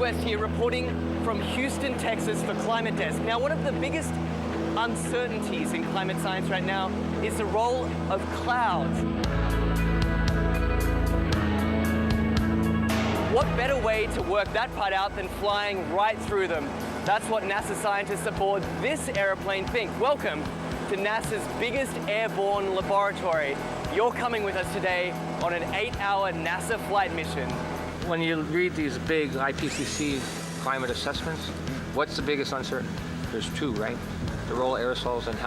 West here, reporting from Houston, Texas for Climate Desk. Now, one of the biggest uncertainties in climate science right now is the role of clouds. What better way to work that part out than flying right through them? That's what NASA scientists aboard this airplane think. Welcome to NASA's biggest airborne laboratory. You're coming with us today on an 8-hour NASA flight mission. When you read these big IPCC climate assessments, what's the biggest uncertainty? There's two, right? The role of aerosols and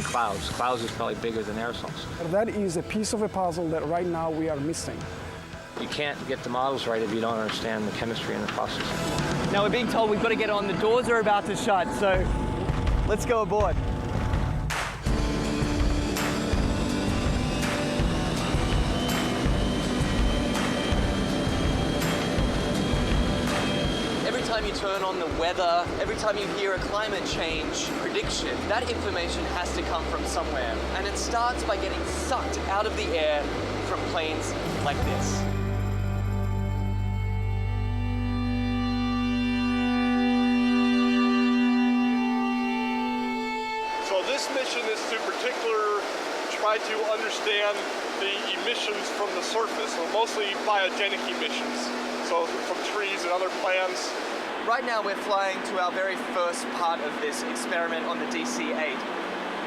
clouds. Clouds is probably bigger than aerosols. That is a piece of a puzzle that right now we are missing. You can't get the models right if you don't understand the chemistry and the process. Now we're being told we've got to get on. The doors are about to shut, so let's go aboard. Every time you turn on the weather, every time you hear a climate change prediction, that information has to come from somewhere. And it starts by getting sucked out of the air from planes like this. So this mission is to particularly try to understand the emissions from the surface, so mostly biogenic emissions, so from trees and other plants. Right now we're flying to our very first part of this experiment on the DC-8.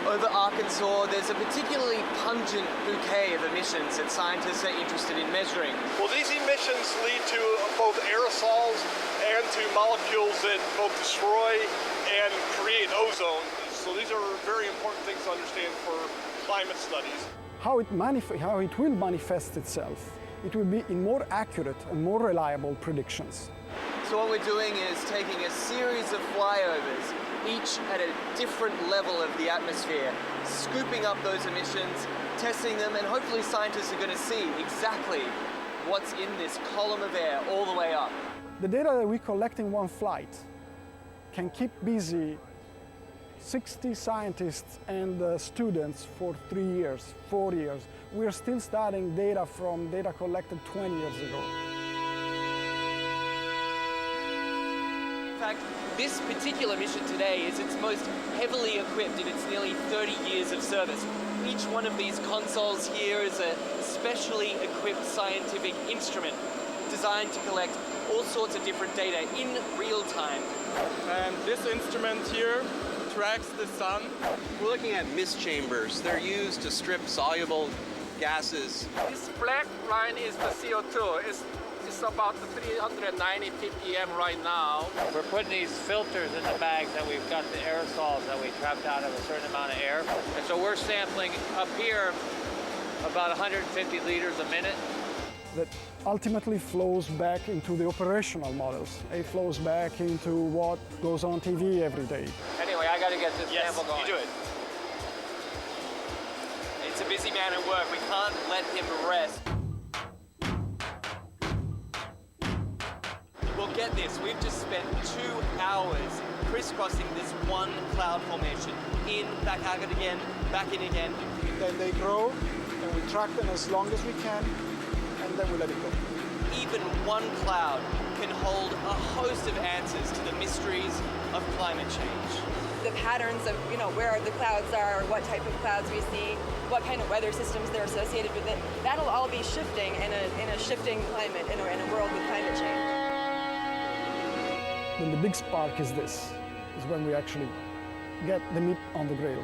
Over Arkansas, there's a particularly pungent bouquet of emissions that scientists are interested in measuring. Well, these emissions lead to both aerosols and to molecules that both destroy and create ozone. So these are very important things to understand for climate studies. How it will manifest itself, it will be in more accurate and more reliable predictions. So what we're doing is taking a series of flyovers, each at a different level of the atmosphere, scooping up those emissions, testing them, and hopefully scientists are going to see exactly what's in this column of air all the way up. The data that we collect in one flight can keep busy 60 scientists and students for 3 years, 4 years. We're still studying data from data collected 20 years ago. In fact, this particular mission today is its most heavily equipped in its nearly 30 years of service. Each one of these consoles here is a specially equipped scientific instrument designed to collect all sorts of different data in real time. And this instrument here tracks the sun. We're looking at mist chambers. They're used to strip soluble gases. This black line is the CO2. It's about 390 ppm right now. We're putting these filters in the bags that we've got the aerosols that we trapped out of a certain amount of air. And so we're sampling up here about 150 liters a minute. That ultimately flows back into the operational models. It flows back into what goes on TV every day. Anyway, I got to get this sample going. You do it. It's a busy man at work. We can't let him rest. Well, get this. We've just spent 2 hours crisscrossing this one cloud formation. In, back out again, back in again. Then they grow, and we track them as long as we can, and then we let it go. Even one cloud can hold a host of answers to the mysteries of climate change. The patterns of, where the clouds are, what type of clouds we see, what kind of weather systems they're associated with it, that'll all be shifting in a shifting climate, in a world with climate change. Then the big spark is this, is when we actually get the meat on the grill.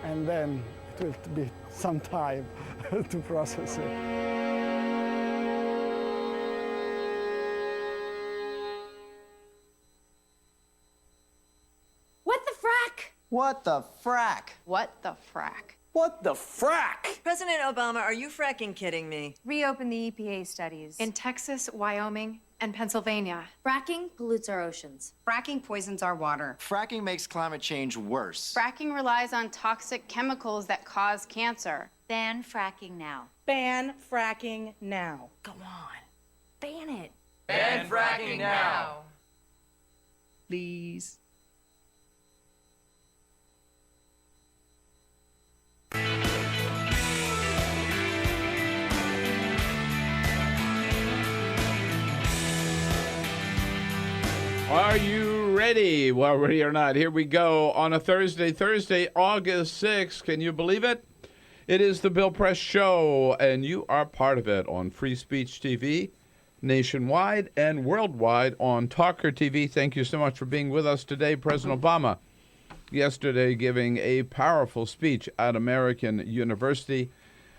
And then it will be some time to process it. What the frack? What the frack? What the frack? What the frack? President Obama, are you fracking kidding me? Reopen the EPA studies. In Texas, Wyoming, and Pennsylvania. Fracking pollutes our oceans. Fracking poisons our water. Fracking makes climate change worse. Fracking relies on toxic chemicals that cause cancer. Ban fracking now. Ban fracking now. Go on. Ban it. Ban fracking now. Please. Are you ready? Well, ready or not, here we go on a Thursday, August 6th. Can you believe it? It is the Bill Press Show, and you are part of it on Free Speech TV, nationwide and worldwide on TawkrTV. Thank you so much for being with us today. President Obama, yesterday, giving a powerful speech at American University,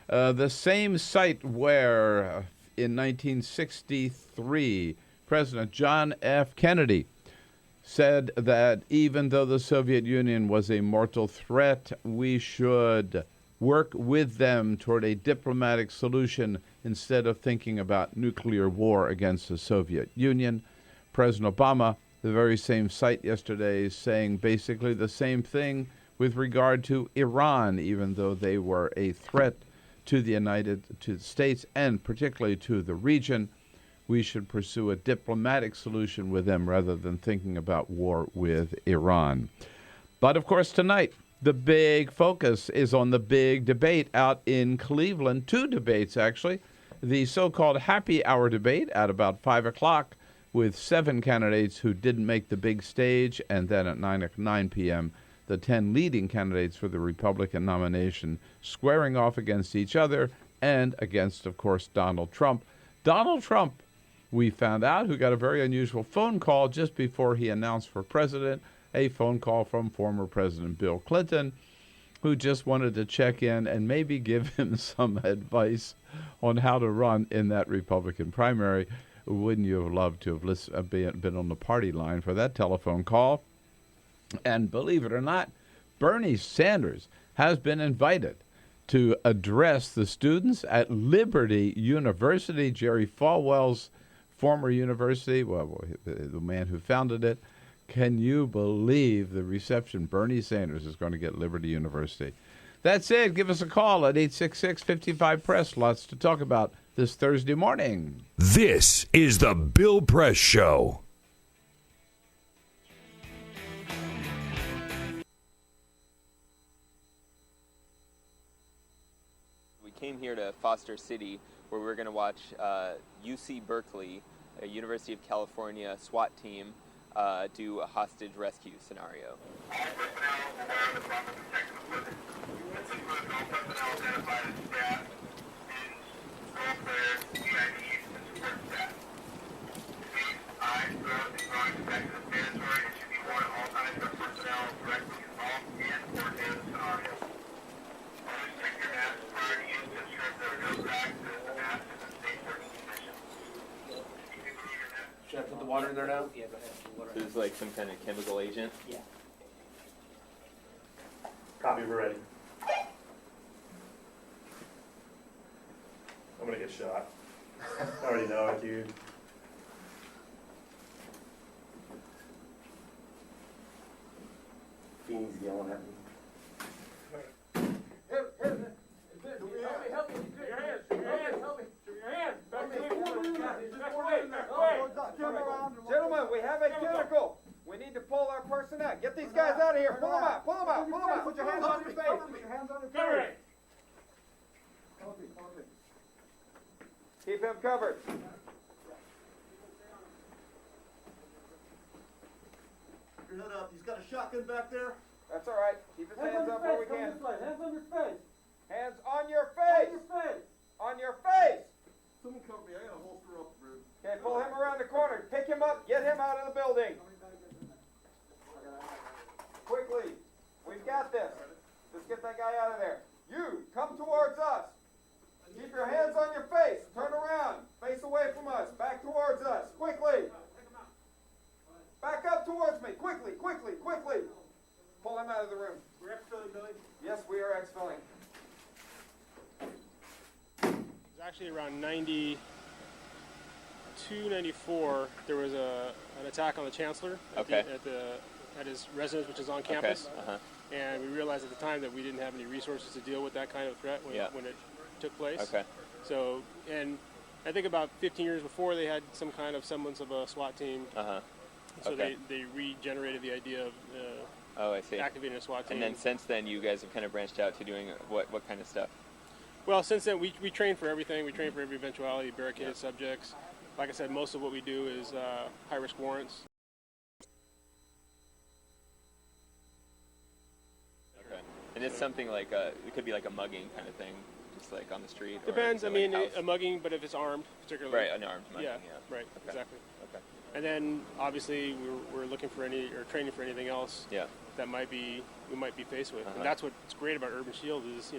the same site where in 1963, President John F. Kennedy said that even though the Soviet Union was a mortal threat, we should work with them toward a diplomatic solution instead of thinking about nuclear war against the Soviet Union. President Obama, the very same site yesterday, saying basically the same thing with regard to Iran, even though they were a threat to the States and particularly to the region. We should pursue a diplomatic solution with them rather than thinking about war with Iran. But of course, tonight, the big focus is on the big debate out in Cleveland. Two debates, actually. The so-called happy hour debate at about 5 o'clock with 7 candidates who didn't make the big stage, and then at 9 p.m., the 10 leading candidates for the Republican nomination squaring off against each other and against, of course, Donald Trump. Donald Trump, we found out, who got a very unusual phone call just before he announced for president, a phone call from former President Bill Clinton, who just wanted to check in and maybe give him some advice on how to run in that Republican primary. Wouldn't you have loved to have been on the party line for that telephone call? And believe it or not, Bernie Sanders has been invited to address the students at Liberty University, Jerry Falwell's former university, well, the man who founded it. Can you believe the reception Bernie Sanders is going to get at Liberty University? That's it. Give us a call at 866-55-PRESS. Lots to talk about this Thursday morning. This is the Bill Press Show. We came here to Foster City, where we're going to watch UC Berkeley, a University of California SWAT team, do a hostage rescue scenario. Should I put the water in there now? Yeah, go ahead. So this is like some kind of chemical agent? Yeah. Copy, we're ready. I'm gonna get shot. I already know it, dude. Fiends yelling at me. Gentlemen, we have a chemical. We need to pull our person out. Get these guys out of here. Pull them out. Pull them out. Pull them out. Put your hands on your face. Put your hands on your face. Keep him covered. Your head up. He's got a shotgun back there. That's all right. Keep his hands up where we can. Hands on your face. Hands on your face. On your face. On your face. Someone cover me. I got a holster up, dude. Okay, pull him around the corner. Pick him up. Get him out of the building. Quickly. We've got this. Let's get that guy out of there. You, come towards us. Keep your hands on your face. Turn around. Face away from us. Back towards us. Quickly. Back up towards me. Quickly, quickly, quickly. Pull him out of the room. We're exfilling, Billy? Yes, we are exfilling. It was actually around 92, 94. There was an attack on the chancellor at his residence, which is on campus. Okay. And we realized at the time that we didn't have any resources to deal with that kind of threat when it took place. Okay. So, and I think about 15 years before, they had some kind of semblance of a SWAT team. So they regenerated the idea of activating a SWAT team. And then since then, you guys have kind of branched out to doing what kind of stuff? Well, since then, we train for everything. We train for every eventuality, barricaded subjects. Like I said, most of what we do is high-risk warrants. And it's something like it could be like a mugging kind of thing, just like on the street. Depends. Or I mean, like a mugging, but if it's armed, particularly. Right, an armed mugging. Yeah. Right. Okay. Exactly. Okay. And then obviously we're looking for training for anything else. Yeah. That we might be faced with, and that's what's great about Urban Shield is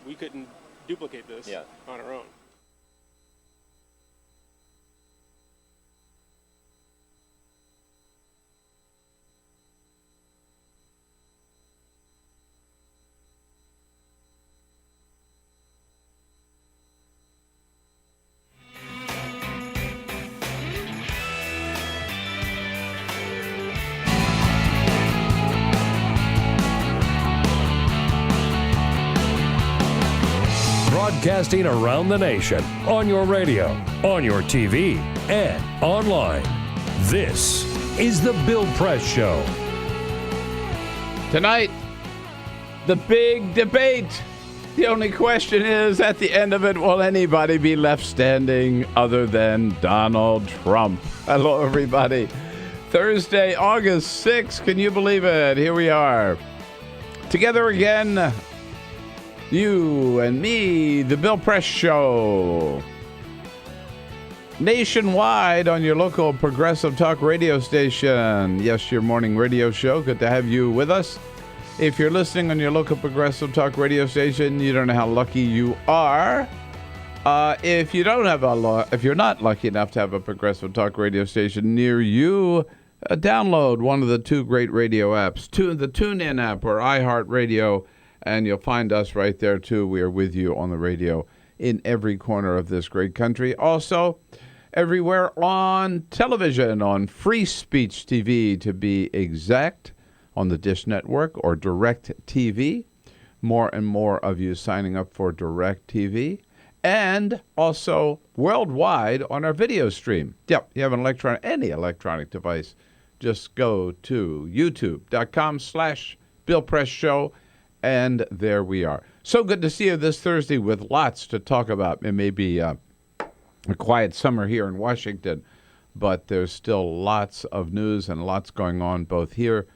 we couldn't duplicate this on our own. Broadcasting around the nation, on your radio, on your TV, and online. This is The Bill Press Show. Tonight, the big debate. The only question is, at the end of it, will anybody be left standing other than Donald Trump? Hello, everybody. Thursday, August 6th. Can you believe it? Here we are. Together again. You and me, The Bill Press Show. Nationwide on your local progressive talk radio station. Yes, your morning radio show. Good to have you with us. If you're listening on your local progressive talk radio station, you don't know how lucky you are. If you're not lucky enough to have a progressive talk radio station near you, download one of the two great radio apps, the TuneIn app or iHeartRadio. And you'll find us right there, too. We are with you on the radio in every corner of this great country. Also, everywhere on television, on Free Speech TV, to be exact, on the Dish Network or Direct TV. More and more of you signing up for Direct TV. And also worldwide on our video stream. Yep, you have any electronic device. Just go to youtube.com/Bill Press Show. And there we are. So good to see you this Thursday with lots to talk about. It may be a quiet summer here in Washington, but there's still lots of news and lots going on both here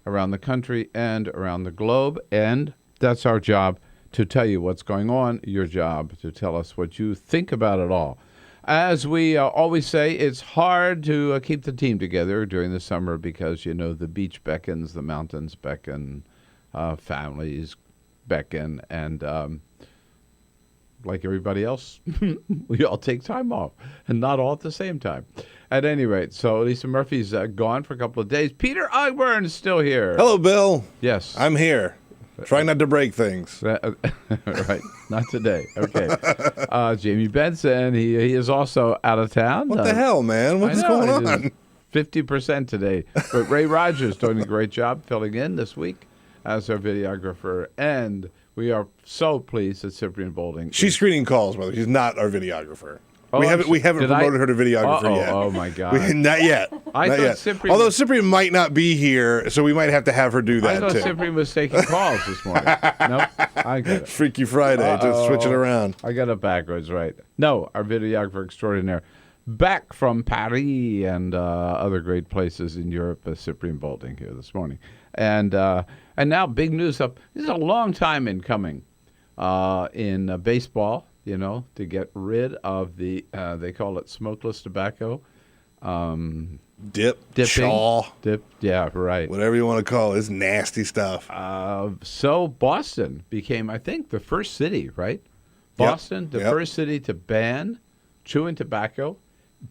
around the country and around the globe. And that's our job, to tell you what's going on, your job to tell us what you think about it all. As we always say, it's hard to keep the team together during the summer because, the beach beckons, the mountains beckon. Families beckon, and like everybody else, we all take time off, and not all at the same time. At any rate, so Lisa Murphy's gone for a couple of days. Peter Ogburn's still here. Hello, Bill. Yes. I'm here. Trying not to break things. Right. Not today. Okay. Jamie Benson, he is also out of town. What the hell, man? What's going on? 50% today. But Ray Rogers doing a great job filling in this week as our videographer, and we are so pleased that Cyprian Bolding. She's screening calls, brother. She's not our videographer. Oh, we haven't promoted her to videographer yet. Oh my God! Not yet. I not thought yet. Cyprian. Although Cyprian might not be here, so we might have to have her do that too. I thought Cyprian was taking calls this morning. Nope, I got it. Freaky Friday, just switch it around. I got it backwards, right? No, our videographer extraordinaire, back from Paris and other great places in Europe. Cyprian Bolding here this morning, and now big news up. This is a long time in coming in baseball. To get rid of the, they call it smokeless tobacco. Dipping. Chaw. Yeah, right. Whatever you want to call it. It's nasty stuff. So Boston became, I think, the first city, right? Boston, the first city to ban chewing tobacco,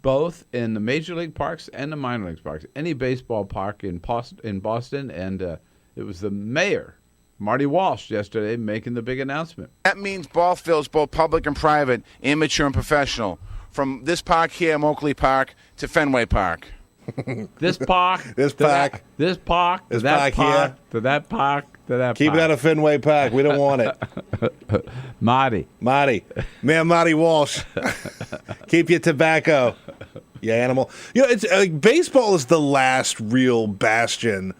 both in the major league parks and the minor league parks. Any baseball park in Boston, and it was the mayor, Marty Walsh, yesterday making the big announcement. That means ball fields, both public and private, amateur and professional. From this park here, Oakley Park, to Fenway Park. This park. This park. This park. This that park here. To that park. To that Keep park. it out of Fenway Park. We don't want it. Marty. Man, Marty Walsh. Keep your tobacco, you animal. It's baseball is the last real bastion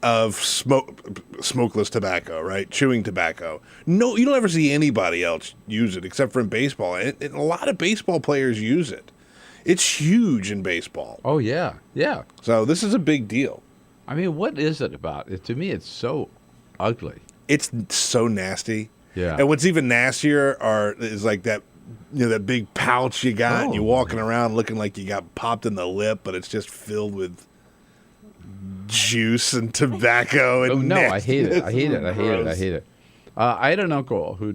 of smokeless tobacco, right? Chewing tobacco. No, you don't ever see anybody else use it except for in baseball. And a lot of baseball players use it. It's huge in baseball. Oh, yeah. Yeah. So this is a big deal. I mean, what is it about it? To me, it's so ugly. It's so nasty. Yeah. And what's even nastier is like that, that big pouch you got, and you're walking around looking like you got popped in the lip, but it's just filled with juice and tobacco and no, I hate it. nastiness. I hate it. I hate it. I hate it. I had an uncle who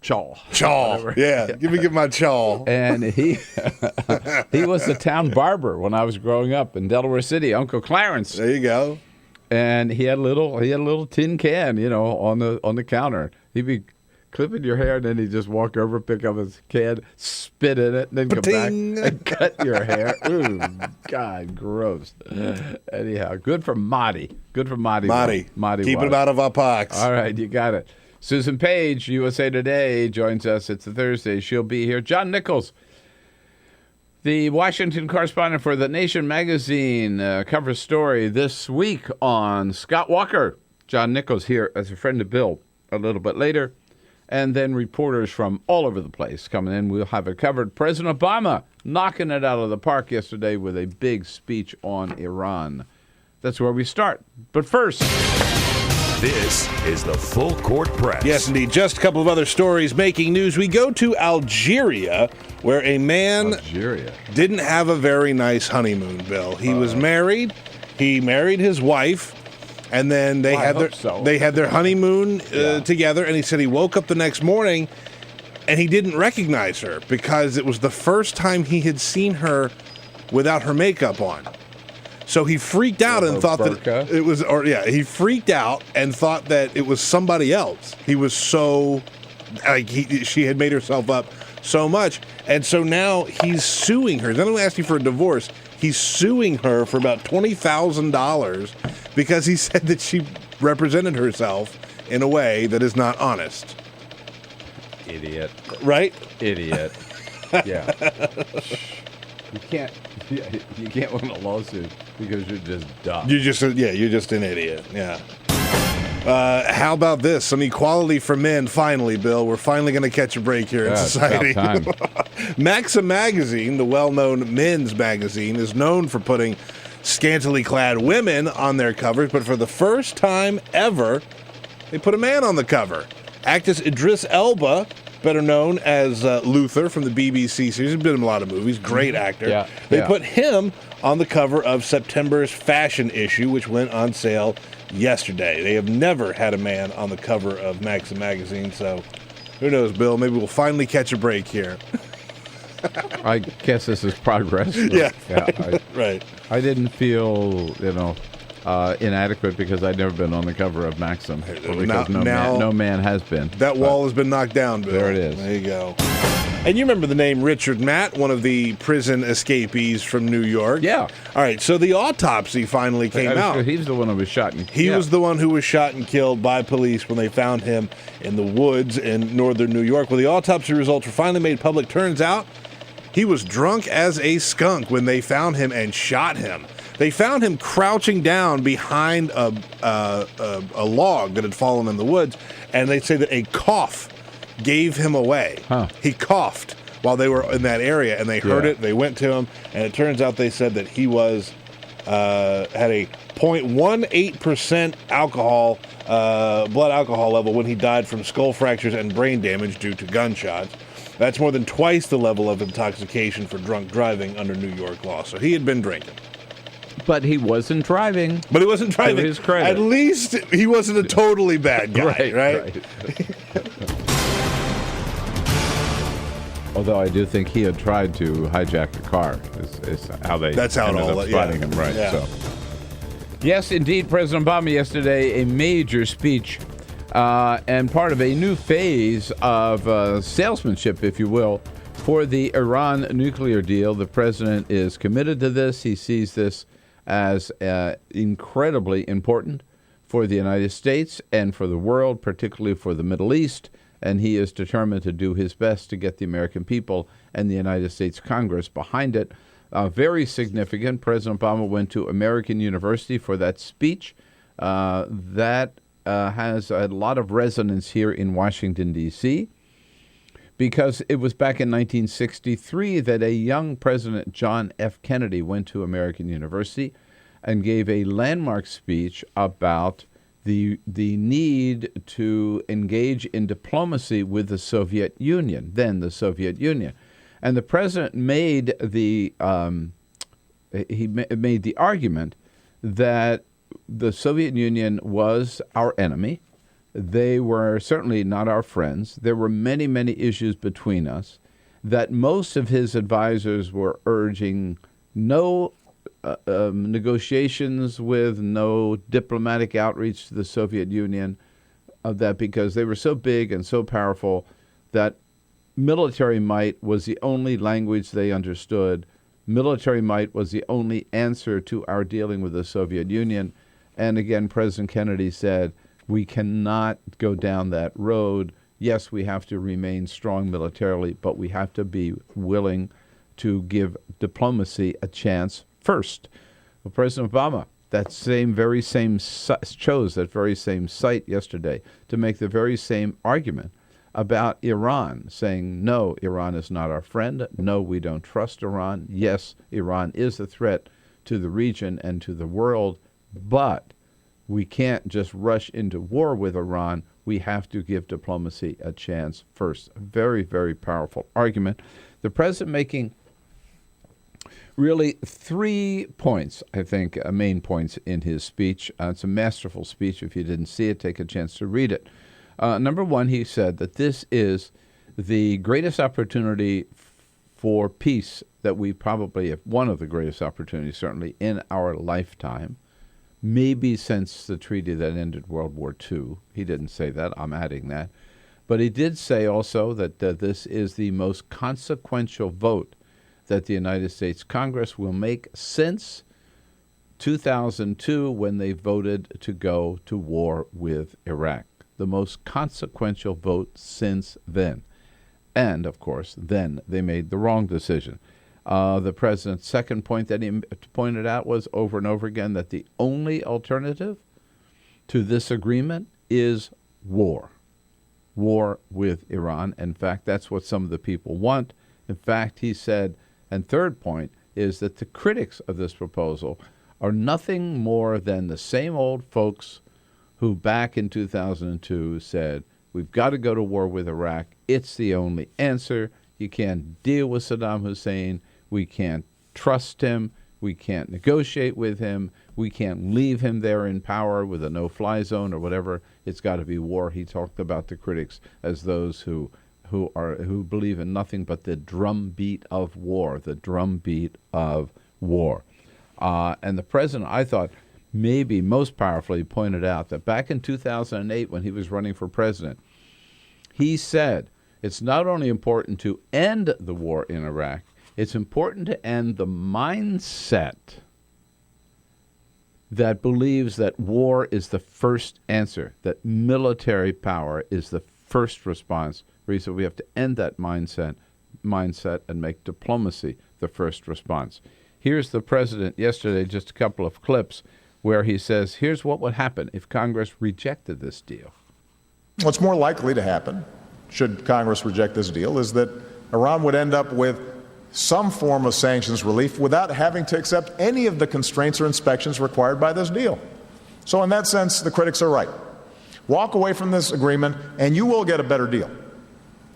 chaw. Chaw. Yeah. Give me my chaw. And he was the town barber when I was growing up in Delaware City, Uncle Clarence. There you go. And he had a little tin can, on the counter. He'd be clipping your hair, and then he'd just walk over, pick up his can, spit in it, and then come back and cut your hair. Ooh, God, gross. Anyhow, good for Marty. Good for Marty. Marty. Keep it out of our pox. All right, you got it. Susan Page, USA Today, joins us. It's a Thursday. She'll be here. John Nichols, the Washington correspondent for The Nation magazine, cover story this week on Scott Walker. John Nichols here as a friend of Bill a little bit later. And then reporters from all over the place coming in. We'll have it covered. President Obama knocking it out of the park yesterday with a big speech on Iran. That's where we start. But first, this is the Full Court Press. Yes, indeed. Just a couple of other stories making news. We go to Algeria, where a man didn't have a very nice honeymoon, Bill. He was married. He married his wife. And then they had their honeymoon together, and he said he woke up the next morning and he didn't recognize her because it was the first time he had seen her without her makeup on. So he freaked out and thought that it was, he freaked out and thought that it was somebody else. He was so, she had made herself up so much. And so now he's suing her. He's not only asking for a divorce, he's suing her for about $20,000 because he said that she represented herself in a way that is not honest. Idiot. Right? Idiot. Yeah. You can't win a lawsuit because you're just dumb. You're just an idiot. Yeah. How about this? Some equality for men, finally, Bill. We're finally going to catch a break here in society. It's about time. Maxim magazine, the well-known men's magazine, is known for putting scantily clad women on their covers, but for the first time ever, they put a man on the cover. Actress Idris Elba, better known as Luther from the BBC series, he's been in a lot of movies, great actor. They put him on the cover of September's fashion issue, which went on sale yesterday. They have never had a man on the cover of Maxim magazine, so who knows, Bill? Maybe we'll finally catch a break here. I guess this is progress. Right. I didn't feel, inadequate because I'd never been on the cover of Maxim. Because no man has been. That wall has been knocked down, Bill. There it is. There you go. And you remember the name Richard Matt, one of the prison escapees from New York. Yeah. All right, so the autopsy finally came out. He was the one who was shot and killed. He was the one who was shot and killed by police when they found him in the woods in northern New York. Well, the autopsy results were finally made public. Turns out he was drunk as a skunk when they found him and shot him. They found him crouching down behind a log that had fallen in the woods, and they say that a cough gave him away. He coughed while they were in that area, and they heard it. They went to him, and it turns out they said that he was had a 0.18% alcohol, blood alcohol level when he died from skull fractures and brain damage due to gunshots. That's more than twice the level of intoxication for drunk driving under New York law. So he had been drinking. But he wasn't driving. But he wasn't driving. To his credit. At least he wasn't a totally bad guy, right? Although I do think he had tried to hijack a car. Is how they That's how ended it all up spotting him, right? Yeah. So, yes, indeed, President Obama yesterday, a major speech and part of a new phase of salesmanship, if you will, for the Iran nuclear deal. The president is committed to this. He sees this as incredibly important for the United States and for the world, particularly for the Middle East. And he is determined to do his best to get the American people and the United States Congress behind it. Very significant. President Obama went to American University for that speech. That has a lot of resonance here in Washington, D.C., because it was back in 1963 that a young President John F. Kennedy went to American University and gave a landmark speech about the need to engage in diplomacy with the Soviet Union, then the Soviet Union. And the president made the made the argument that the Soviet Union was our enemy. They were certainly not our friends. There were many, many issues between us, that most of his advisors were urging no negotiations with, no diplomatic outreach to the Soviet Union, that because they were so big and so powerful that military might was the only language they understood. Military might was the only answer to our dealing with the Soviet Union. And again, President Kennedy said, we cannot go down that road. Yes, we have to remain strong militarily, but we have to be willing to give diplomacy a chance first. Well, President Obama, chose that very same site yesterday to make the very same argument about Iran, saying, no, Iran is not our friend. No, we don't trust Iran. Yes, Iran is a threat to the region and to the world, but we can't just rush into war with Iran. We have to give diplomacy a chance first. A very, very powerful argument. The president making really 3 points, I think, main points in his speech. It's a masterful speech. If you didn't see it, take a chance to read it. Number one, he said that this is the greatest opportunity for peace that we probably have, one of the greatest opportunities, certainly, in our lifetime, maybe since the treaty that ended World War II. He didn't say that. I'm adding that. But he did say also that this is the most consequential vote that the United States Congress will make since 2002, when they voted to go to war with Iraq. The most consequential vote since then. And, of course, then they made the wrong decision. The president's second point that he pointed out was over and over again that the only alternative to this agreement is war. War with Iran. In fact, that's what some of the people want. In fact, he said, and third point is that the critics of this proposal are nothing more than the same old folks who back in 2002 said, we've got to go to war with Iraq. It's the only answer. You can't deal with Saddam Hussein. We can't trust him. We can't negotiate with him. We can't leave him there in power with a no-fly zone or whatever. It's got to be war. He talked about the critics as those who believe in nothing but the drumbeat of war, the drumbeat of war. And the president, I thought, maybe most powerfully pointed out that back in 2008 when he was running for president, he said it's not only important to end the war in Iraq, it's important to end the mindset that believes that war is the first answer, that military power is the first response. He said we have to end that mindset and make diplomacy the first response. Here's the president yesterday, just a couple of clips, where he says, here's what would happen if Congress rejected this deal. What's more likely to happen, should Congress reject this deal, is that Iran would end up with some form of sanctions relief without having to accept any of the constraints or inspections required by this deal. So in that sense, the critics are right. Walk away from this agreement, and you will get a better deal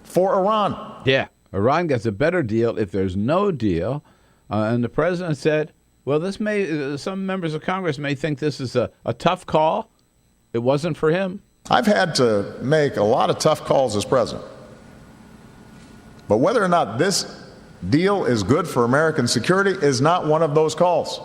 for Iran. Yeah, Iran gets a better deal if there's no deal. And the president said, well, some members of Congress may think this is a tough call. It wasn't for him. I've had to make a lot of tough calls as president. But whether or not this deal is good for American security is not one of those calls.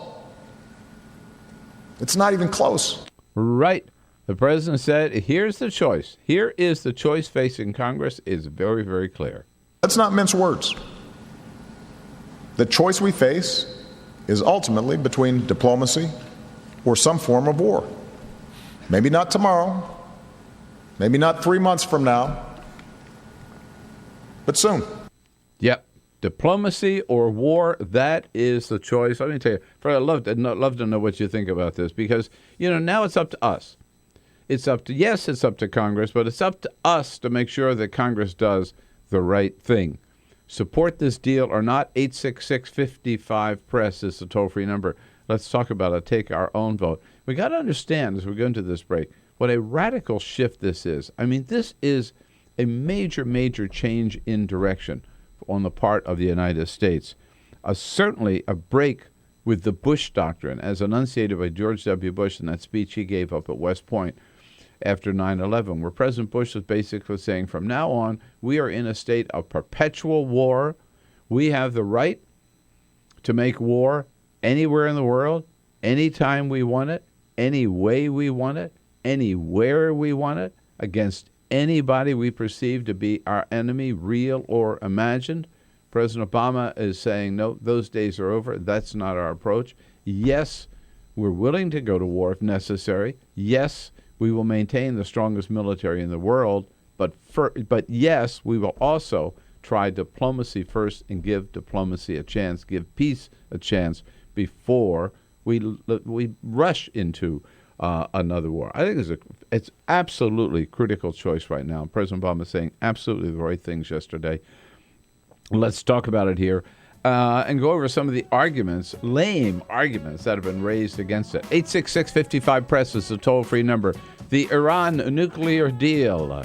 It's not even close. Right. The president said, here's the choice. Here is the choice facing Congress. It's very, very clear. Let's not mince words. The choice we face is ultimately between diplomacy or some form of war. Maybe not tomorrow, maybe not 3 months from now, but soon. Yep. Diplomacy or war, that is the choice. Let me tell you, Fred, I'd love to know what you think about this, because, now it's up to us. It's up to Congress, but it's up to us to make sure that Congress does the right thing. Support this deal or not. 866-55-PRESS is the toll-free number. Let's talk about it. Take our own vote. We got to understand, as we go into this break, what a radical shift this is. I mean, this is a major, major change in direction on the part of the United States. Certainly a break with the Bush doctrine as enunciated by George W. Bush in that speech he gave up at West Point after 9/11, where President Bush was basically saying, from now on, we are in a state of perpetual war. We have the right to make war anywhere in the world, anytime we want it, any way we want it, anywhere we want it, against anybody we perceive to be our enemy, real or imagined. President Obama is saying, no, those days are over. That's not our approach. Yes, we're willing to go to war if necessary. Yes, we will maintain the strongest military in the world. But yes, we will also try diplomacy first and give diplomacy a chance, give peace a chance before we rush into another war. I think it's absolutely critical choice right now. President Obama is saying absolutely the right things yesterday. Let's talk about it here and go over some of the arguments, lame arguments that have been raised against it. 866-55-PRESS is the toll-free number. The Iran nuclear deal.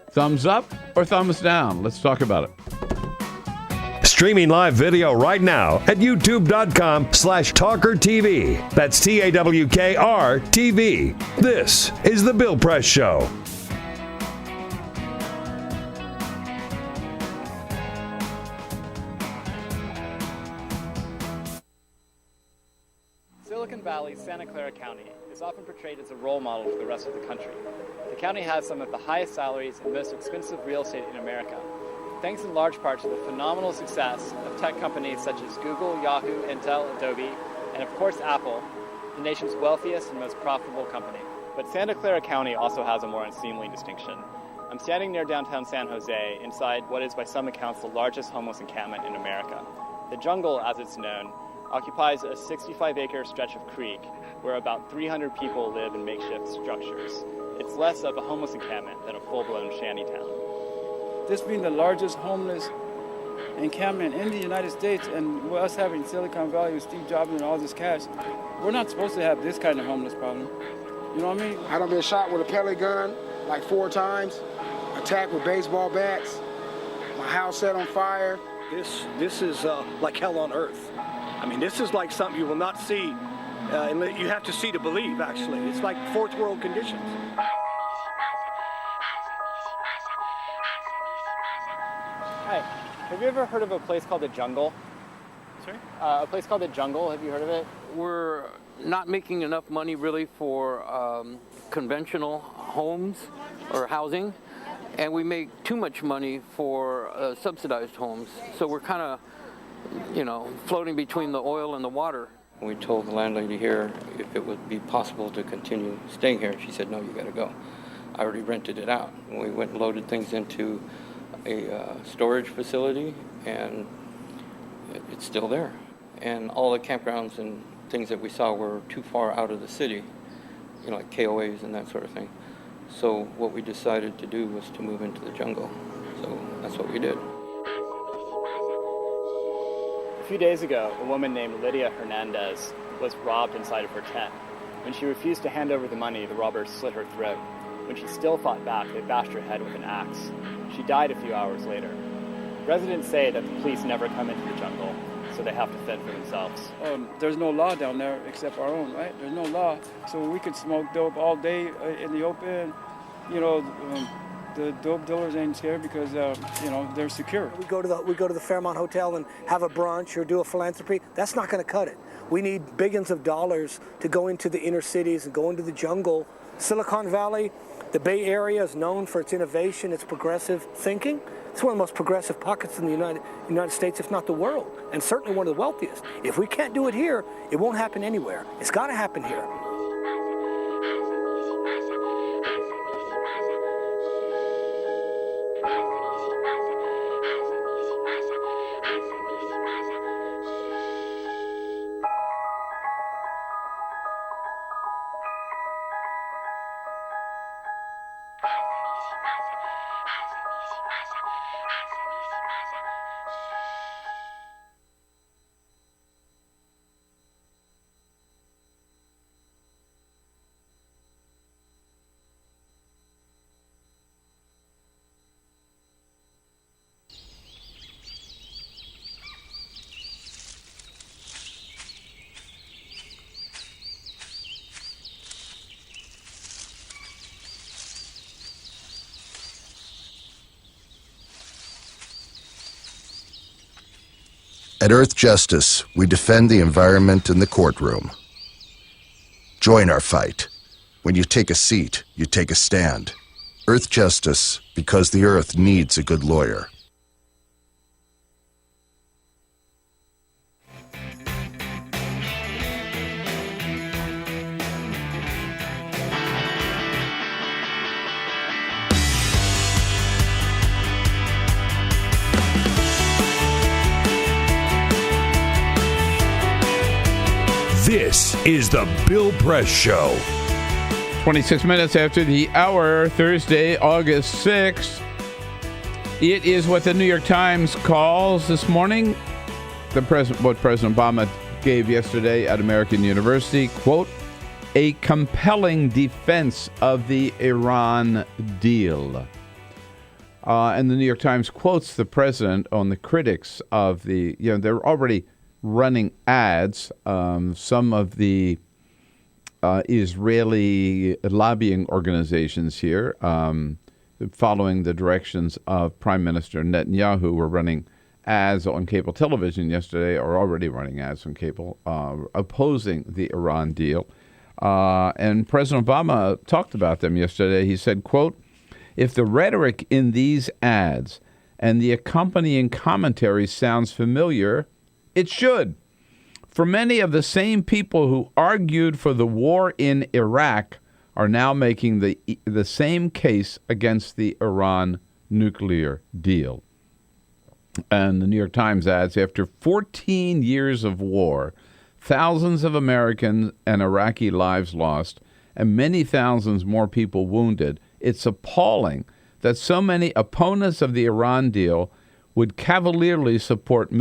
Thumbs up or thumbs down? Let's talk about it. Streaming live video right now at youtube.com/TawkrTV. That's TAWKR-TV. This is The Bill Press Show. Silicon Valley's Santa Clara County is often portrayed as a role model for the rest of the country. The county has some of the highest salaries and most expensive real estate in America, thanks in large part to the phenomenal success of tech companies such as Google, Yahoo, Intel, Adobe, and of course Apple, the nation's wealthiest and most profitable company. But Santa Clara County also has a more unseemly distinction. I'm standing near downtown San Jose, inside what is by some accounts the largest homeless encampment in America. The jungle, as it's known, occupies a 65-acre stretch of creek where about 300 people live in makeshift structures. It's less of a homeless encampment than a full-blown shantytown. This being the largest homeless encampment in the United States, and with us having Silicon Valley with Steve Jobs and all this cash, we're not supposed to have this kind of homeless problem. You know what I mean? I done been shot with a pellet gun like 4 times, attacked with baseball bats, my house set on fire. This is like hell on earth. I mean, this is like something you will not see, you have to see to believe, actually. It's like fourth world conditions. Hi, have you ever heard of a place called The Jungle? Sorry? A place called The Jungle, have you heard of it? We're not making enough money really for conventional homes or housing, and we make too much money for subsidized homes. So we're kind of, floating between the oil and the water. We told the landlady here if it would be possible to continue staying here. She said, no, you got to go. I already rented it out. We went and loaded things into a storage facility, and it's still there. And all the campgrounds and things that we saw were too far out of the city, like KOAs and that sort of thing. So what we decided to do was to move into the jungle. So that's what we did. A few days ago, a woman named Lydia Hernandez was robbed inside of her tent. When she refused to hand over the money, the robbers slit her throat. When she still fought back, they bashed her head with an axe. She died a few hours later. Residents say that the police never come into the jungle, so they have to fend for themselves. There's no law down there except our own, right? There's no law. So we could smoke dope all day in the open. The dope dealers ain't scared because, they're secure. We go to the Fairmont Hotel and have a brunch or do a philanthropy. That's not going to cut it. We need billions of dollars to go into the inner cities and go into the jungle. Silicon Valley, the Bay Area is known for its innovation, its progressive thinking. It's one of the most progressive pockets in the United States, if not the world, and certainly one of the wealthiest. If we can't do it here, it won't happen anywhere. It's got to happen here. At Earth Justice, we defend the environment in the courtroom. Join our fight. When you take a seat, you take a stand. Earth Justice, because the Earth needs a good lawyer. This is the Bill Press Show. 26 minutes after the hour, Thursday, August 6th. It is what the New York Times calls this morning, what President Obama gave yesterday at American University, quote, a compelling defense of the Iran deal. And the New York Times quotes the president on the critics of they're already running ads. Some of the Israeli lobbying organizations here, following the directions of Prime Minister Netanyahu, were running ads on cable television yesterday, or already running ads on cable, opposing the Iran deal. And President Obama talked about them yesterday. He said, quote, if the rhetoric in these ads and the accompanying commentary sounds familiar, it should. For many of the same people who argued for the war in Iraq are now making the same case against the Iran nuclear deal. And the New York Times adds, after 14 years of war, thousands of American and Iraqi lives lost, and many thousands more people wounded, it's appalling that so many opponents of the Iran deal would cavalierly support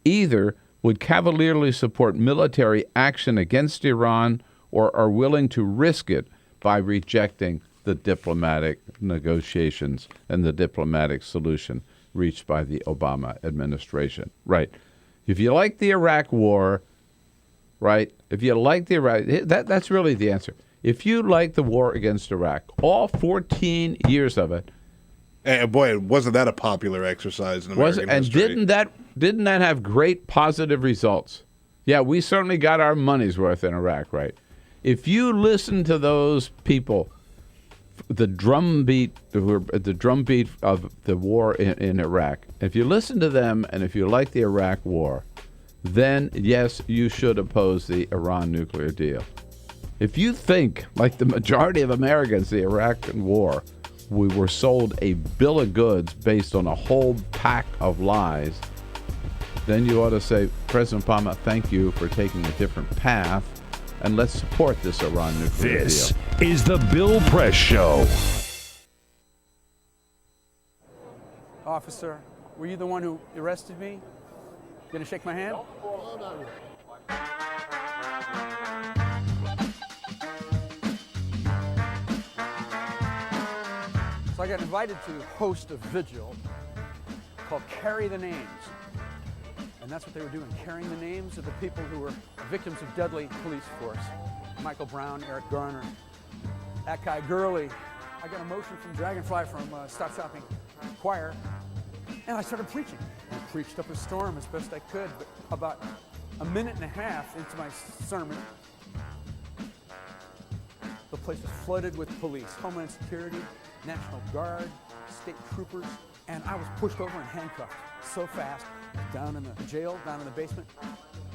either would cavalierly support military action against Iran or are willing to risk it by rejecting the diplomatic negotiations and the diplomatic solution reached by the Obama administration. Right. If you like the Iraq war, right, if you like the Iraq, that's really the answer. If you like the war against Iraq, all 14 years of it. And boy, wasn't that a popular exercise in American history? And didn't that have great positive results? Yeah, we certainly got our money's worth in Iraq, right? If you listen to those people, the drumbeat of the war in Iraq, if you listen to them and if you like the Iraq war, then yes, you should oppose the Iran nuclear deal. If you think, like the majority of Americans, the Iraq war, we were sold a bill of goods based on a whole pack of lies, then you ought to say, President Obama, thank you for taking a different path, and let's support this Iran nuclear deal. This is the Bill Press Show. Officer, were you the one who arrested me? Gonna shake my hand? So I got invited to host a vigil called Carry the Names. And that's what they were doing, carrying the names of the people who were victims of deadly police force. Michael Brown, Eric Garner, Akai Gurley. I got a motion from Dragonfly from Stop Shopping Choir, and I started preaching. I preached up a storm as best I could, but about a minute and a half into my sermon, the place was flooded with police, Homeland Security, National Guard, state troopers, and I was pushed over and handcuffed so fast, down in the jail, down in the basement.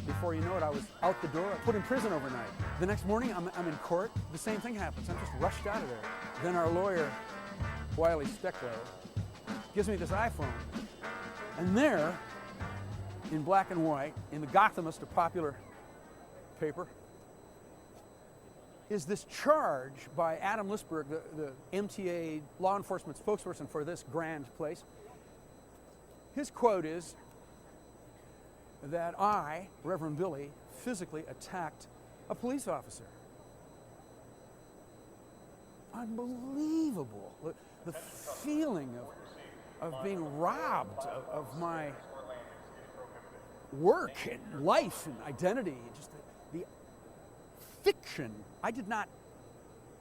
Before you know it, I was out the door, put in prison overnight. The next morning, I'm in court. The same thing happens. I'm just rushed out of there. Then our lawyer, Wiley Steckler, gives me this iPhone. And there, in black and white, in the Gothamist, a popular paper, is this charge by Adam Lisberg, the MTA law enforcement spokesperson for this grand place. His quote is that I, Reverend Billy, physically attacked a police officer. Unbelievable. The feeling of being robbed of my work and life and identity, just the fiction. I did not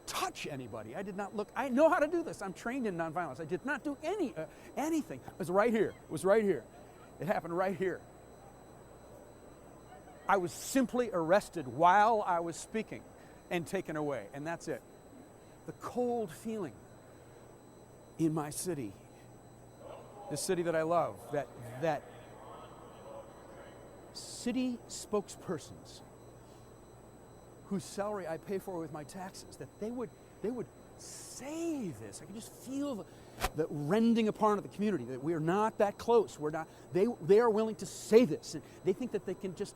touch anybody. I did not look. I know how to do this. I'm trained in nonviolence. I did not do anything. It was right here. It was right here. It happened right here. I was simply arrested while I was speaking and taken away, and that's it. The cold feeling in my city, the city that I love, that city spokespersons whose salary I pay for with my taxes, that they would say this. I can just feel the rending apart of the community, that we are not that close. We're not. They are willing to say this, and they think that they can just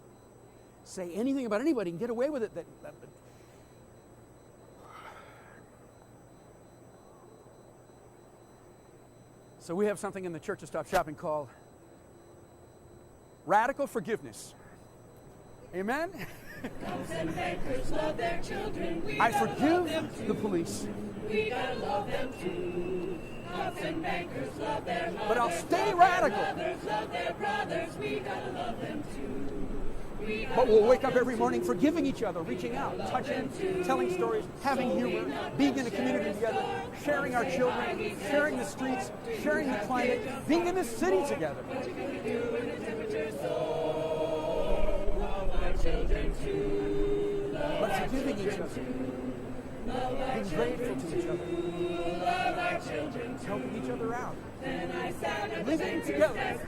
say anything about anybody and get away with it. So we have something in the Church of Stop Shopping called radical forgiveness. Amen? Cops and bankers love their children. I forgive the police. We gotta love them too. Cops and bankers love their mothers. But I'll stay radical. Mothers love their brothers. We gotta love them too. But we'll wake up every morning forgiving each other, reaching out, touching, telling stories, having humor, being in a community together, sharing our children, sharing the streets, sharing the climate, being in the city together. But forgiving each other, being grateful to each other, helping each other out, living together,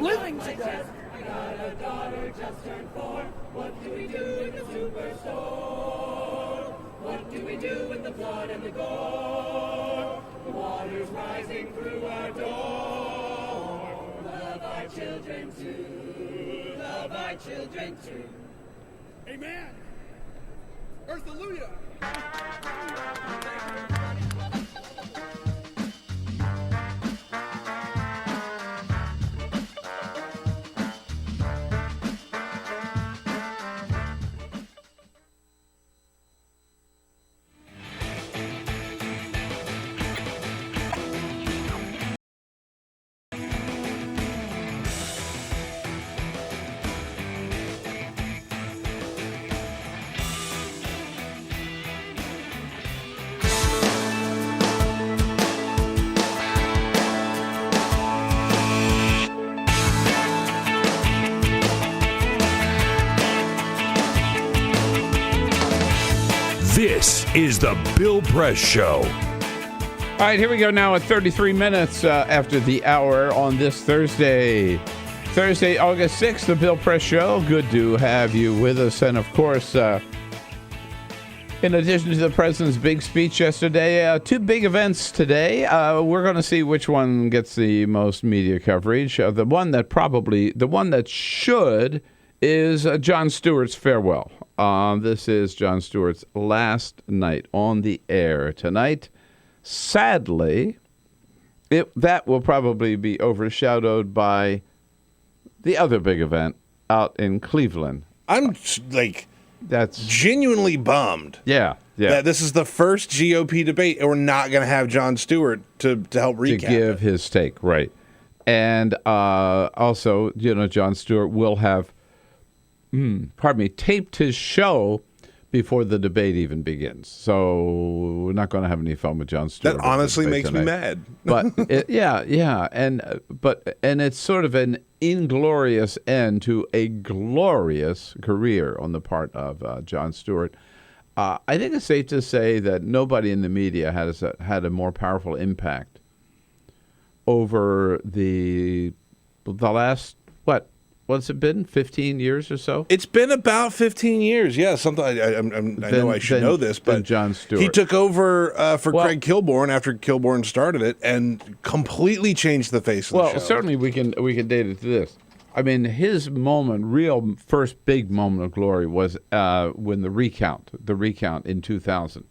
living together. I got a daughter just turned 4. What do we do in the superstore? What do we do with the blood and the gore? The water's rising through our door. Love our children too. Love our children too. Amen. Earthalujah. This is the Bill Press Show. All right, here we go now at 33 minutes after the hour on this Thursday, August 6th, the Bill Press Show. Good to have you with us. And, of course, in addition to the president's big speech yesterday, two big events today. We're going to see which one gets the most media coverage. The one that should is Jon Stewart's farewell. This is Jon Stewart's last night on the air tonight. Sadly, that will probably be overshadowed by the other big event out in Cleveland. I'm that's genuinely bummed. Yeah. That this is the first GOP debate, and we're not going to have Jon Stewart to help recap to give his take, right? And also, Jon Stewart will have, taped his show before the debate even begins. So we're not going to have any fun with Jon Stewart. That honestly makes me mad. But and it's sort of an inglorious end to a glorious career on the part of Jon Stewart. I think it's safe to say that nobody in the media has had a more powerful impact over the last, what's it been, 15 years or so? It's been about 15 years, yeah. Something I know I should know this, but Jon Stewart. He took over for Craig Kilborn after Kilborn started it and completely changed the face of the show. Well, certainly we can date it to this. I mean, his real first big moment of glory was when the recount in 2000.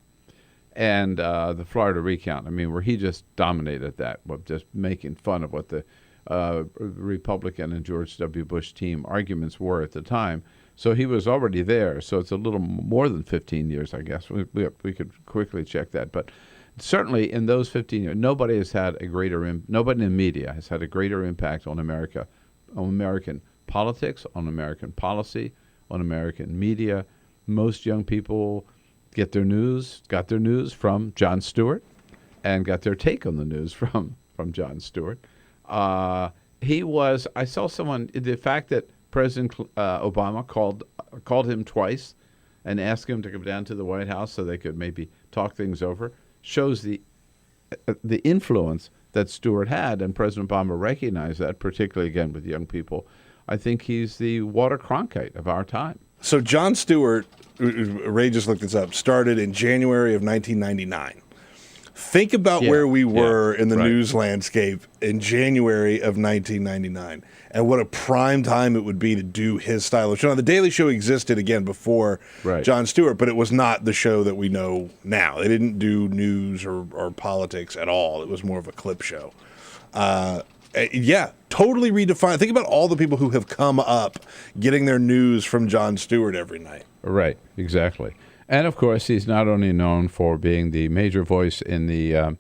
And the Florida recount, where he just dominated that, just making fun of what the Republican and George W. Bush team arguments were at the time. So he was already there. So it's a little more than 15 years, I guess. We could quickly check that. But certainly in those 15 years, nobody in the media has had a greater impact on America, on American politics, on American policy, on American media. Most young people got their news from Jon Stewart and got their take on the news from Jon Stewart. he was. I saw someone. The fact that President Obama called him twice and asked him to come down to the White House so they could maybe talk things over shows the influence that Stewart had, and President Obama recognized that, particularly again with young people. I think he's the Walter Cronkite of our time. So Jon Stewart, Ray just looked this up, started in January of 1999. Think about where we were in the news landscape in January of 1999, and what a prime time it would be to do his style of show. Now, The Daily Show existed again before Jon Stewart, but it was not the show that we know now. They didn't do news or politics at all. It was more of a clip show. Totally redefined. Think about all the people who have come up getting their news from Jon Stewart every night. Right, exactly. And, of course, he's not only known for being the major voice in the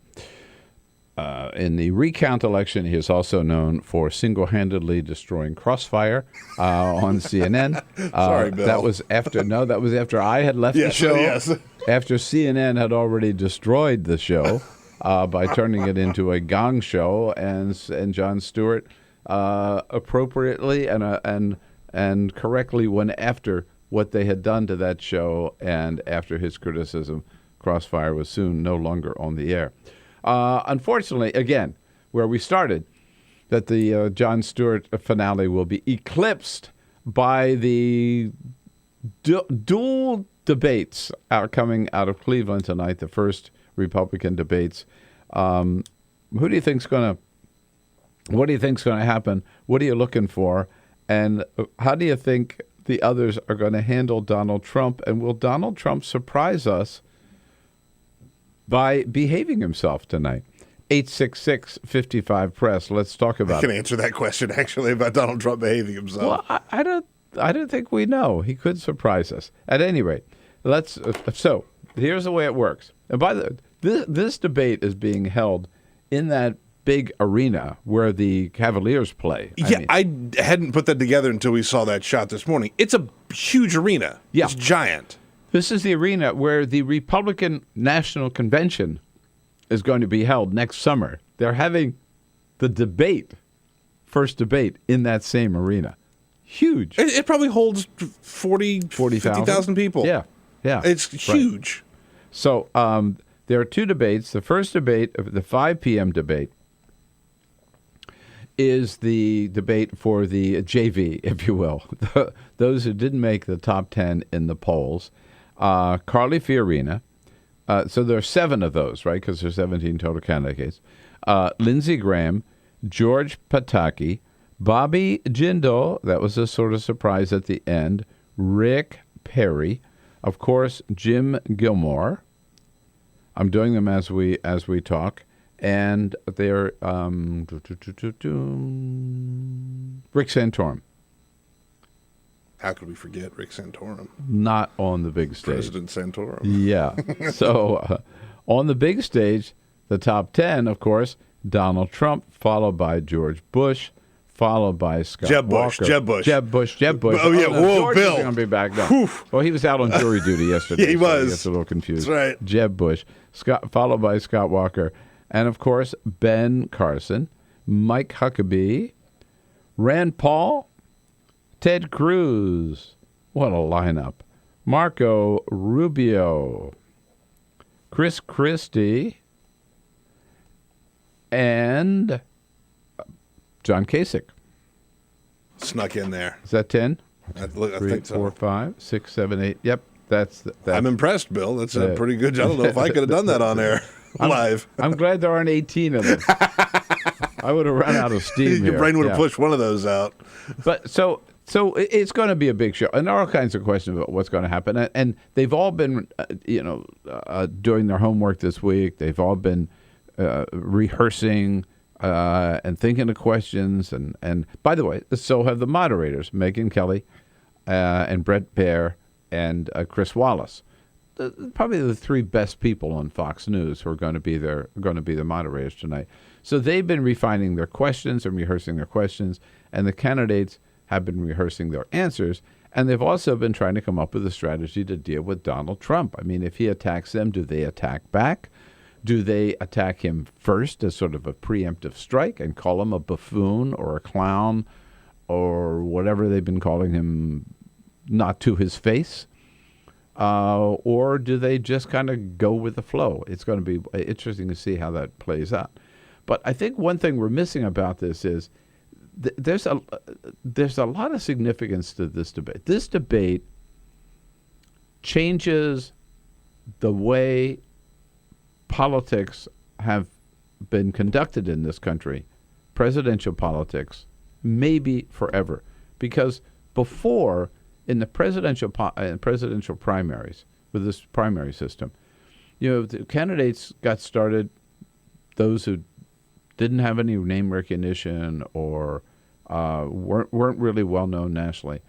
recount election, he is also known for single-handedly destroying Crossfire on CNN. Sorry, Bill. That was after I had left the show. Yes. After CNN had already destroyed the show by turning it into a gong show, and Jon Stewart appropriately and correctly went after what they had done to that show, and after his criticism, Crossfire was soon no longer on the air. Unfortunately, again, where we started, that the Jon Stewart finale will be eclipsed by the dual debates coming out of Cleveland tonight, the first Republican debates. What do you think's going to happen? What are you looking for? And how do you think the others are going to handle Donald Trump? And will Donald Trump surprise us by behaving himself tonight? 866-55-PRESS. Let's talk about it. I can answer that question, actually, about Donald Trump behaving himself. Well, I don't think we know. He could surprise us. At any rate, so here's the way it works. And by this debate is being held in that big arena where the Cavaliers play. I hadn't put that together until we saw that shot this morning. It's a huge arena. Yeah. It's giant. This is the arena where the Republican National Convention is going to be held next summer. They're having the first debate in that same arena. Huge. It probably holds 50,000 people. Yeah. It's huge. Right. So there are two debates. The first debate, the 5 p.m. debate, is the debate for the JV, if you will, those who didn't make the top 10 in the polls. Carly Fiorina. So there are 7 of those, right, because there's 17 total candidates. Lindsey Graham, George Pataki, Bobby Jindal, that was a sort of surprise at the end, Rick Perry, of course, Jim Gilmore. I'm doing them as we talk. And they're Rick Santorum. How could we forget Rick Santorum? Not on the big stage. President Santorum. Yeah. So on the big stage, the top 10, of course, Donald Trump, followed by George Bush, followed by Scott Walker. Jeb Bush. Oh, yeah. Whoa, George Bill. Going to be back now. Well, he was out on jury duty yesterday. Yeah, he was. So I gets a little confused. That's right. Jeb Bush, followed by Scott Walker. And, of course, Ben Carson, Mike Huckabee, Rand Paul, Ted Cruz. What a lineup. Marco Rubio, Chris Christie, and John Kasich. Snuck in there. Is that 10? I 3, think so. 4, 5, 6, 7, 8. Yep. That's I'm impressed, Bill. That's a pretty good job. I don't know if I could have done that on air live. I'm glad there aren't 18 of them. I would have run out of steam. Your brain would have pushed one of those out. But so it's going to be a big show, and there are all kinds of questions about what's going to happen. And they've all been, doing their homework this week. They've all been rehearsing and thinking of questions. And by the way, so have the moderators, Megyn Kelly and Brett Baer and Chris Wallace. Probably the 3 best people on Fox News who are going to be the moderators tonight. So they've been refining their questions and rehearsing their questions, and the candidates have been rehearsing their answers, and they've also been trying to come up with a strategy to deal with Donald Trump. I mean, if he attacks them, do they attack back? Do they attack him first as sort of a preemptive strike and call him a buffoon or a clown or whatever they've been calling him, not to his face? Or do they just kind of go with the flow? It's going to be interesting to see how that plays out. But I think one thing we're missing about this is there's a lot of significance to this debate. This debate changes the way politics have been conducted in this country, presidential politics, maybe forever. Because before, in the presidential primaries, with this primary system, the candidates got started, those who didn't have any name recognition or weren't really well known nationally,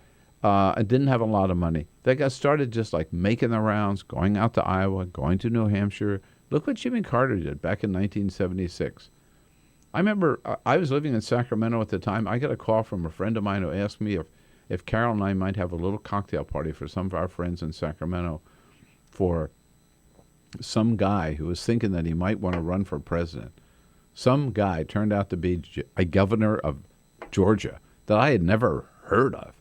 and didn't have a lot of money. They got started just like making the rounds, going out to Iowa, going to New Hampshire. Look what Jimmy Carter did back in 1976. I remember I was living in Sacramento at the time. I got a call from a friend of mine who asked me if Carol and I might have a little cocktail party for some of our friends in Sacramento for some guy who was thinking that he might want to run for president. Some guy turned out to be a governor of Georgia that I had never heard of.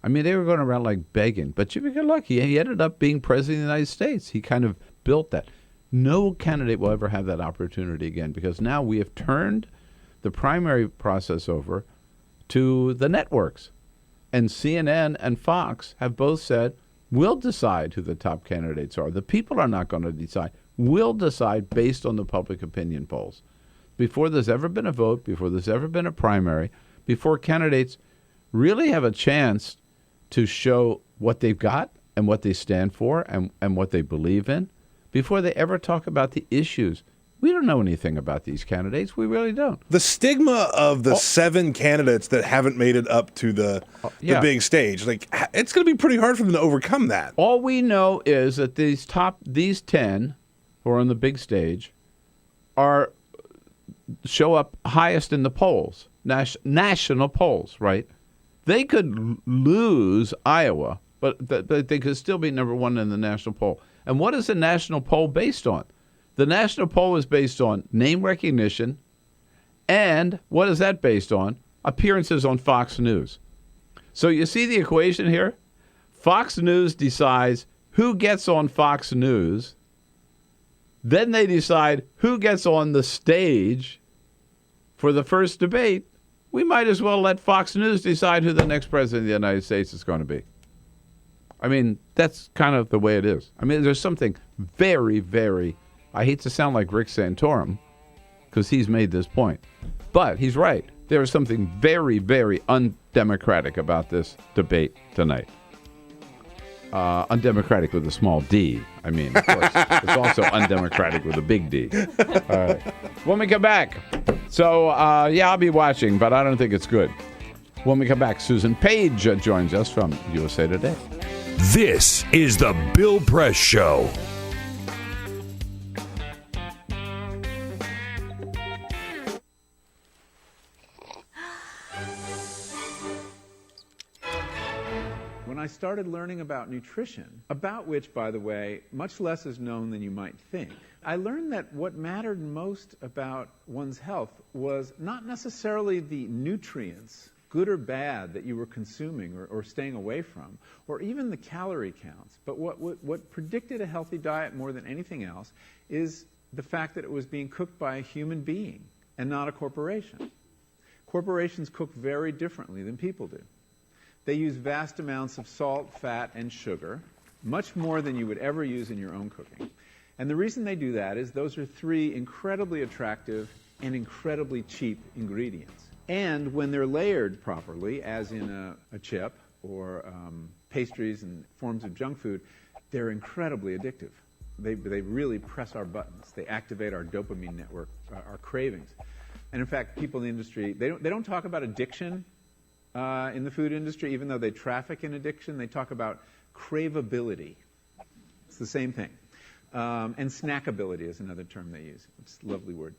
I mean, they were going around like begging. But Jimmy got lucky. He ended up being president of the United States. He kind of built that. No candidate will ever have that opportunity again because now we have turned the primary process over to the networks. And CNN and Fox have both said, we'll decide who the top candidates are. The people are not going to decide. We'll decide based on the public opinion polls. Before there's ever been a vote, before there's ever been a primary, before candidates really have a chance to show what they've got and what they stand for and what they believe in, before they ever talk about the issues. We don't know anything about these candidates. We really don't. The stigma of the 7 candidates that haven't made it up to the big stage, like it's going to be pretty hard for them to overcome that. All we know is that these 10 who are on the big stage show up highest in the polls, national polls, right? They could lose Iowa, but they could still be number 1 in the national poll. And what is the national poll based on? The national poll is based on name recognition, and what is that based on? Appearances on Fox News. So you see the equation here? Fox News decides who gets on Fox News. Then they decide who gets on the stage for the first debate. We might as well let Fox News decide who the next president of the United States is going to be. I mean, that's kind of the way it is. I mean, there's something very, very, I hate to sound like Rick Santorum, because he's made this point, but he's right. There is something very, very undemocratic about this debate tonight. Undemocratic with a small d. I mean, of course, it's also undemocratic with a big D. All right. When we come back, so, I'll be watching, but I don't think it's good. When we come back, Susan Page joins us from USA Today. This is the Bill Press Show. When I started learning about nutrition, about which, by the way, much less is known than you might think, I learned that what mattered most about one's health was not necessarily the nutrients, good or bad, that you were consuming or staying away from, or even the calorie counts. But what predicted a healthy diet more than anything else is the fact that it was being cooked by a human being and not a corporation. Corporations cook very differently than people do. They use vast amounts of salt, fat, and sugar, much more than you would ever use in your own cooking. And the reason they do that is those are 3 incredibly attractive and incredibly cheap ingredients. And when they're layered properly, as in a chip or pastries and forms of junk food, they're incredibly addictive. They really press our buttons. They activate our dopamine network, our cravings. And in fact, people in the industry, they don't talk about addiction in the food industry, even though they traffic in addiction. They talk about craveability. It's the same thing. And snackability is another term they use. It's a lovely word.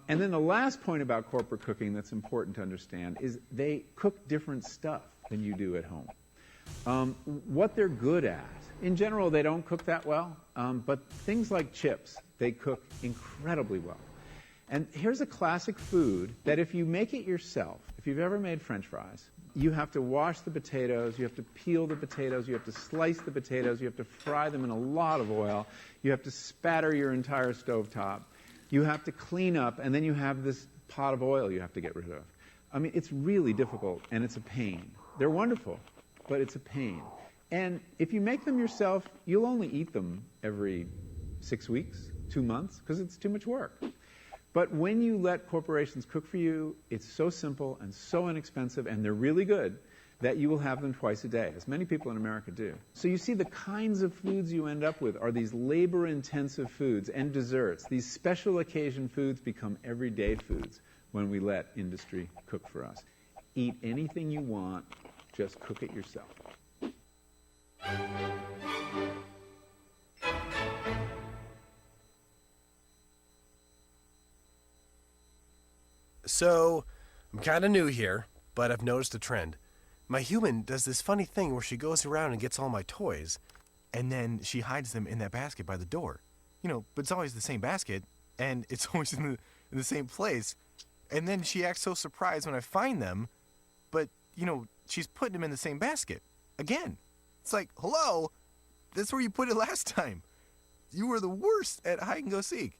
And then the last point about corporate cooking that's important to understand is they cook different stuff than you do at home. what they're good at. In general, they don't cook that well, but things like chips, they cook incredibly well. And here's a classic food that if you make it yourself, if you've ever made French fries, you have to wash the potatoes, you have to peel the potatoes, you have to slice the potatoes, you have to fry them in a lot of oil, you have to spatter your entire stovetop, you have to clean up, and then you have this pot of oil you have to get rid of. I mean, it's really difficult, and it's a pain. They're wonderful, but it's a pain. And if you make them yourself, you'll only eat them every 6 weeks, 2 months, because it's too much work. But when you let corporations cook for you, it's so simple and so inexpensive, and they're really good, that you will have them twice a day, as many people in America do. So you see the kinds of foods you end up with are these labor-intensive foods and desserts. These special occasion foods become everyday foods when we let industry cook for us. Eat anything you want, just cook it yourself. So, I'm kind of new here, but I've noticed a trend. My human does this funny thing where she goes around and gets all my toys, and then she hides them in that basket by the door. You know, but it's always the same basket, and it's always in the same place. And then she acts so surprised when I find them, but, you know, she's putting them in the same basket. Again. It's like, hello? That's where you put it last time. You were the worst at hide and go seek.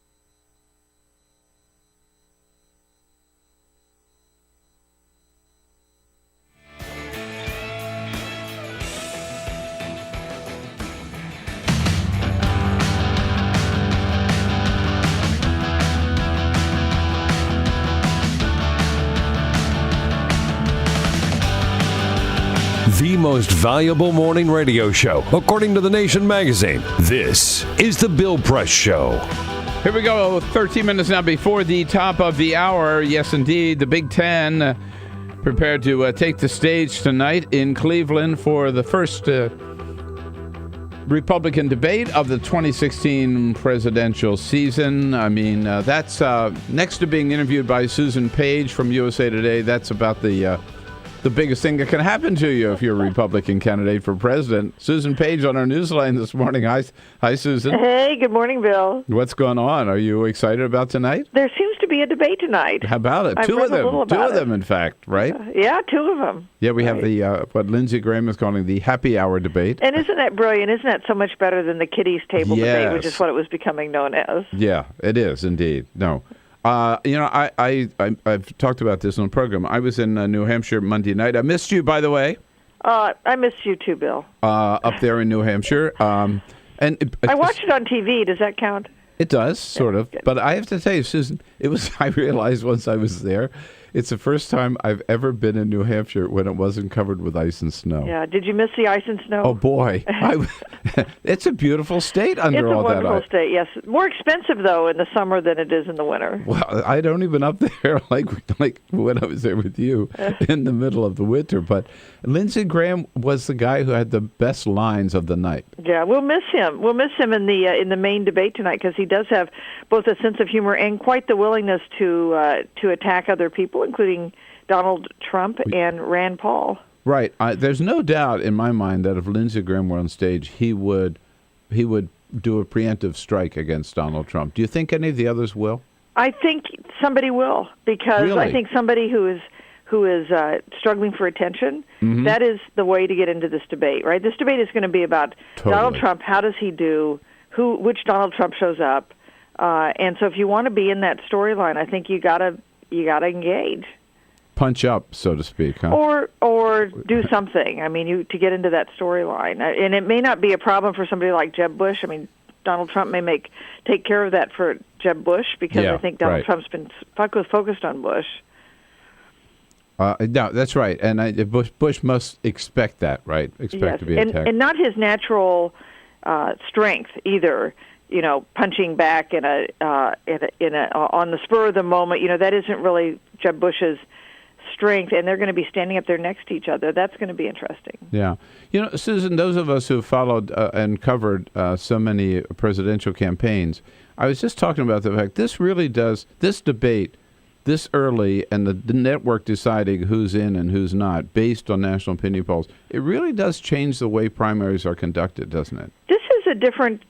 The most valuable morning radio show, according to The Nation magazine. This is The Bill Press Show. Here we go, 13 minutes now before the top of the hour. Yes, indeed, the Big Ten prepared to take the stage tonight in Cleveland for the first Republican debate of the 2016 presidential season. I mean, that's next to being interviewed by Susan Page from USA Today. That's about the biggest thing that can happen to you if you're a Republican candidate for president. Susan Page on our newsline this morning. Hi, Susan. Hey, good morning, Bill. What's going on? Are you excited about tonight? There seems to be a debate tonight. How about it? Two of them, in fact, right? Yeah, two of them. Yeah, we have the what Lindsey Graham is calling the happy hour debate. And isn't that brilliant? Isn't that so much better than the kiddies table debate, which is what it was becoming known as? Yeah, it is indeed. No. You know, I've talked about this on the program. I was in New Hampshire Monday night. I missed you, by the way. I missed you too, Bill. Up there in New Hampshire. And I watched it on TV. Does that count? It does, sort of. Good. But I have to tell you, Susan, I realized once I was there, it's the first time I've ever been in New Hampshire when it wasn't covered with ice and snow. Yeah. Did you miss the ice and snow? Oh, boy. It's a beautiful state under all that ice. It's a wonderful state, yes. More expensive, though, in the summer than it is in the winter. Well, I don't even up there like when I was there with you in the middle of the winter. But Lindsey Graham was the guy who had the best lines of the night. Yeah, we'll miss him. We'll miss him in the main debate tonight because he does have both a sense of humor and quite the willingness to attack other people, including Donald Trump and Rand Paul. Right. There's no doubt in my mind that if Lindsey Graham were on stage, he would do a preemptive strike against Donald Trump. Do you think any of the others will? I think somebody will, because really? I think somebody who is struggling for attention, that is the way to get into this debate, right? This debate is going to be about Donald Trump. How does he do? Which Donald Trump shows up? And so if you want to be in that storyline, I think you gotta engage. Punch up, so to speak, huh? Or do something. I mean, to get into that storyline, and it may not be a problem for somebody like Jeb Bush. I mean, Donald Trump may take care of that for Jeb Bush because I think Donald Trump's been focused on Bush. No, that's right, and Bush must expect that, right? To be attacked, and not his natural strength either. You know, punching back in a on the spur of the moment. You know, that isn't really Jeb Bush's strength, and they're going to be standing up there next to each other. That's going to be interesting. Yeah. You know, Susan, those of us who followed and covered so many presidential campaigns, I was just talking about the fact this debate, this early and the network deciding who's in and who's not based on national opinion polls, it really does change the way primaries are conducted, doesn't it? This is a different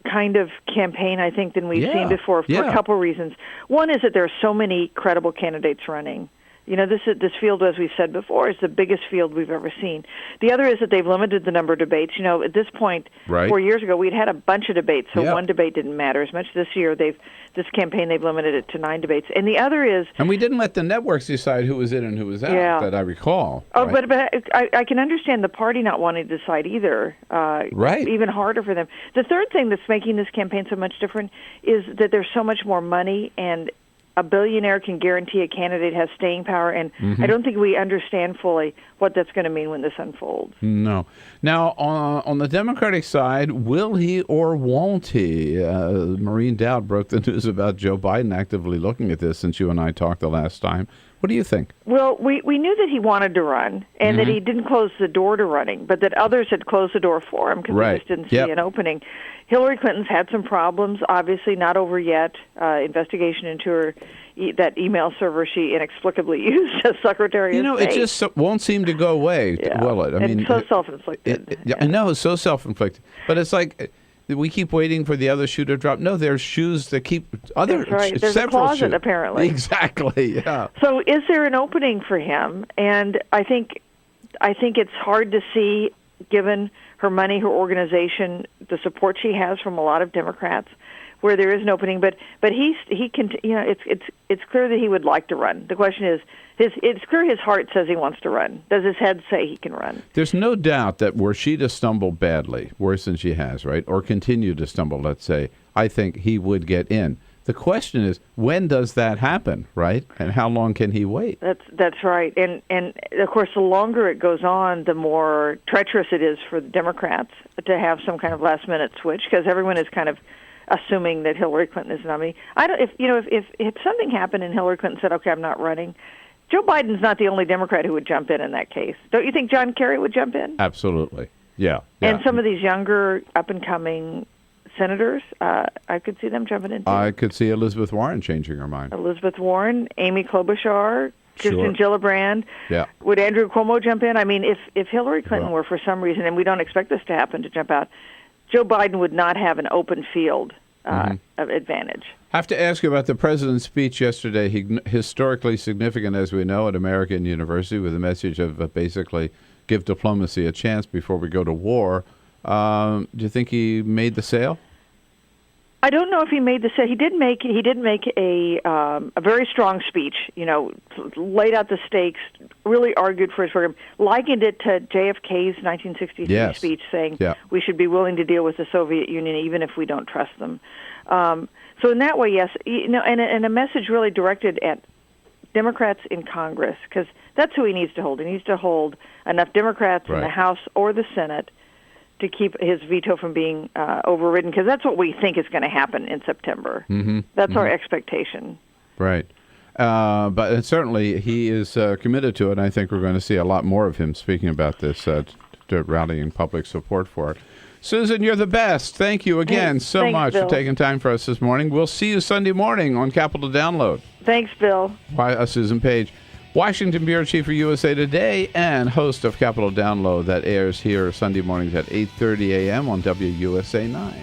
kind of campaign, I think, than we've seen before for a couple reasons. One is that there are so many credible candidates running. You know, this field, as we've said before, is the biggest field we've ever seen. The other is that they've limited the number of debates. You know, at this point, 4 years ago, we'd had a bunch of debates, so one debate didn't matter as much. This year, this campaign, they've limited it to 9 debates. And the other is... And we didn't let the networks decide who was in and who was out, that I recall. Oh, right? but I can understand the party not wanting to decide either. Right. Even harder for them. The third thing that's making this campaign so much different is that there's so much more money, and a billionaire can guarantee a candidate has staying power, and I don't think we understand fully what that's going to mean when this unfolds. No. Now, on the Democratic side, will he or won't he? Maureen Dowd broke the news about Joe Biden actively looking at this since you and I talked the last time. What do you think? Well, we knew that he wanted to run, and that he didn't close the door to running, but that others had closed the door for him because they just didn't see an opening. Hillary Clinton's had some problems, obviously not over yet. Investigation into her that email server she inexplicably used as Secretary of State. It just won't seem to go away, will it? I mean, so self-inflicted. I know, it's so self-inflicted. But it's like... we keep waiting for the other shoe to drop. No, there's shoes that keep other. That's right. There's several a closet, shoes. apparently. Exactly. Yeah. So, is there an opening for him? And I think it's hard to see, given her money, her organization, the support she has from a lot of Democrats, where there is an opening. But he can. You know, it's clear that he would like to run. The question is. It's clear his heart says he wants to run. Does his head say he can run? There's no doubt that were she to stumble badly, worse than she has, right, or continue to stumble, let's say, I think he would get in. The question is, when does that happen, right, and how long can he wait? That's right. And of course, the longer it goes on, the more treacherous it is for the Democrats to have some kind of last-minute switch, because everyone is kind of assuming that Hillary Clinton is nominee. If something happened and Hillary Clinton said, "Okay, I'm not running," Joe Biden's not the only Democrat who would jump in that case. Don't you think John Kerry would jump in? Absolutely. Yeah. And some of these younger, up-and-coming senators, I could see them jumping in, too. I could see Elizabeth Warren changing her mind. Elizabeth Warren, Amy Klobuchar, Kirsten Gillibrand. Yeah. Would Andrew Cuomo jump in? I mean, if Hillary Clinton were, for some reason, and we don't expect this to happen, to jump out, Joe Biden would not have an open field of advantage. I have to ask you about the president's speech yesterday. Historically significant, as we know, at American University, with a message of basically give diplomacy a chance before we go to war. Do you think he made the sale? I don't know if he made the sale. He did make a very strong speech. You know, laid out the stakes, really argued for his program, likened it to JFK's 1963 speech, saying we should be willing to deal with the Soviet Union even if we don't trust them. So in that way, yes, you know, and a message really directed at Democrats in Congress, because that's who he needs to hold. He needs to hold enough Democrats in the House or the Senate to keep his veto from being overridden, because that's what we think is going to happen in September. That's our expectation. Right. But certainly he is committed to it, and I think we're going to see a lot more of him speaking about this, to rallying public support for it. Susan, you're the best. Thank you again so much for taking time for us this morning. We'll see you Sunday morning on Capitol Download. Thanks, Bill. Susan Page, Washington Bureau Chief for USA Today and host of Capitol Download that airs here Sunday mornings at 8:30 a.m. on WUSA 9.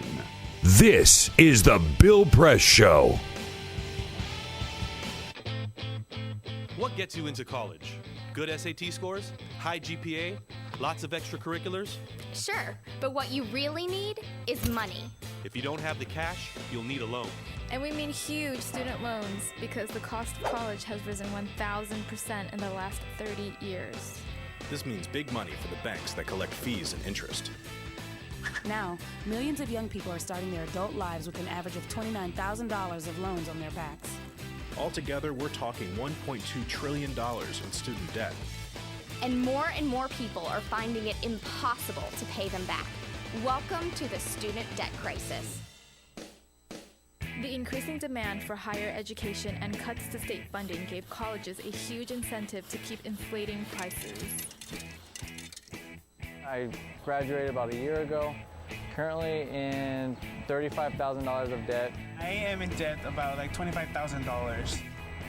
This is the Bill Press Show. What gets you into college? Good SAT scores? High GPA? Lots of extracurriculars? Sure, but what you really need is money. If you don't have the cash, you'll need a loan. And we mean huge student loans, because the cost of college has risen 1,000% in the last 30 years. This means big money for the banks that collect fees and interest. Now, millions of young people are starting their adult lives with an average of $29,000 of loans on their backs. Altogether, we're talking $1.2 trillion in student debt. And more people are finding it impossible to pay them back. Welcome to the student debt crisis. The increasing demand for higher education and cuts to state funding gave colleges a huge incentive to keep inflating prices. I graduated about a year ago, currently in $35,000 of debt. I am in debt about like $25,000.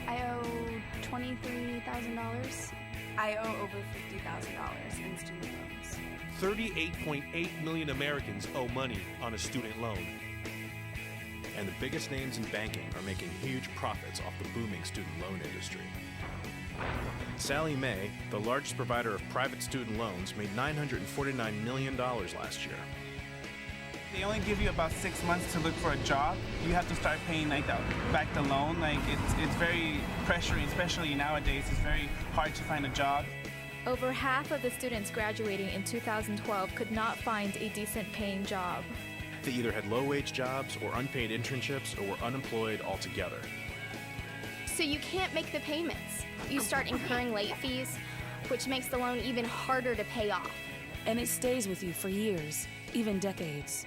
I owe $23,000. I owe over $50,000 in student loans. 38.8 million Americans owe money on a student loan. And the biggest names in banking are making huge profits off the booming student loan industry. Sallie Mae, the largest provider of private student loans, made $949 million last year. They only give you about 6 months to look for a job. You have to start paying back the loan. It's very pressuring, especially nowadays. It's very hard to find a job. Over half of the students graduating in 2012 could not find a decent paying job. They either had low-wage jobs or unpaid internships or were unemployed altogether. So you can't make the payments. You start incurring late fees, which makes the loan even harder to pay off. And it stays with you for years, even decades.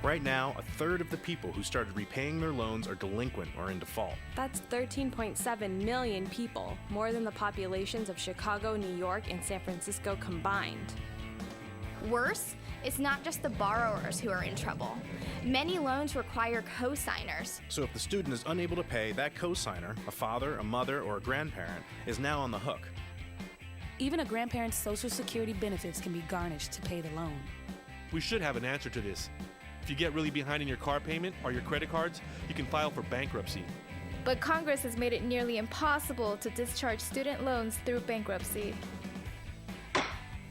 Right now, a third of the people who started repaying their loans are delinquent or in default. That's 13.7 million people, more than the populations of Chicago, New York, and San Francisco combined. Worse, it's not just the borrowers who are in trouble. Many loans require co-signers. So if the student is unable to pay, that co-signer, a father, a mother, or a grandparent, is now on the hook. Even a grandparent's Social Security benefits can be garnished to pay the loan. We should have an answer to this. If you get really behind in your car payment or your credit cards, you can file for bankruptcy. But Congress has made it nearly impossible to discharge student loans through bankruptcy.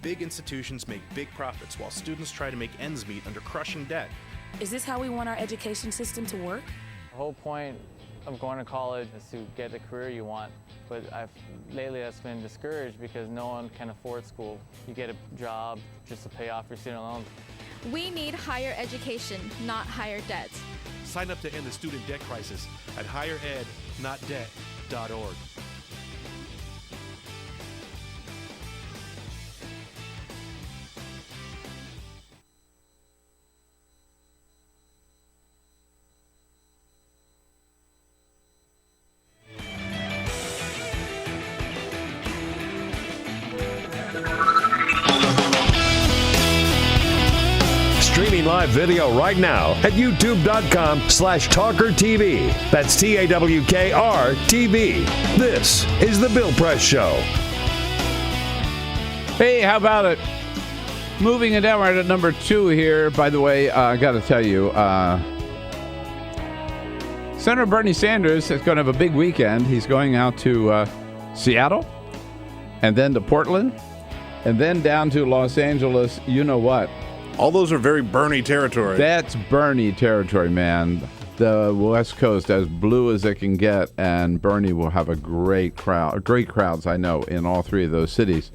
Big institutions make big profits while students try to make ends meet under crushing debt. Is this how we want our education system to work? The whole point of going to college is to get the career you want, but lately that's been discouraged because no one can afford school. You get a job just to pay off your student loans. We need higher education, not higher debt. Sign up to end the student debt crisis at higherednotdebt.org. Streaming live video right now at youtube.com/TawkrTV. That's TAWKR-TV. This is The Bill Press Show. Hey, how about it? Moving it down right at number 2 here. By the way, I got to tell you, Senator Bernie Sanders is going to have a big weekend. He's going out to Seattle, and then to Portland, and then down to Los Angeles. You know what? All those are very Bernie territory. That's Bernie territory, man. The West Coast as blue as it can get, and Bernie will have a great crowds, I know, in all 3 of those cities.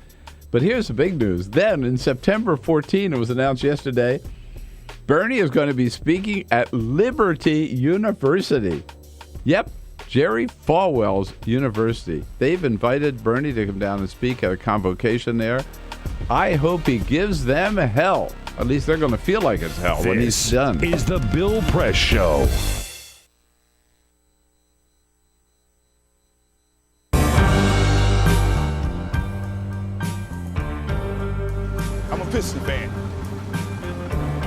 But here's the big news. Then, in September 14, it was announced yesterday, Bernie is going to be speaking at Liberty University. Yep, Jerry Falwell's university. They've invited Bernie to come down and speak at a convocation there. I hope he gives them hell. At least they're going to feel like it's hell when he's done. This is The Bill Press Show. I'm a Piston fan.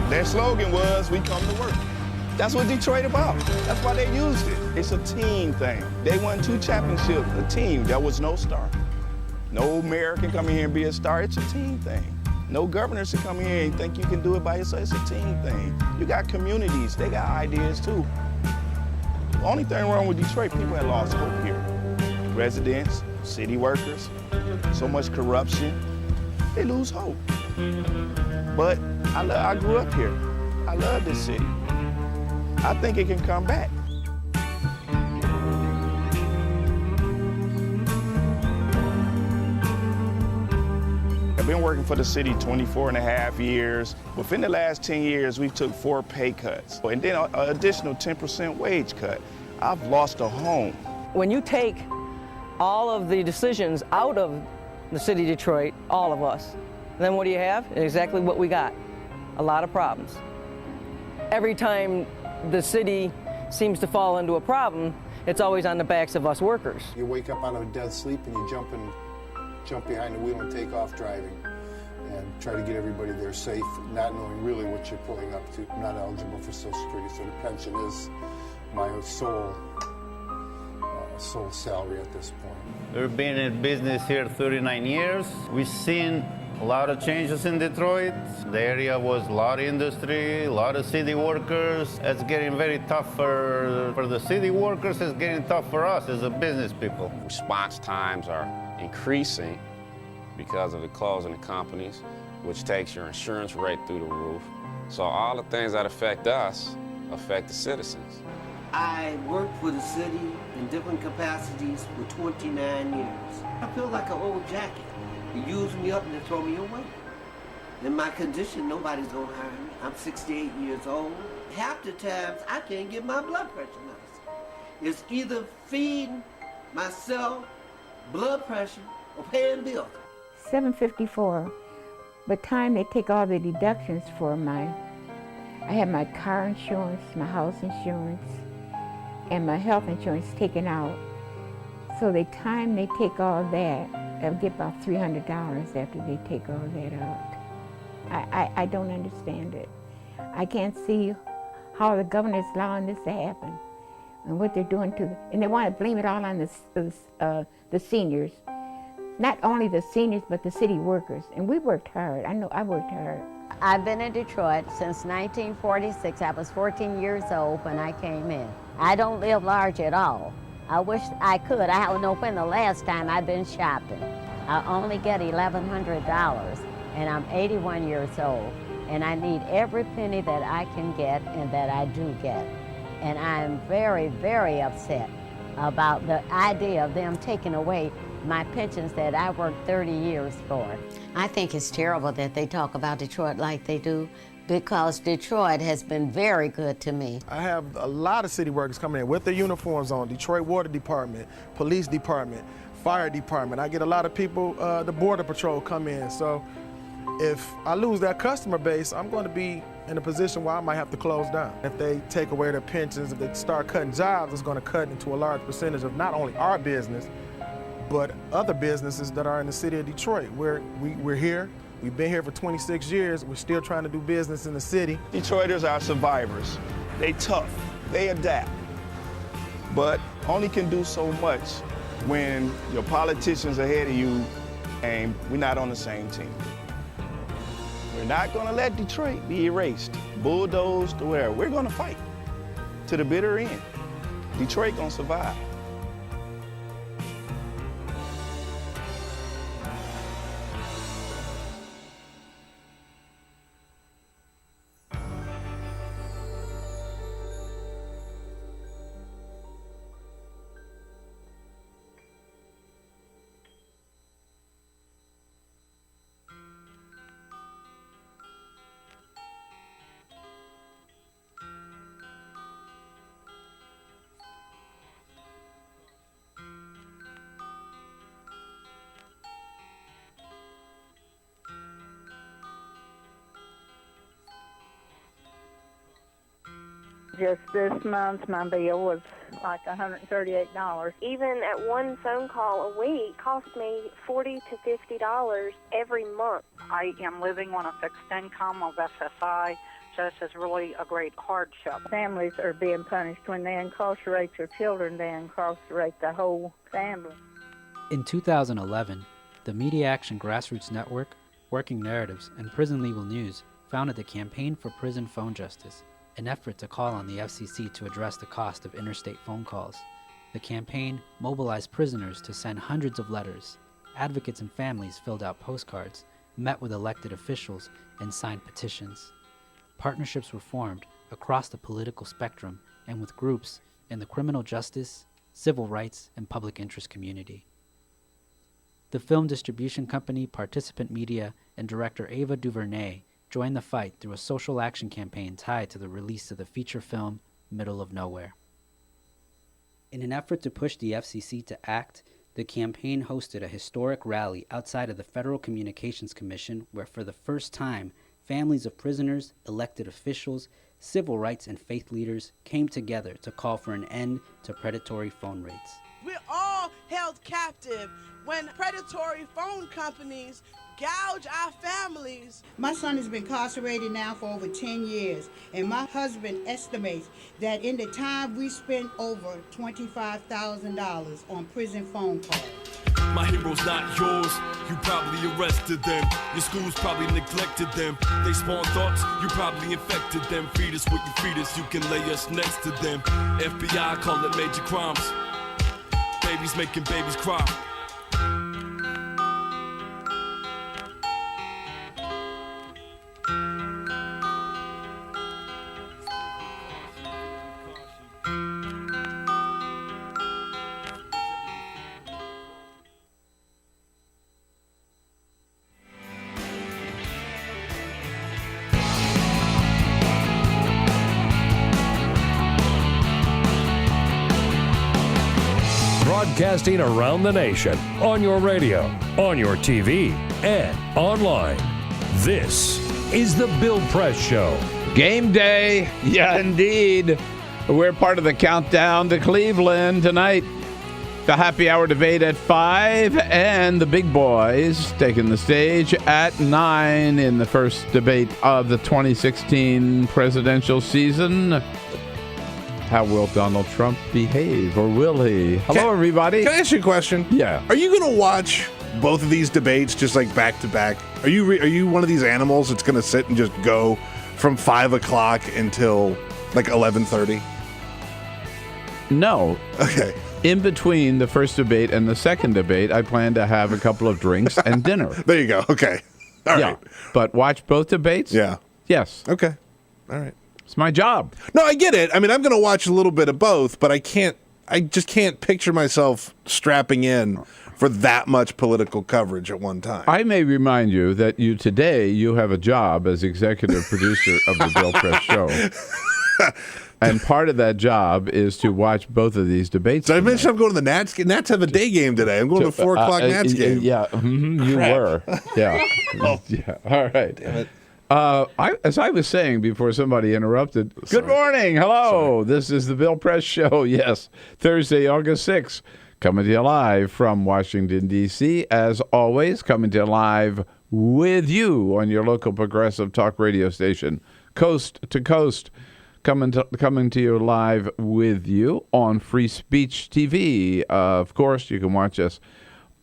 Their slogan was, "We come to work." That's what Detroit about. That's why they used it. It's a team thing. They won 2 championships, a team. There was no star. No mayor can come in here and be a star. It's a team thing. No governors can come here and think you can do it by yourself. It's a team thing. You got communities. They got ideas, too. The only thing wrong with Detroit, people have lost hope here. Residents, city workers, so much corruption. They lose hope. But I grew up here. I love this city. I think it can come back. I've been working for the city 24 and a half years. Within the last 10 years, we took 4 pay cuts and then an additional 10% wage cut. I've lost a home. When you take all of the decisions out of the city of Detroit, all of us, then what do you have? Exactly what we got, a lot of problems. Every time the city seems to fall into a problem, it's always on the backs of us workers. You wake up out of a dead sleep and you jump behind the wheel and take off driving and try to get everybody there safe, not knowing really what you're pulling up to. I'm not eligible for Social Security, so the pension is my sole sole salary at this point. We've been in business here 39 years. We've seen a lot of changes in Detroit. The area was a lot of industry, a lot of city workers. It's getting very tough for the city workers. It's getting tough for us as a business people. Response times are increasing because of the closing of companies, which takes your insurance rate through the roof. So all the things that affect us affect the citizens. I worked for the city in different capacities for 29 years. I feel like an old jacket. They use me up and they throw me away. In my condition, nobody's gonna hire me. I'm 68 years old. Half the times, I can't get my blood pressure medicine. It's either feeding myself, blood pressure, or paying bills. $754. By the time they take all the deductions for I have my car insurance, my house insurance, and my health insurance taken out. So the time they take all that, I'll get about $300 after they take all that out. I don't understand it. I can't see how the governor is allowing this to happen and what they're doing and they want to blame it all on the seniors. Not only the seniors, but the city workers. And we worked hard. I know I worked hard. I've been in Detroit since 1946. I was 14 years old when I came in. I don't live large at all. I wish I could. I don't know when the last time I've been shopping. I only get $1,100, and I'm 81 years old, and I need every penny that I can get and that I do get. And I'm very, very upset about the idea of them taking away my pensions that I worked 30 years for. I think it's terrible that they talk about Detroit like they do, because Detroit has been very good to me. I have a lot of city workers coming in with their uniforms on, Detroit Water Department, Police Department, Fire Department. I get a lot of people, the Border Patrol come in. So if I lose that customer base, I'm going to be in a position where I might have to close down. If they take away their pensions, if they start cutting jobs, it's going to cut into a large percentage of not only our business, but other businesses that are in the city of Detroit. We're here. We've been here for 26 years. We're still trying to do business in the city. Detroiters are survivors. They tough. They adapt. But only can do so much when your politicians ahead of you and we're not on the same team. We're not going to let Detroit be erased, bulldozed, or whatever. We're going to fight to the bitter end. Detroit going to survive. Just this month, my bill was like $138. Even at one phone call a week cost me $40 to $50 every month. I am living on a fixed income of SSI, so this is really a great hardship. Families are being punished. When they incarcerate your children, they incarcerate the whole family. In 2011, the Media Action Grassroots Network, Working Narratives, and Prison Legal News founded the Campaign for Prison Phone Justice, an effort to call on the FCC to address the cost of interstate phone calls. The campaign mobilized prisoners to send hundreds of letters. Advocates and families filled out postcards, met with elected officials, and signed petitions. Partnerships were formed across the political spectrum and with groups in the criminal justice, civil rights, and public interest community. The film distribution company Participant Media and director Ava DuVernay joined the fight through a social action campaign tied to the release of the feature film Middle of Nowhere. In an effort to push the FCC to act, the campaign hosted a historic rally outside of the Federal Communications Commission where for the first time, families of prisoners, elected officials, civil rights and faith leaders came together to call for an end to predatory phone rates. We're all held captive, when predatory phone companies gouge our families. My son has been incarcerated now for over 10 years, and my husband estimates that in the time we spent over $25,000 on prison phone calls. My hero's not yours, you probably arrested them. Your schools probably neglected them. They spawn thoughts, you probably infected them. Feed us what you feed us, you can lay us next to them. FBI call it major crimes. Babies making babies cry. Broadcasting around the nation, on your radio, on your TV, and online. This is the Bill Press Show. Game day. Yeah, indeed. We're part of the countdown to Cleveland tonight. The happy hour debate at 5, and the big boys taking the stage at 9 in the first debate of the 2016 presidential season. How will Donald Trump behave, or will he? Hello, everybody. Can I ask you a question? Yeah. Are you going to watch both of these debates just like back to back? Are you one of these animals that's going to sit and just go from 5 o'clock until like 11:30? No. Okay. In between the first debate and the second debate, I plan to have a couple of drinks and dinner. There you go. Okay. All right. But watch both debates? Yeah. Yes. Okay. All right. It's my job. No, I get it. I mean, I'm going to watch a little bit of both, but I just can't picture myself strapping in for that much political coverage at one time. I may remind you that you have a job as executive producer of the Bill Press Show. And part of that job is to watch both of these debates. Did I mention I'm going to the Nats game? Nats have a day game today. I'm going to the 4 o'clock Nats game. Yeah, you were. Yeah. Yeah. All right. Damn it. As I was saying before somebody interrupted, good morning. Hello. This is the Bill Press Show. Yes. Thursday, August 6th. Coming to you live from Washington, D.C. As always, coming to you live with you on your local progressive talk radio station, coast to coast. Coming to you live with you on Free Speech TV. Of course, you can watch us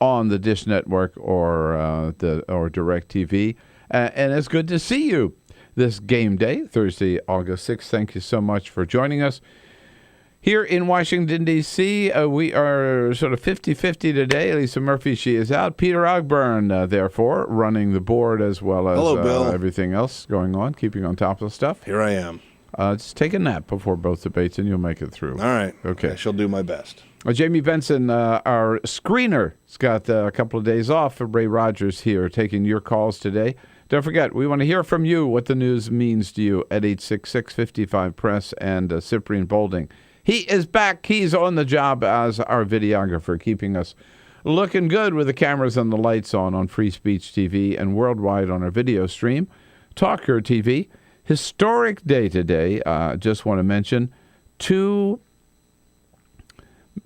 on the Dish Network or Direct TV. And it's good to see you this game day, Thursday, August 6th. Thank you so much for joining us. Here in Washington, D.C., we are sort of 50-50 today. Lisa Murphy, she is out. Peter Ogburn, therefore, running the board as well as Hello, Bill. Everything else going on, keeping on top of stuff. Here I am. Just take a nap before both debates, and you'll make it through. All right. Okay. I shall do my best. Jamie Benson, our screener, has got a couple of days off. Ray Rogers here taking your calls today. Don't forget, we want to hear from you what the news means to you at 866-55-PRESS and Cyprian Bolding. He is back. He's on the job as our videographer, keeping us looking good with the cameras and the lights on Free Speech TV and worldwide on our video stream, TawkrTV. Historic day today. Just want to mention two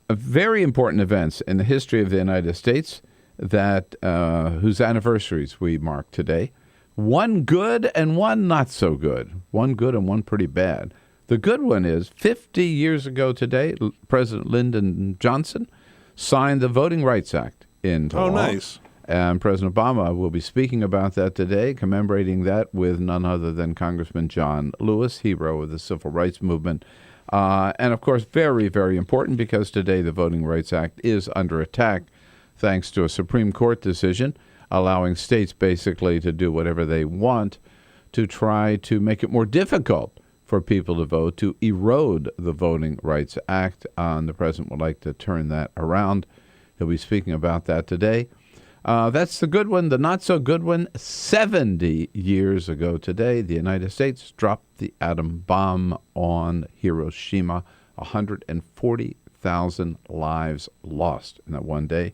very important events in the history of the United States that whose anniversaries we mark today. One good and one not so good. One good and one pretty bad. The good one is 50 years ago today, President Lyndon Johnson signed the Voting Rights Act into law. Oh, nice. And President Obama will be speaking about that today, commemorating that with none other than Congressman John Lewis, hero of the Civil Rights Movement. And, of course, very, very important because today the Voting Rights Act is under attack thanks to a Supreme Court decision allowing states basically to do whatever they want to try to make it more difficult for people to vote, to erode the Voting Rights Act. And the president would like to turn that around. He'll be speaking about that today. That's the good one. The not so good one, 70 years ago today, the United States dropped the atom bomb on Hiroshima. 140,000 lives lost in that one day.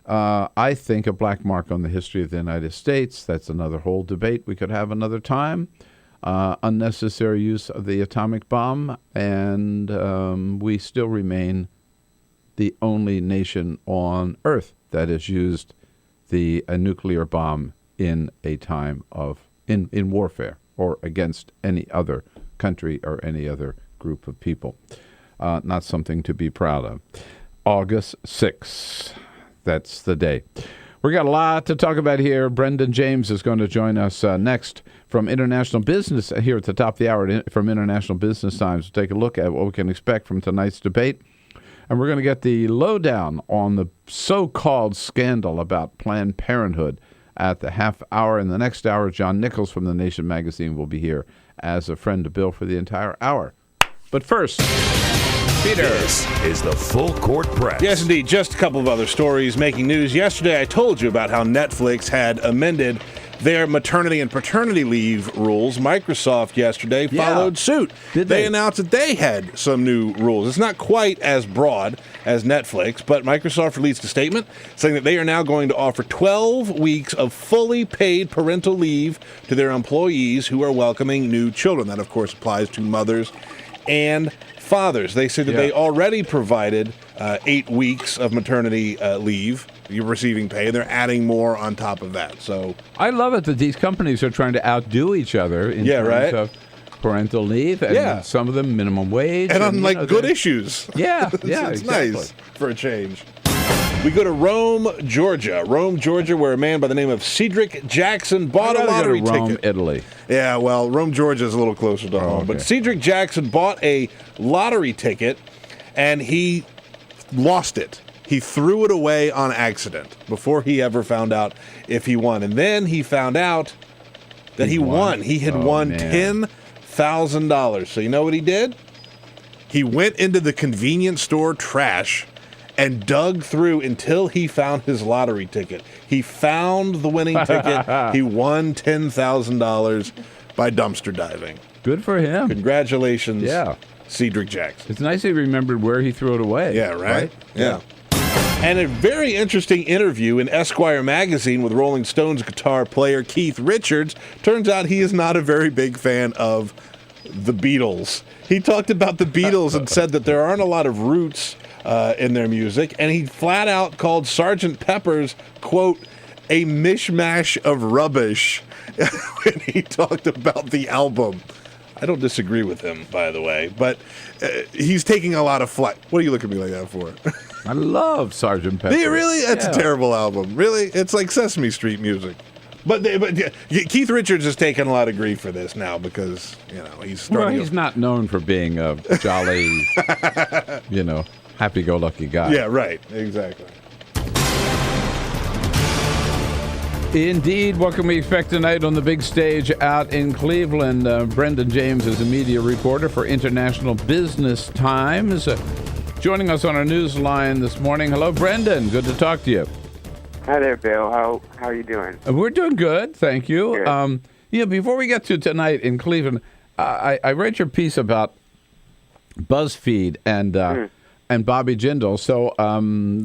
I think a black mark on the history of the United States. That's another whole debate we could have another time. Unnecessary use of the atomic bomb, and we still remain the only nation on Earth that has used a nuclear bomb in a time of in warfare or against any other country or any other group of people. Not something to be proud of. August 6th. That's the day. We got a lot to talk about here. Brendan James is going to join us next from International Business here at the top of the hour from International Business Times. We'll take a look at what we can expect from tonight's debate. And we're going to get the lowdown on the so-called scandal about Planned Parenthood at the half hour. In the next hour, John Nichols from The Nation magazine will be here as a friend to Bill for the entire hour. But first, Peter. This is the Full Court Press. Yes, indeed. Just a couple of other stories making news. Yesterday, I told you about how Netflix had amended their maternity and paternity leave rules. Microsoft yesterday followed suit. They announced that they had some new rules. It's not quite as broad as Netflix, but Microsoft released a statement saying that they are now going to offer 12 weeks of fully paid parental leave to their employees who are welcoming new children. That, of course, applies to mothers and fathers. They said that they already provided 8 weeks of maternity leave. You're receiving pay, and they're adding more on top of that. So I love it that these companies are trying to outdo each other in terms of parental leave, and some of them minimum wage. And on good issues. Yeah, it's exactly. nice for a change. We go to Rome, Georgia, where a man by the name of Cedric Jackson bought a lottery go to Rome, ticket. Italy. Yeah, well, Rome, Georgia is a little closer to home. But Cedric Jackson bought a lottery ticket, and he lost it. He threw it away on accident before he ever found out if he won. And then he found out that he won. He had won $10,000. So you know what he did? He went into the convenience store trash and dug through until he found his lottery ticket. He found the winning ticket. He won $10,000 by dumpster diving. Good for him. Congratulations, Cedric Jackson. It's nice he remembered where he threw it away. Yeah, right? Yeah. And a very interesting interview in Esquire magazine with Rolling Stones guitar player Keith Richards. Turns out he is not a very big fan of the Beatles. He talked about the Beatles and said that there aren't a lot of roots in their music, and he flat out called Sgt. Pepper's, quote, a mishmash of rubbish when he talked about the album. I don't disagree with him, by the way, but he's taking a lot of flack. What do you look at me like that for? I love Sgt. Pepper. Do you really? That's a terrible album. Really? It's like Sesame Street music. But Keith Richards is taking a lot of grief for this now because, he's starting. Well, he's not known for being a jolly, happy-go-lucky guy. Yeah, right. Exactly. Indeed. What can we expect tonight on the big stage out in Cleveland? Brendan James is a media reporter for International Business Times. Joining us on our news line this morning. Hello, Brendan. Good to talk to you. Hi there, Bill. How are you doing? We're doing good, thank you. Good. Before we get to tonight in Cleveland, I read your piece about BuzzFeed and Bobby Jindal. So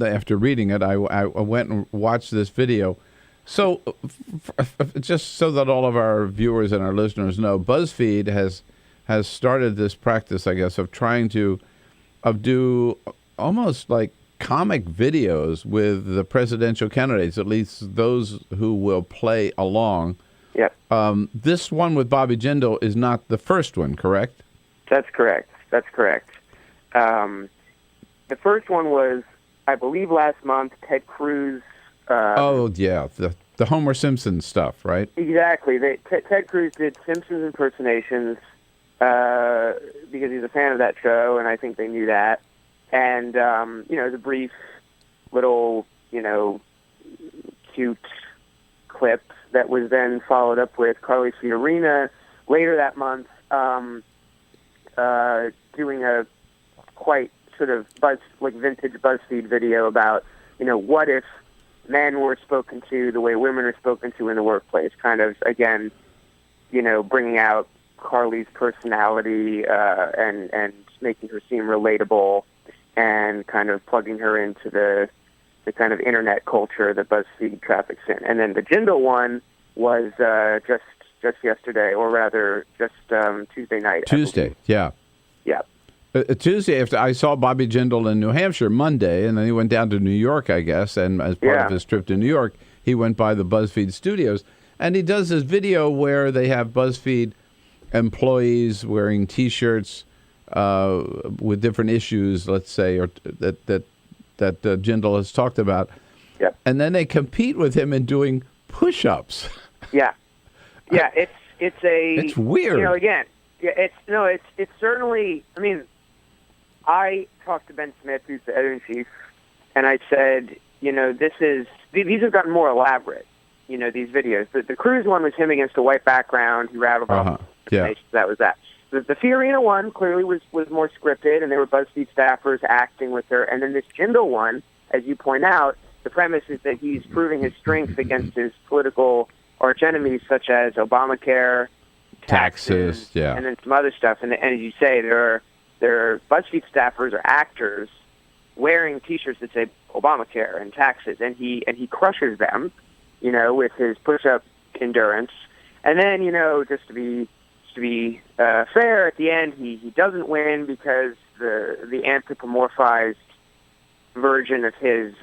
after reading it, I went and watched this video. So just so that all of our viewers and our listeners know, BuzzFeed has started this practice, I guess, of trying to do almost like comic videos with the presidential candidates, at least those who will play along. Yep. This one with Bobby Jindal is not the first one, correct? That's correct. The first one was, I believe, last month, Ted Cruz. The Homer Simpson stuff, right? Exactly. Ted Cruz did Simpsons impersonations because he's a fan of that show, and I think they knew that. And, the brief little, cute clip that was then followed up with Carly Fiorina later that month doing a quite sort of vintage BuzzFeed video about, what if men were spoken to the way women are spoken to in the workplace, kind of, again, bringing out Carly's personality and making her seem relatable and kind of plugging her into the kind of internet culture that BuzzFeed traffics in. And then the Jindal one was just yesterday, or rather just Tuesday night. Tuesday, yeah. Yeah. Tuesday, after I saw Bobby Jindal in New Hampshire Monday, and then he went down to New York, I guess, and as part of his trip to New York, he went by the BuzzFeed studios, and he does this video where they have BuzzFeed employees wearing T-shirts with different issues, let's say, or that Jindal has talked about. Yep. And then they compete with him in doing push-ups. Yeah. It's weird. Again, it's certainly. I mean, I talked to Ben Smith, who's the editor-in-chief, and I said, these have gotten more elaborate. These videos. The Cruise one was him against a white background. He rattled off. Yeah. That was that. The Fiorina one clearly was more scripted, and there were BuzzFeed staffers acting with her. And then this Jindal one, as you point out, the premise is that he's proving his strength against his political arch enemies, such as Obamacare, taxes, and then some other stuff. And as you say, there are BuzzFeed staffers or actors wearing T-shirts that say Obamacare and taxes, and he crushes them, with his push-up endurance. And then, just to be fair, at the end he doesn't win because the anthropomorphized version of his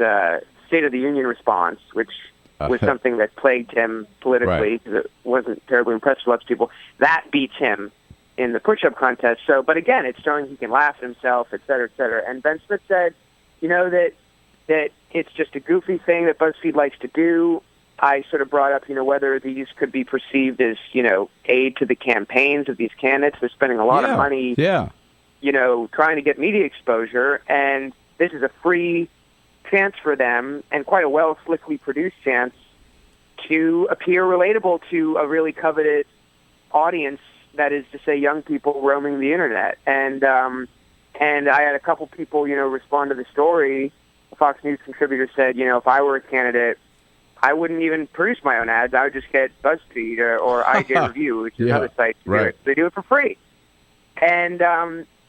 State of the Union response, which was something that plagued him politically because it wasn't terribly impressive with lots of people, that beats him in the push-up contest. So, but again, it's showing he can laugh at himself, et cetera, et cetera. And Ben Smith said, that it's just a goofy thing that BuzzFeed likes to do. I sort of brought up, whether these could be perceived as, aid to the campaigns of these candidates. They're spending a lot of money, trying to get media exposure, and this is a free chance for them, and quite a well slickly produced chance, to appear relatable to a really coveted audience, that is to say young people roaming the internet. And I had a couple people, respond to the story. A Fox News contributor said, if I were a candidate, I wouldn't even produce my own ads. I would just get BuzzFeed or IJ Review, which is another site to do it. They do it for free. And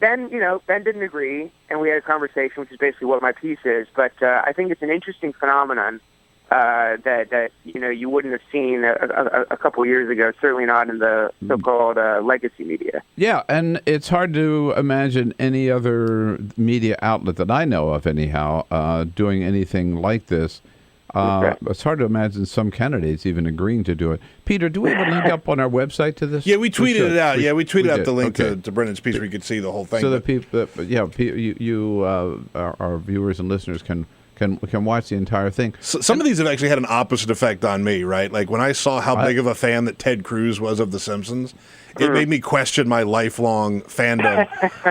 Ben didn't agree, and we had a conversation, which is basically what my piece is. But I think it's an interesting phenomenon that you wouldn't have seen a couple of years ago, certainly not in the so-called legacy media. Yeah, and it's hard to imagine any other media outlet that I know of, anyhow, doing anything like this. It's hard to imagine some candidates even agreeing to do it. Peter, do we have a link up on our website to this? Yeah, we tweeted it out. We tweeted out the link to Brendan's piece where you could see the whole thing. So that people, our viewers and listeners can watch the entire thing. So some of these have actually had an opposite effect on me, right? Like when I saw how big of a fan that Ted Cruz was of The Simpsons, it made me question my lifelong fandom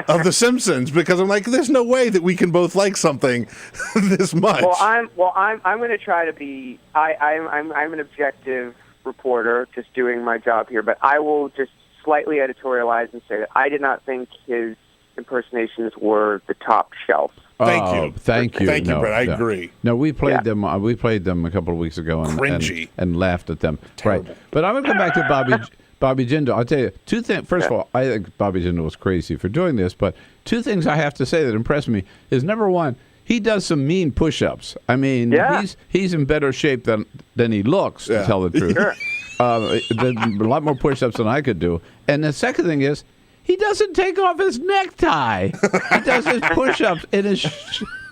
of The Simpsons, because I'm like, there's no way that we can both like something this much. I'm going to try to be. I'm an objective reporter, just doing my job here, but I will just slightly editorialize and say that I did not think his impersonations were the top shelf. Thank you. Thank you. Thank you, Brett. I agree. No, we played them. We played them a couple of weeks ago and laughed at them. Terrible. Right. But I'm going to come back to Bobby Jindal. I'll tell you two things. First of all, I think Bobby Jindal was crazy for doing this. But two things I have to say that impressed me is, number one, he does some mean push-ups. I mean, he's in better shape than he looks, to tell the truth. Sure. A lot more push-ups than I could do. And the second thing is, he doesn't take off his necktie. He does his push-ups in his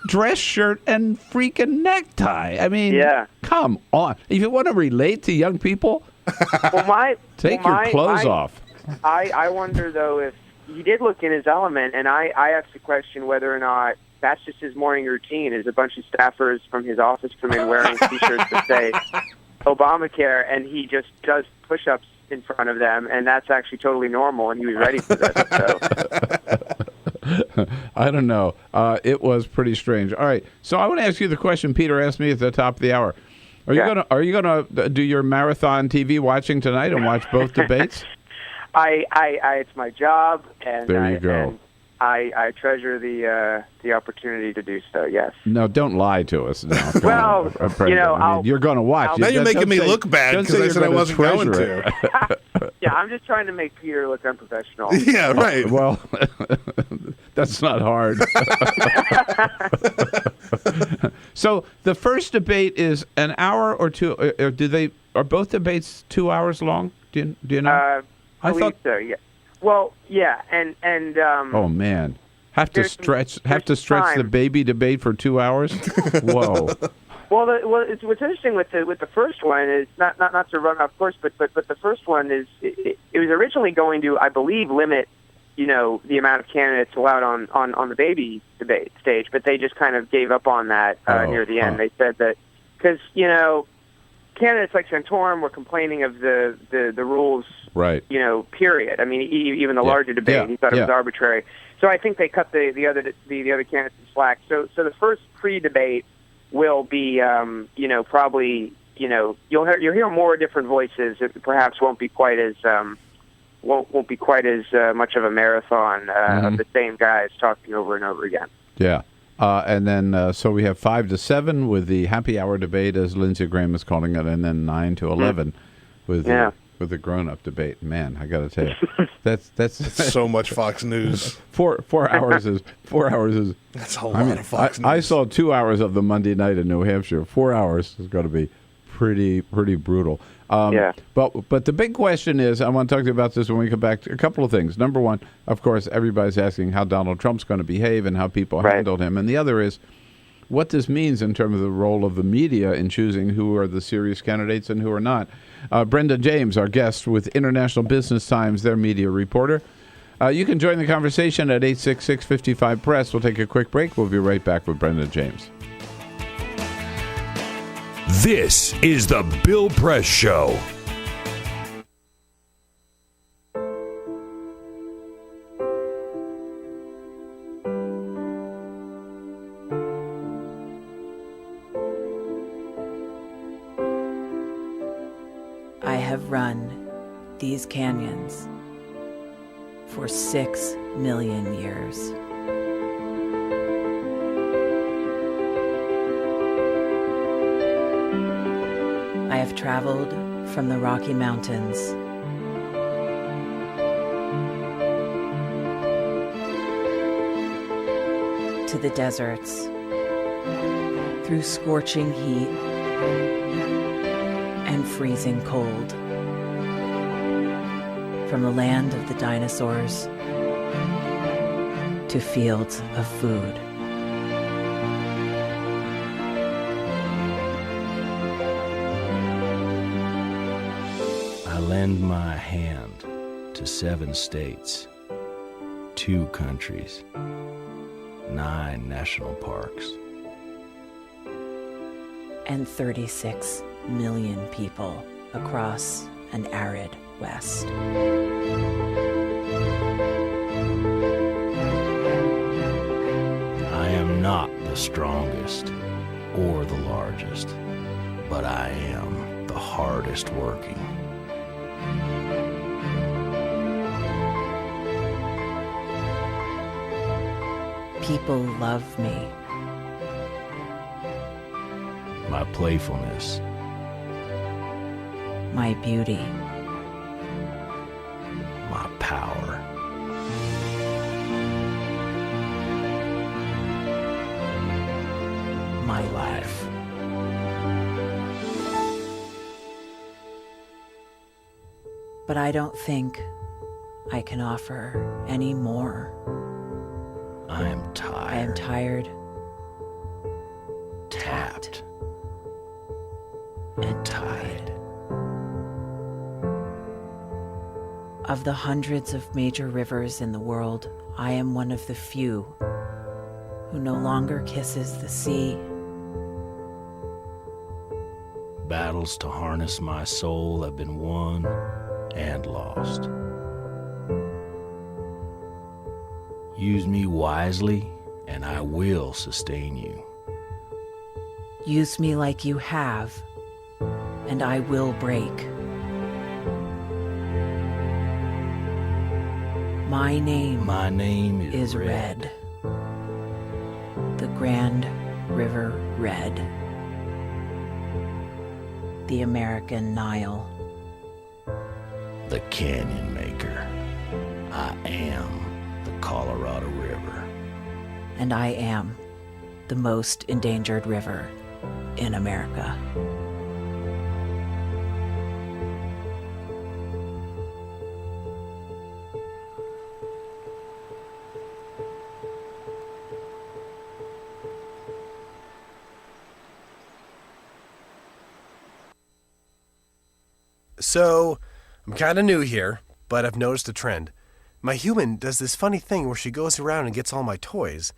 dress shirt and freaking necktie. I mean, come on. If you want to relate to young people, take your clothes off. I wonder, though, if he did look in his element, and I have to question whether or not that's just his morning routine, is a bunch of staffers from his office come in wearing T-shirts that say Obamacare, and he just does push-ups in front of them, and that's actually totally normal, and he was ready for this. So. I don't know. It was pretty strange. All right, so I want to ask you the question Peter asked me at the top of the hour. Are you gonna do your marathon TV watching tonight and watch both debates? I it's my job, and there you go. And I treasure the opportunity to do so. Yes. No, don't lie to us now. Well, you're going to watch. Now you're making me look bad because I said I wasn't going to. Yeah, I'm just trying to make Peter look unprofessional. Yeah, right. Well, that's not hard. So the first debate is an hour or two. Are both debates 2 hours long? Do you know? I thought so. Yeah. Well, yeah, and oh man, Have to stretch the baby debate for 2 hours? Whoa. Well, what's interesting with the first one is not to run off course, but the first one is it was originally going to, I believe, limit the amount of candidates allowed on the baby debate stage, but they just kind of gave up on that near the end. They said that because candidates like Santorum were complaining of the rules, right? Period. I mean, even the larger debate, he thought it was arbitrary. So I think they cut the other candidates some slack. So the first pre-debate will be, probably, you'll hear more different voices. It perhaps won't be quite as much of a marathon of the same guys talking over and over again. Yeah. And then, so we have 5 to 7 with the happy hour debate, as Lindsey Graham is calling it, and then 9 to 11 with the grown-up debate. Man, I got to tell you, that's so much Fox News. 4 hours is 4 hours is. That's a lot of Fox News. I saw 2 hours of the Monday night in New Hampshire. 4 hours is going to be pretty brutal. But the big question is, I want to talk to you about this when we come back to a couple of things. Number one, of course, everybody's asking how Donald Trump's going to behave and how people handled him. And the other is what this means in terms of the role of the media in choosing who are the serious candidates and who are not. Brenda James, our guest with International Business Times, their media reporter. You can join the conversation at 866-55-PRESS. We'll take a quick break. We'll be right back with Brenda James. This is the Bill Press Show. I have run these canyons for 6 million years. I have traveled from the Rocky Mountains to the deserts, through scorching heat and freezing cold, from the land of the dinosaurs to fields of food. I lend my hand to 7 states, 2 countries, 9 national parks, and 36 million people across an arid West. I am not the strongest or the largest, but I am the hardest working. People love me. My playfulness, My beauty. my power. My life. But I don't think I can offer any more. I am tired. I am tired, tapped, and tied. Of the hundreds of major rivers in the world, I am one of the few who no longer kisses the sea. Battles to harness my soul have been won and lost. Use me wisely, and I will sustain you. Use me like you have, and I will break. My name is Red. The Grand River Red. The American Nile. The Canyon Maker. I am the Colorado River. And I am the most endangered river in America. So, I'm kind of new here, but I've noticed a trend. My human does this funny thing where she goes around and gets all my toys,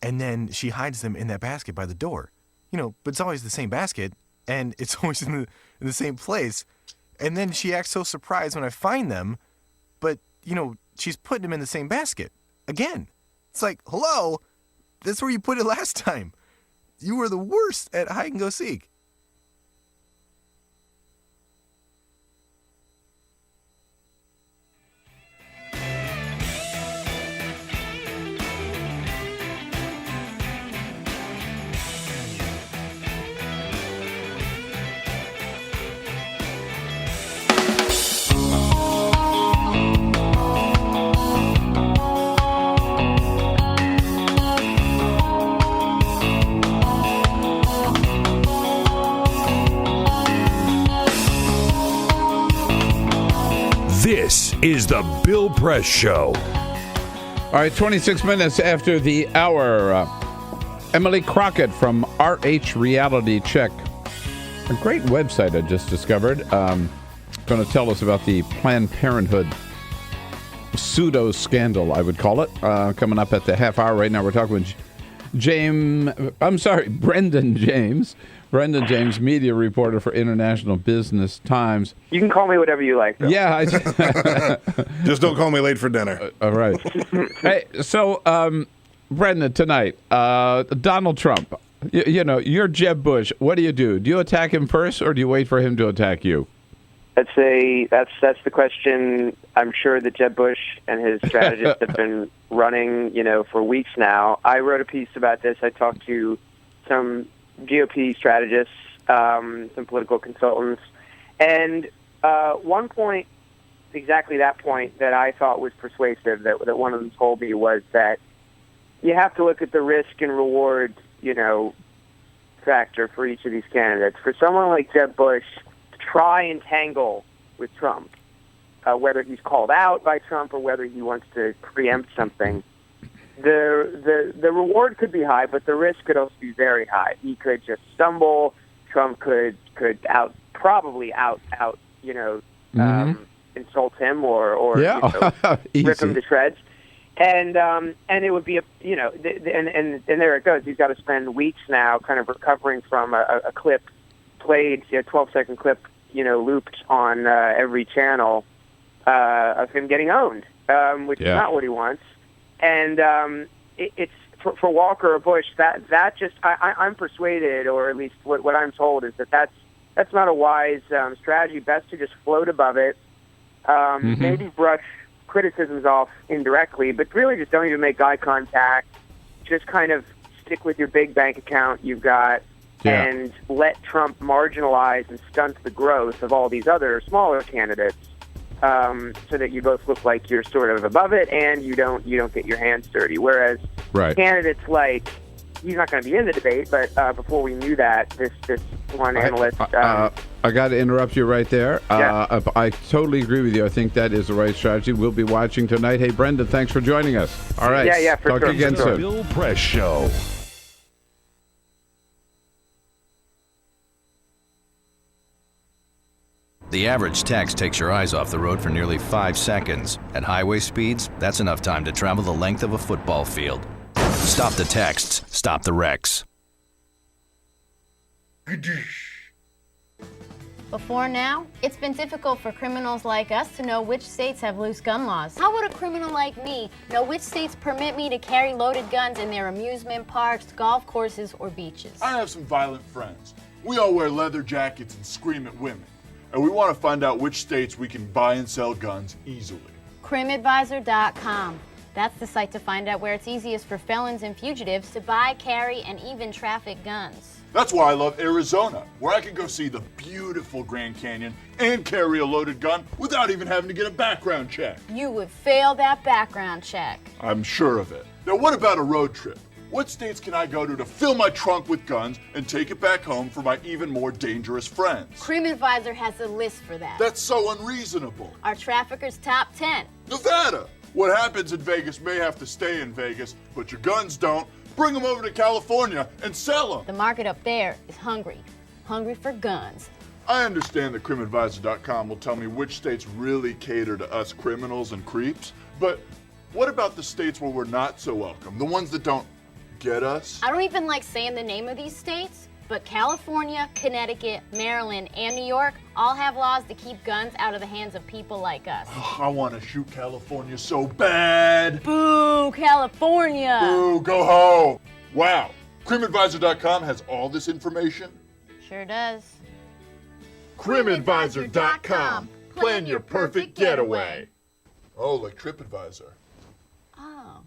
and then she hides them in that basket by the door. But it's always the same basket, and it's always in the same place. And then she acts so surprised when I find them, but, she's putting them in the same basket. Again. It's like, hello? That's where you put it last time. You were the worst at hide and go seek. This is the Bill Press Show. All right, 26 minutes after the hour. Emily Crockett from RH Reality Check. A great website I just discovered. Going to tell us about the Planned Parenthood pseudo-scandal, I would call it. Coming up at the half hour right now. We're talking with Brendan James. Brendan James, media reporter for International Business Times. You can call me whatever you like, Bill. Yeah. Just don't call me late for dinner. All right. Hey, so, Brendan, tonight, Donald Trump, you're Jeb Bush. What do? Do you attack him first, or do you wait for him to attack you? That's the question I'm sure that Jeb Bush and his strategists have been running, for weeks now. I wrote a piece about this. I talked to some GOP strategists, some political consultants, and one point, exactly that point that I thought was persuasive, that one of them told me, was that you have to look at the risk and reward, factor for each of these candidates. For someone like Jeb Bush to try and tangle with Trump, whether he's called out by Trump or whether he wants to preempt something, the reward could be high, but the risk could also be very high. He could just stumble. Trump could probably insult him or rip him to shreds. And it would be and there it goes. He's got to spend weeks now kind of recovering from a clip played, 12-second clip, looped on every channel of him getting owned, which is not what he wants. And it's for Walker or Bush, that just I'm persuaded, or at least what I'm told is that's not a wise strategy. Best to just float above it, maybe brush criticisms off indirectly, but really just don't even make eye contact. Just kind of stick with your big bank account you've got, and let Trump marginalize and stunt the growth of all these other smaller candidates. So that you both look like you're sort of above it, and you don't get your hands dirty. Whereas candidates like, he's not going to be in the debate, but before we knew that, this one analyst. I got to interrupt you right there. I totally agree with you. I think that is the right strategy. We'll be watching tonight. Hey, Brendan, thanks for joining us. All right. For Talk sure. again soon. Bill Press Show. The average text takes your eyes off the road for nearly 5 seconds. At highway speeds, that's enough time to travel the length of a football field. Stop the texts. Stop the wrecks. Before now, it's been difficult for criminals like us to know which states have loose gun laws. How would a criminal like me know which states permit me to carry loaded guns in their amusement parks, golf courses, or beaches? I have some violent friends. We all wear leather jackets and scream at women. And we want to find out which states we can buy and sell guns easily. CrimAdvisor.com. That's the site to find out where it's easiest for felons and fugitives to buy, carry, and even traffic guns. That's why I love Arizona, where I can go see the beautiful Grand Canyon and carry a loaded gun without even having to get a background check. You would fail that background check. I'm sure of it. Now, what about a road trip? What states can I go to fill my trunk with guns and take it back home for my even more dangerous friends? CrimAdvisor has a list for that. That's so unreasonable. Our traffickers' top 10. Nevada. What happens in Vegas may have to stay in Vegas, but your guns don't. Bring them over to California and sell them. The market up there is hungry for guns. I understand that crimadvisor.com will tell me which states really cater to us criminals and creeps, but what about the states where we're not so welcome? The ones that don't get us? I don't even like saying the name of these states, but California, Connecticut, Maryland, and New York all have laws to keep guns out of the hands of people like us. I want to shoot California so bad. Boo, California! Boo, go home. Wow, crimadvisor.com has all this information? Sure does. crimadvisor.com. Plan your perfect getaway. Oh, like TripAdvisor. Oh.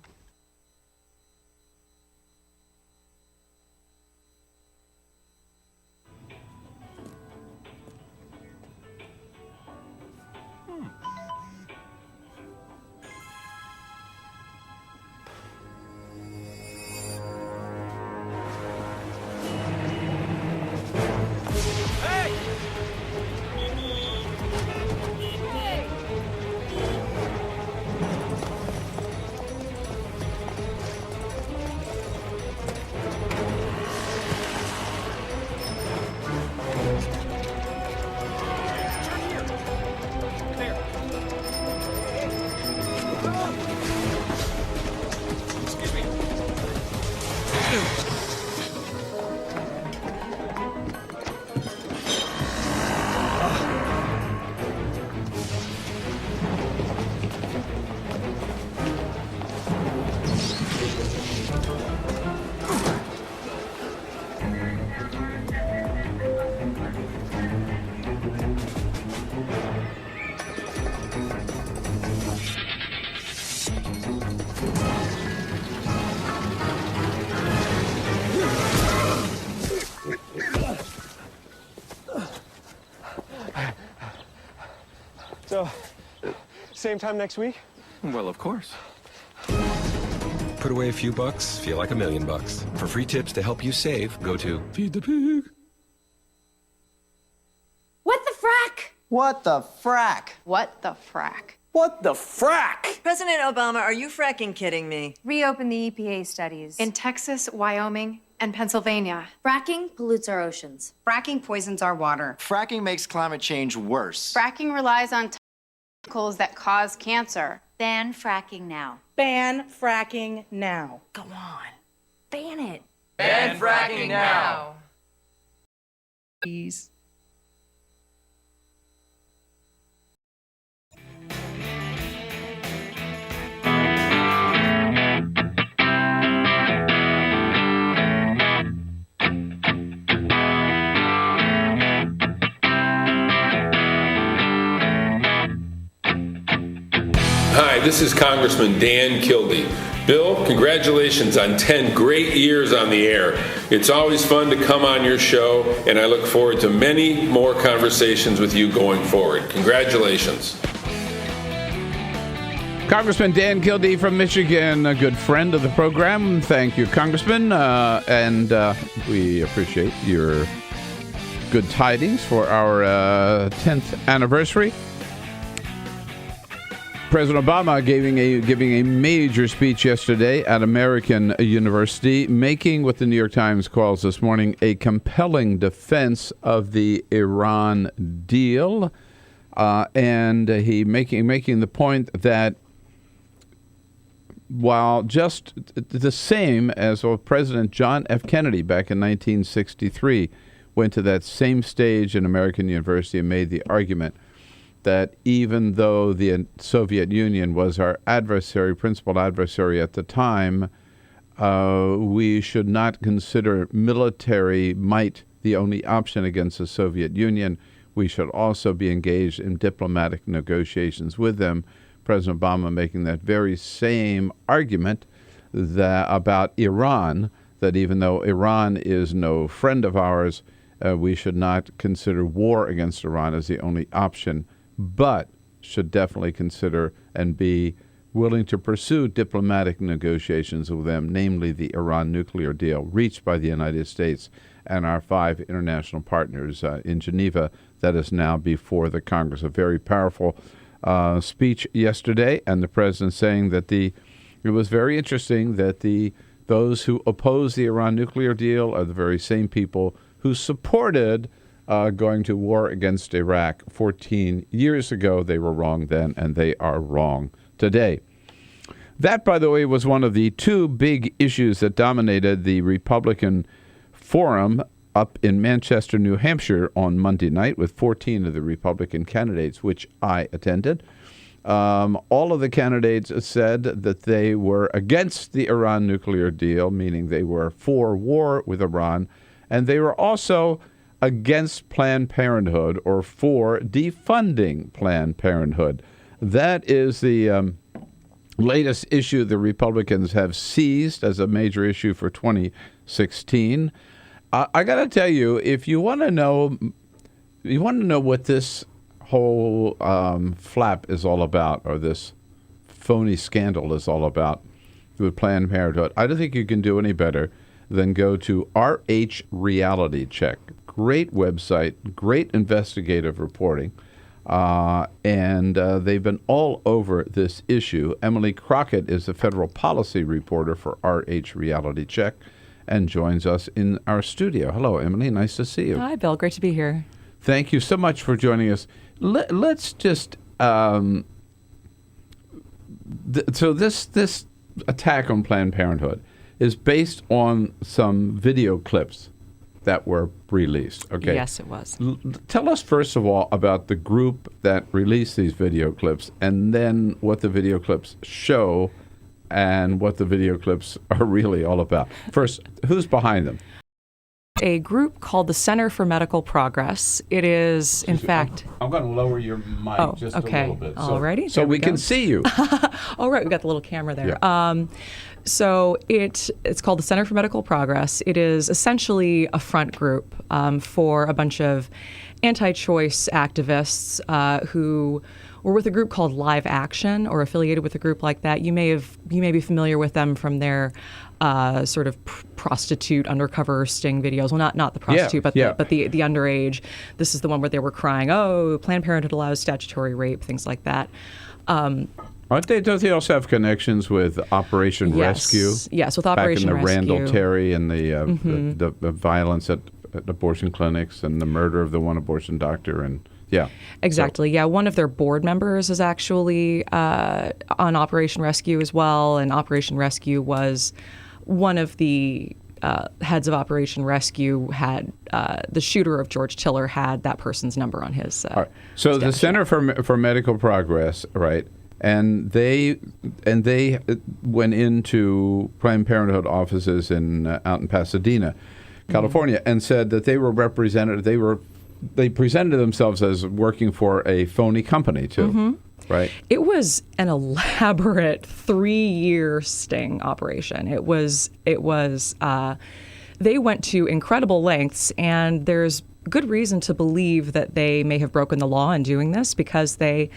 So, same time next week? Well, of course. Put away a few bucks, feel like $1 million. For free tips to help you save, go to Feed the Pig. What the frack? What the frack? What the frack? What the frack? President Obama, are you fracking kidding me? Reopen the EPA studies in Texas, Wyoming, and Pennsylvania. Fracking pollutes our oceans. Fracking poisons our water. Fracking makes climate change worse. Fracking relies on chemicals that cause cancer. Ban fracking now. Ban fracking now. Go on. Ban it. Ban fracking now. Please. Hi, this is Congressman Dan Kildee. Bill, congratulations on 10 great years on the air. It's always fun to come on your show, and I look forward to many more conversations with you going forward. Congratulations. Congressman Dan Kildee from Michigan, a good friend of the program. Thank you, Congressman, and we appreciate your good tidings for our 10th anniversary. President Obama giving a major speech yesterday at American University, making what the New York Times calls this morning a compelling defense of the Iran deal, and he making the point that while just the same as President John F. Kennedy back in 1963 went to that same stage in American University and made the argument that even though the Soviet Union was our principal adversary at the time, we should not consider military might the only option against the Soviet Union. We should also be engaged in diplomatic negotiations with them. President Obama making that very same argument about Iran, that even though Iran is no friend of ours, we should not consider war against Iran as the only option, but should definitely consider and be willing to pursue diplomatic negotiations with them, namely the Iran nuclear deal reached by the United States and our 5 international partners in Geneva that is now before the Congress. A very powerful speech yesterday, and the president saying that it was very interesting that those who oppose the Iran nuclear deal are the very same people who supported going to war against Iraq 14 years ago. They were wrong then, and they are wrong today. That, by the way, was one of the two big issues that dominated the Republican forum up in Manchester, New Hampshire on Monday night with 14 of the Republican candidates, which I attended. All of the candidates said that they were against the Iran nuclear deal, meaning they were for war with Iran, and they were also against Planned Parenthood or for defunding Planned Parenthood. That is the latest issue the Republicans have seized as a major issue for 2016. I got to tell you, if you want to know what this whole flap is all about, or this phony scandal is all about with Planned Parenthood, I don't think you can do any better than go to RH Reality Check. Great website, great investigative reporting, and they've been all over this issue. Emily Crockett is the federal policy reporter for RH Reality Check and joins us in our studio. Hello, Emily. Nice to see you. Hi, Bill. Great to be here. Thank you so much for joining us. Let's just so this attack on Planned Parenthood is based on some video clips that were released. Okay. Yes, it was. Tell us first of all about the group that released these video clips, and then what the video clips show and what the video clips are really all about. First, who's behind them? A group called the Center for Medical Progress. It is, in fact... I'm going to lower your mic just a little bit. Alrighty. So we can see you. All right, we've got the little camera there. Yeah. So it's called the Center for Medical Progress. It is essentially a front group for a bunch of anti-choice activists who were with a group called Live Action, or affiliated with a group like that. You may be familiar with them from their sort of prostitute undercover sting videos. Well, not the prostitute, but the underage. This is the one where they were crying, "Oh, Planned Parenthood allows statutory rape," things like that. Don't they also have connections with Operation Rescue? Yes, with Operation Rescue. Back in the Rescue. Randall Terry and the violence at abortion clinics and the murder of the one abortion doctor and. Yeah. Exactly. Yeah. One of their board members is actually on Operation Rescue as well. And Operation Rescue was one of the heads of Operation Rescue had the shooter of George Tiller had that person's number on his. All right. So the Center for Medical Progress, right? And they went into Planned Parenthood offices out in Pasadena, California, and said that they were represented. They presented themselves as working for a phony company, too, right? It was an elaborate 3-year sting operation. It was. They went to incredible lengths, and there's good reason to believe that they may have broken the law in doing this because they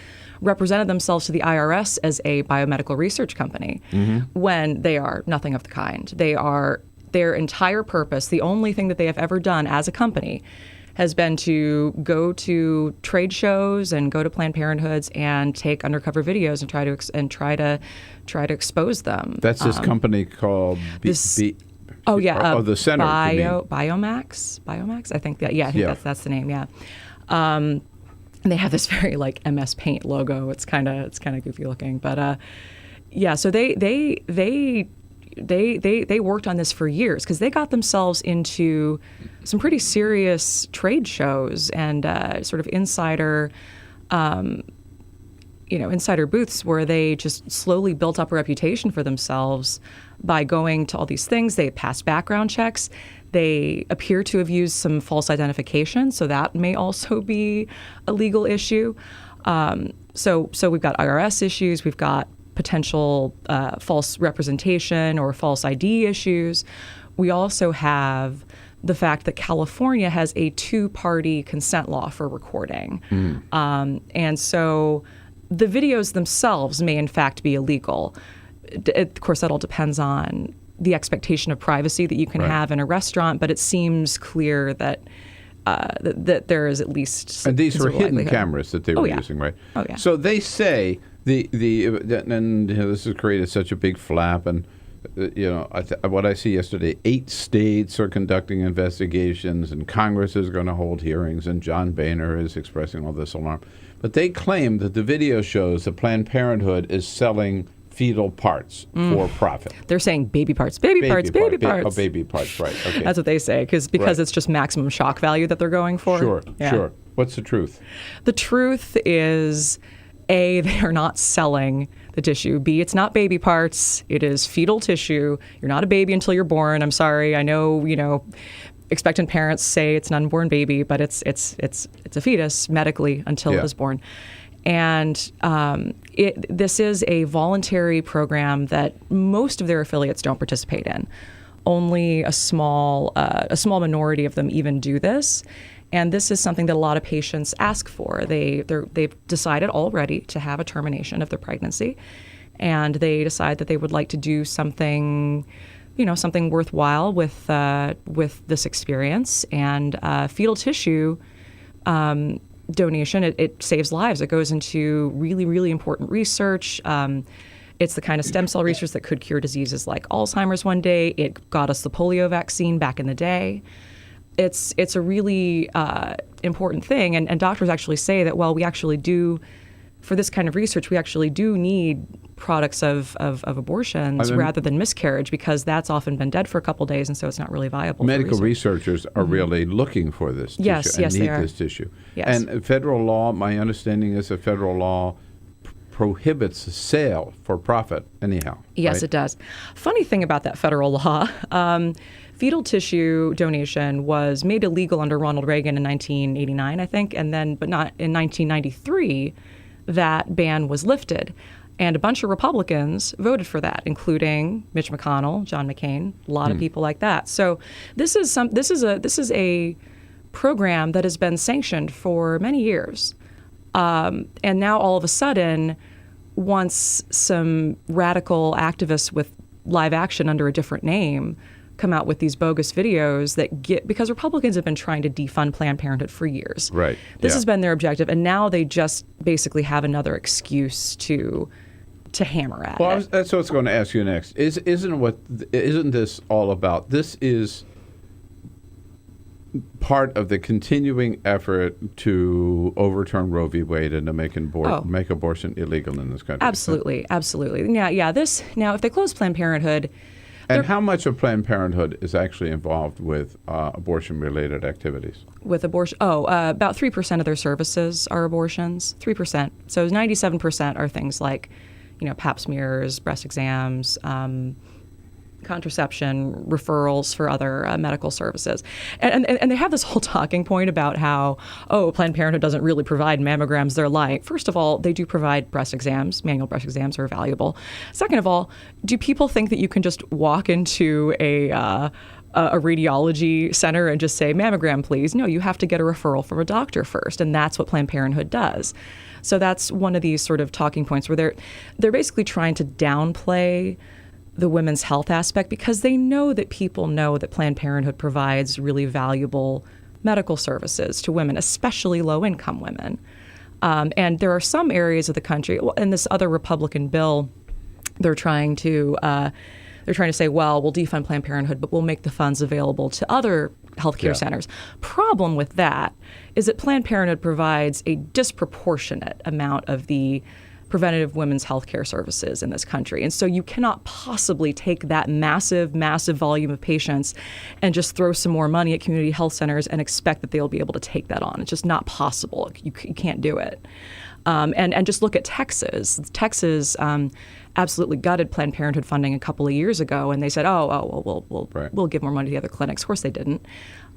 represented themselves to the IRS as a biomedical research company when they are nothing of the kind. Their entire purpose, the only thing that they have ever done as a company, has been to go to trade shows and go to Planned Parenthoods and take undercover videos and try to expose them. That's this company called the Center. Biomax. I think that's the name. Yeah. And they have this very like MS Paint logo. It's kind of goofy looking, but So they worked on this for years because they got themselves into some pretty serious trade shows and sort of insider booths where they just slowly built up a reputation for themselves by going to all these things. They passed background checks. They appear to have used some false identification, so that may also be a legal issue. So we've got IRS issues. We've got potential false representation or false ID issues. We also have the fact that California has a 2-party consent law for recording. And so the videos themselves may in fact be illegal. Of course, that all depends on the expectation of privacy that you can have in a restaurant, but it seems clear that that there is at least. And these were hidden cameras that they were using, right? Oh yeah. So they say and this has created such a big flap, and what I see yesterday, 8 states are conducting investigations, and Congress is going to hold hearings, and John Boehner is expressing all this alarm. But they claim that the video shows that Planned Parenthood is selling fetal parts for profit. They're saying baby parts, baby parts. Baby parts, right. Okay. That's what they say, because Right. it's just maximum shock value that they're going for. Sure. What's the truth? The truth is, A, they are not selling the tissue. B, it's not baby parts. It is fetal tissue. You're not a baby until you're born. I'm sorry. I know, expectant parents say it's an unborn baby, but it's a fetus medically until it is born. And this is a voluntary program that most of their affiliates don't participate in. Only a small minority of them even do this. And this is something that a lot of patients ask for. They've decided already to have a termination of their pregnancy, and they decide that they would like to do something, something worthwhile with this experience. And fetal tissue donation, it saves lives. It goes into really, really important research. It's the kind of stem cell research that could cure diseases like Alzheimer's one day. It got us the polio vaccine back in the day. It's a really important thing. And doctors actually say that, well, we actually do, for this kind of research, we actually do need products of abortions rather than miscarriage, because that's often been dead for a couple of days, and so it's not really viable. Medical researchers are really looking for this tissue and need this tissue. Yes. And federal law, my understanding is that federal law prohibits the sale for profit anyhow. Yes, right? It does. Funny thing about that federal law, fetal tissue donation was made illegal under Ronald Reagan in 1989, I think, but not in 1993, that ban was lifted. And a bunch of Republicans voted for that, including Mitch McConnell, John McCain, a lot of people like that. So this is a program that has been sanctioned for many years. And now all of a sudden, once some radical activists with live action under a different name come out with these bogus videos because Republicans have been trying to defund Planned Parenthood for years. Right. This has been their objective, and now they just basically have another excuse to hammer at it. That's what I was going to ask you next. Isn't this all about? This is part of the continuing effort to overturn Roe v. Wade and to make abortion illegal in this country. Absolutely. Yeah. Now, if they close Planned Parenthood. And how much of Planned Parenthood is actually involved with abortion-related activities? With abortion, about 3% of their services are abortions. 3%. So 97% are things like, Pap smears, breast exams, contraception, referrals for other medical services. And they have this whole talking point about how, Planned Parenthood doesn't really provide mammograms they're like. First of all, they do provide breast exams. Manual breast exams are valuable. Second of all, do people think that you can just walk into a radiology center and just say, mammogram, please? No, you have to get a referral from a doctor first, and that's what Planned Parenthood does. So that's one of these sort of talking points where they're basically trying to downplay the women's health aspect, because they know that people know that Planned Parenthood provides really valuable medical services to women, especially low-income women. And there are some areas of the country, in this other Republican bill, they're trying to say, well, we'll defund Planned Parenthood, but we'll make the funds available to other healthcare centers. Problem with that is that Planned Parenthood provides a disproportionate amount of the preventative women's healthcare services in this country. And so you cannot possibly take that massive volume of patients and just throw some more money at community health centers and expect that they'll be able to take that on. It's just not possible. You can't do it. And just look at Texas. Texas absolutely gutted Planned Parenthood funding a couple of years ago, and they said, we'll give more money to the other clinics. Of course they didn't.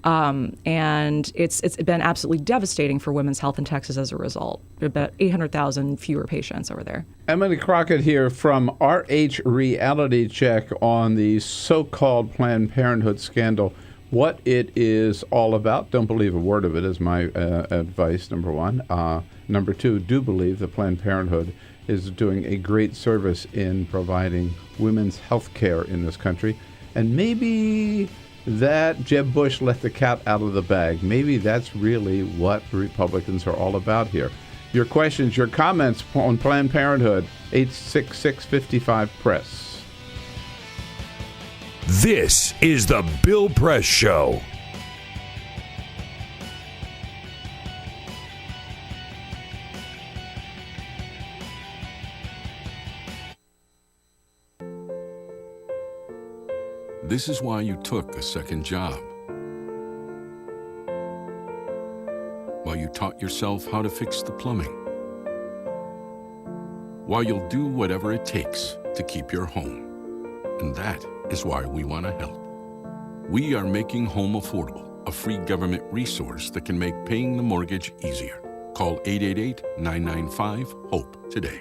And it's been absolutely devastating for women's health in Texas as a result. About 800,000 fewer patients over there. Emily Crockett here from RH Reality Check on the so-called Planned Parenthood scandal. What it is all about. Don't believe a word of it is my advice, number one. Number two, do believe that Planned Parenthood is doing a great service in providing women's health care in this country. And maybe that Jeb Bush let the cat out of the bag. Maybe that's really what the Republicans are all about here. Your questions, your comments on Planned Parenthood, 866-55-PRESS. This is the Bill Press Show. This is why you took a second job. While you taught yourself how to fix the plumbing. While you'll do whatever it takes to keep your home. And that is why we want to help. We are making home affordable, a free government resource that can make paying the mortgage easier. Call 888-995-HOPE today.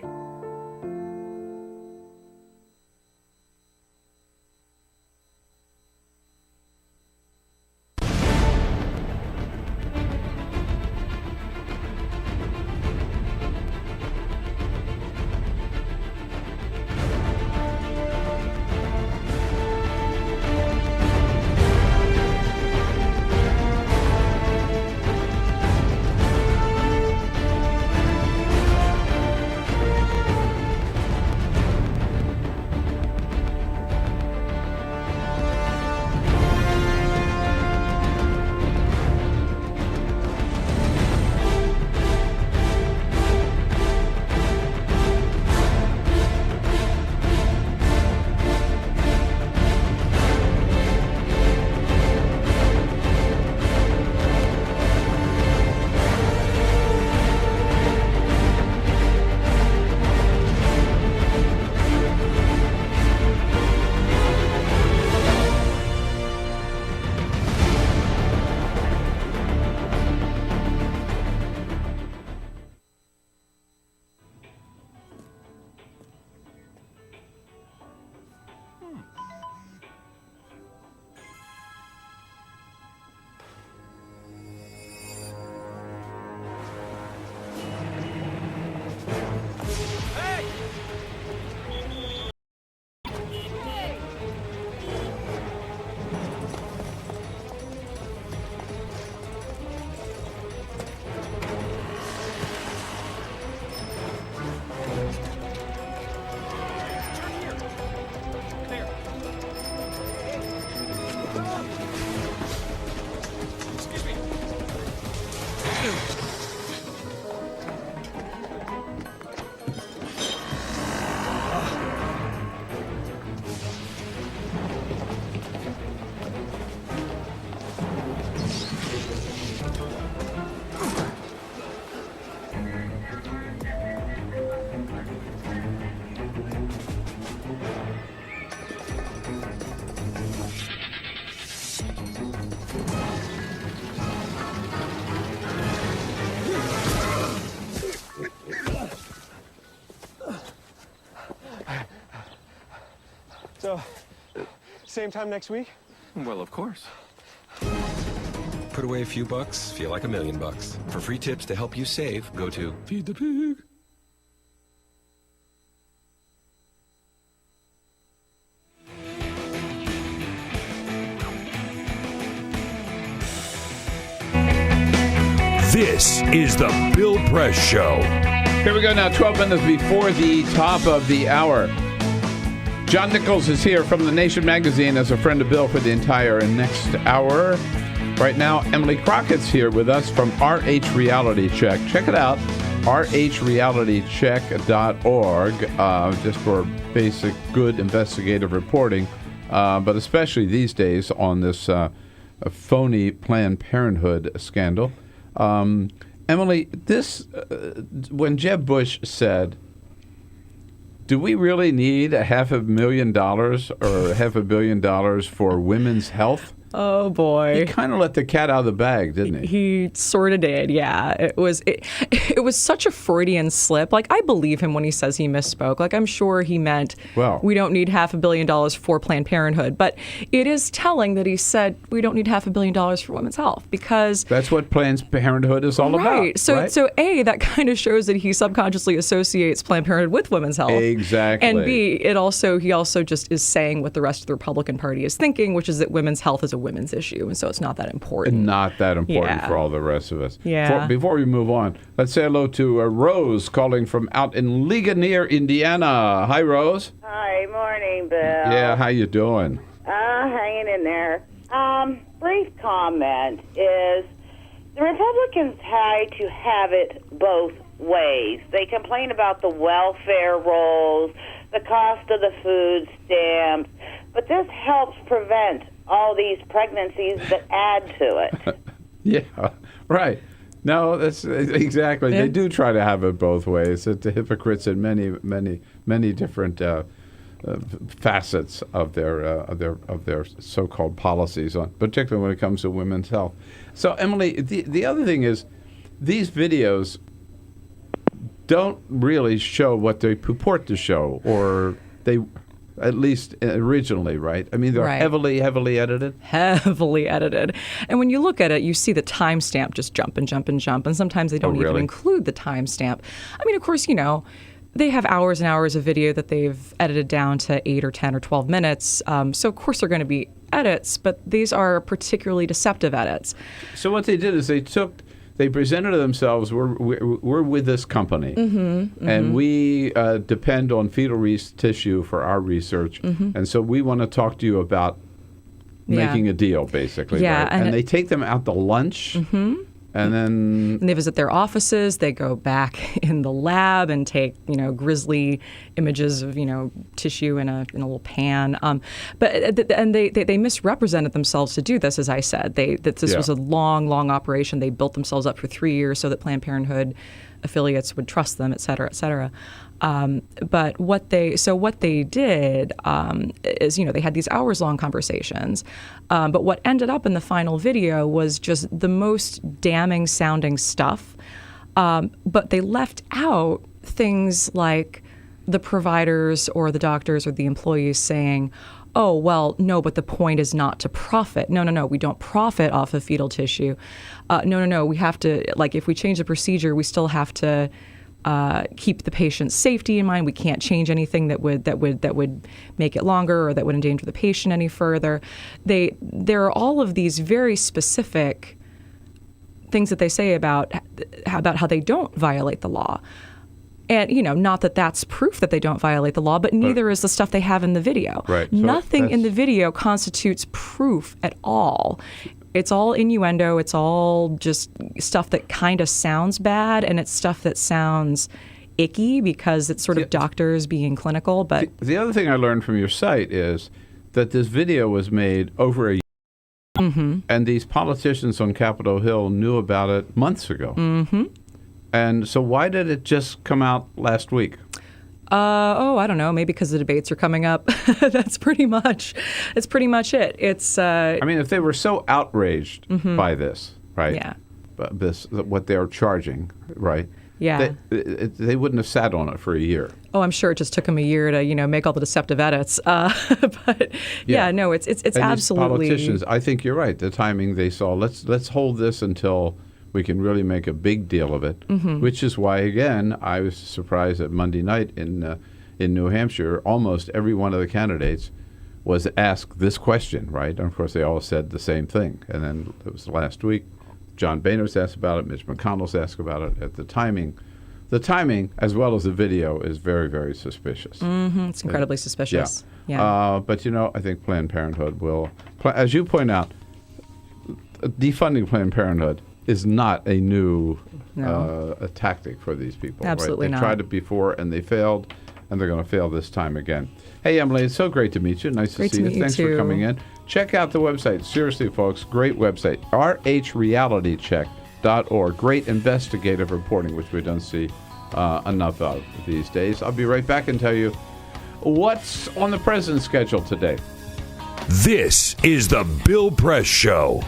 So, same time next week? Well, of course. Put away a few bucks, feel like $1 million. For free tips to help you save, go to Feed the Pig. This is the Bill Press Show. Here we go now, 12 minutes before the top of the hour. John Nichols is here from The Nation magazine as a friend of Bill for the entire next hour. Right now, Emily Crockett's here with us from RH Reality Check. Check it out, rhrealitycheck.org, just for basic, good investigative reporting, but especially these days on this phony Planned Parenthood scandal. Emily, this when Jeb Bush said, do we really need $500,000 or $500 million for women's health? Oh, boy. He kind of let the cat out of the bag, didn't he? He sort of did, yeah. It was such a Freudian slip. Like, I believe him when he says he misspoke. Like, I'm sure he meant, well, we don't need $500 million for Planned Parenthood. But it is telling that he said we don't need $500 million for women's health because... That's what Planned Parenthood is all about. So A, that kind of shows that he subconsciously associates Planned Parenthood with women's health. Exactly. And B, he also just is saying what the rest of the Republican Party is thinking, which is that women's health is a women's issue, and so it's not that important. Not that important for all the rest of us. Yeah. Before we move on, let's say hello to Rose calling from out in Ligonier, Indiana. Hi, Rose. Hi, morning, Bill. Yeah, how you doing? Hanging in there. Brief comment is the Republicans try to have it both ways. They complain about the welfare rolls, the cost of the food stamps, but this helps prevent all these pregnancies that add to it. Yeah, right. No, that's exactly. Yeah. They do try to have it both ways. It's the hypocrites in many different facets of their so-called policies, particularly when it comes to women's health. So, Emily, the other thing is, these videos don't really show what they purport to show, or they, at least originally, right? I mean, they're Right. heavily edited. Heavily edited. And when you look at it, you see the timestamp just jump and jump and jump, and sometimes they don't even really? include the timestamp. I mean, of course, they have hours and hours of video that they've edited down to 8 or 10 or 12 minutes. So, of course, they're going to be edits, but these are particularly deceptive edits. So what they did is they presented themselves, we're with this company, and we depend on fetal tissue for our research, and so we want to talk to you about making a deal, basically. Yeah, right? and And they take them out to lunch, and then And they visit their offices. They go back in the lab and take, grisly images of, tissue in a little pan. And they misrepresented themselves to do this, as I said. That this was a long, long operation. They built themselves up for 3 years so that Planned Parenthood affiliates would trust them, et cetera, et cetera. But what they did is, they had these hours-long conversations. But what ended up in the final video was just the most damning sounding stuff. But they left out things like the providers or the doctors or the employees saying, oh, well, no, but the point is not to profit. No, we don't profit off of fetal tissue. No, we have to, if we change the procedure, we still have to keep the patient's safety in mind. We can't change anything that would make it longer or that would endanger the patient any further. There are all of these very specific things that they say about how they don't violate the law. And, not that that's proof that they don't violate the law, but neither is the stuff they have in the video. Right. So Nothing in the video constitutes proof at all. It's all innuendo. It's all just stuff that kind of sounds bad, and it's stuff that sounds icky because it's sort of doctors being clinical. But the other thing I learned from your site is that this video was made over a year, and these politicians on Capitol Hill knew about it months ago. And so why did it just come out last week? I don't know. Maybe because the debates are coming up. That's pretty much it. It's. I mean, if they were so outraged by this, right? Yeah. What they're charging, right? Yeah. They wouldn't have sat on it for a year. Oh, I'm sure it just took them a year to make all the deceptive edits. But no, it's and absolutely. These politicians, I think you're right. The timing they saw. Let's hold this until we can really make a big deal of it. Which is why, again, I was surprised that Monday night in New Hampshire, almost every one of the candidates was asked this question, right? And of course, they all said the same thing. And then it was last week. John Boehner's asked about it. Mitch McConnell's asked about it. At the timing, as well as the video, is very, very suspicious. It's incredibly suspicious. Yeah. But I think Planned Parenthood will, as you point out, defunding Planned Parenthood is not a new a tactic for these people. Absolutely right? not. They tried it before and they failed, and they're going to fail this time again. Hey, Emily, it's so great to meet you. Nice to see you. Thanks for coming in. Check out the website. Seriously, folks, great website. rhrealitycheck.org. Great investigative reporting, which we don't see enough of these days. I'll be right back and tell you what's on the president's schedule today. This is the Bill Press Show.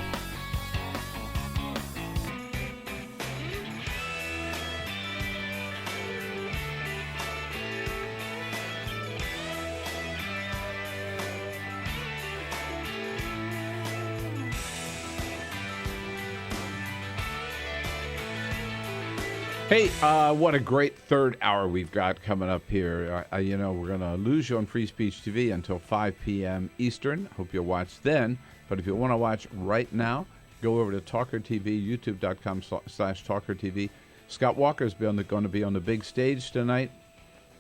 Hey, what a great third hour we've got coming up here. We're going to lose you on Free Speech TV until 5 p.m. Eastern. Hope you'll watch then. But if you want to watch right now, go over to TawkrTV, youtube.com/TawkrTV. Scott Walker's going to be on the big stage tonight.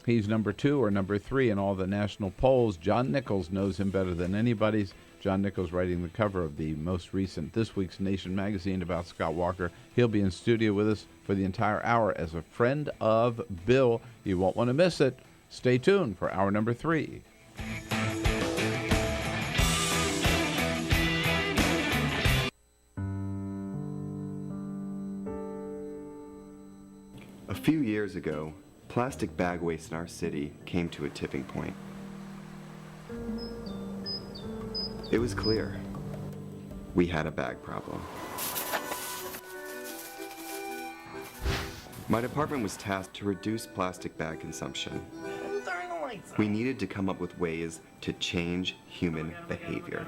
He's number 2 or number 3 in all the national polls. John Nichols knows him better than anybody's. John Nichols writing the cover of the most recent This Week's Nation magazine about Scott Walker. He'll be in studio with us for the entire hour as a friend of Bill. You won't want to miss it. Stay tuned for hour number 3. A few years ago, plastic bag waste in our city came to a tipping point. It was clear we had a bag problem. My department was tasked to reduce plastic bag consumption. We needed to come up with ways to change human behavior.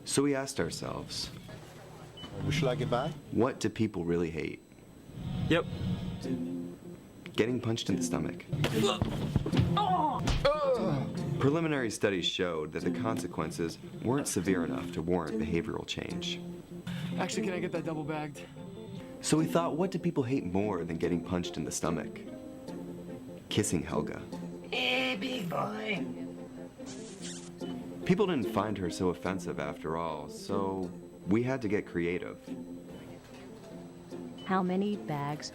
So we asked ourselves, would you like a bag? What do people really hate? Yep. Getting punched in the stomach. Preliminary studies showed that the consequences weren't severe enough to warrant behavioral change. Actually, can I get that double bagged? So we thought, what do people hate more than getting punched in the stomach? Kissing Helga. Hey, big boy. People didn't find her so offensive after all, so we had to get creative. How many bags?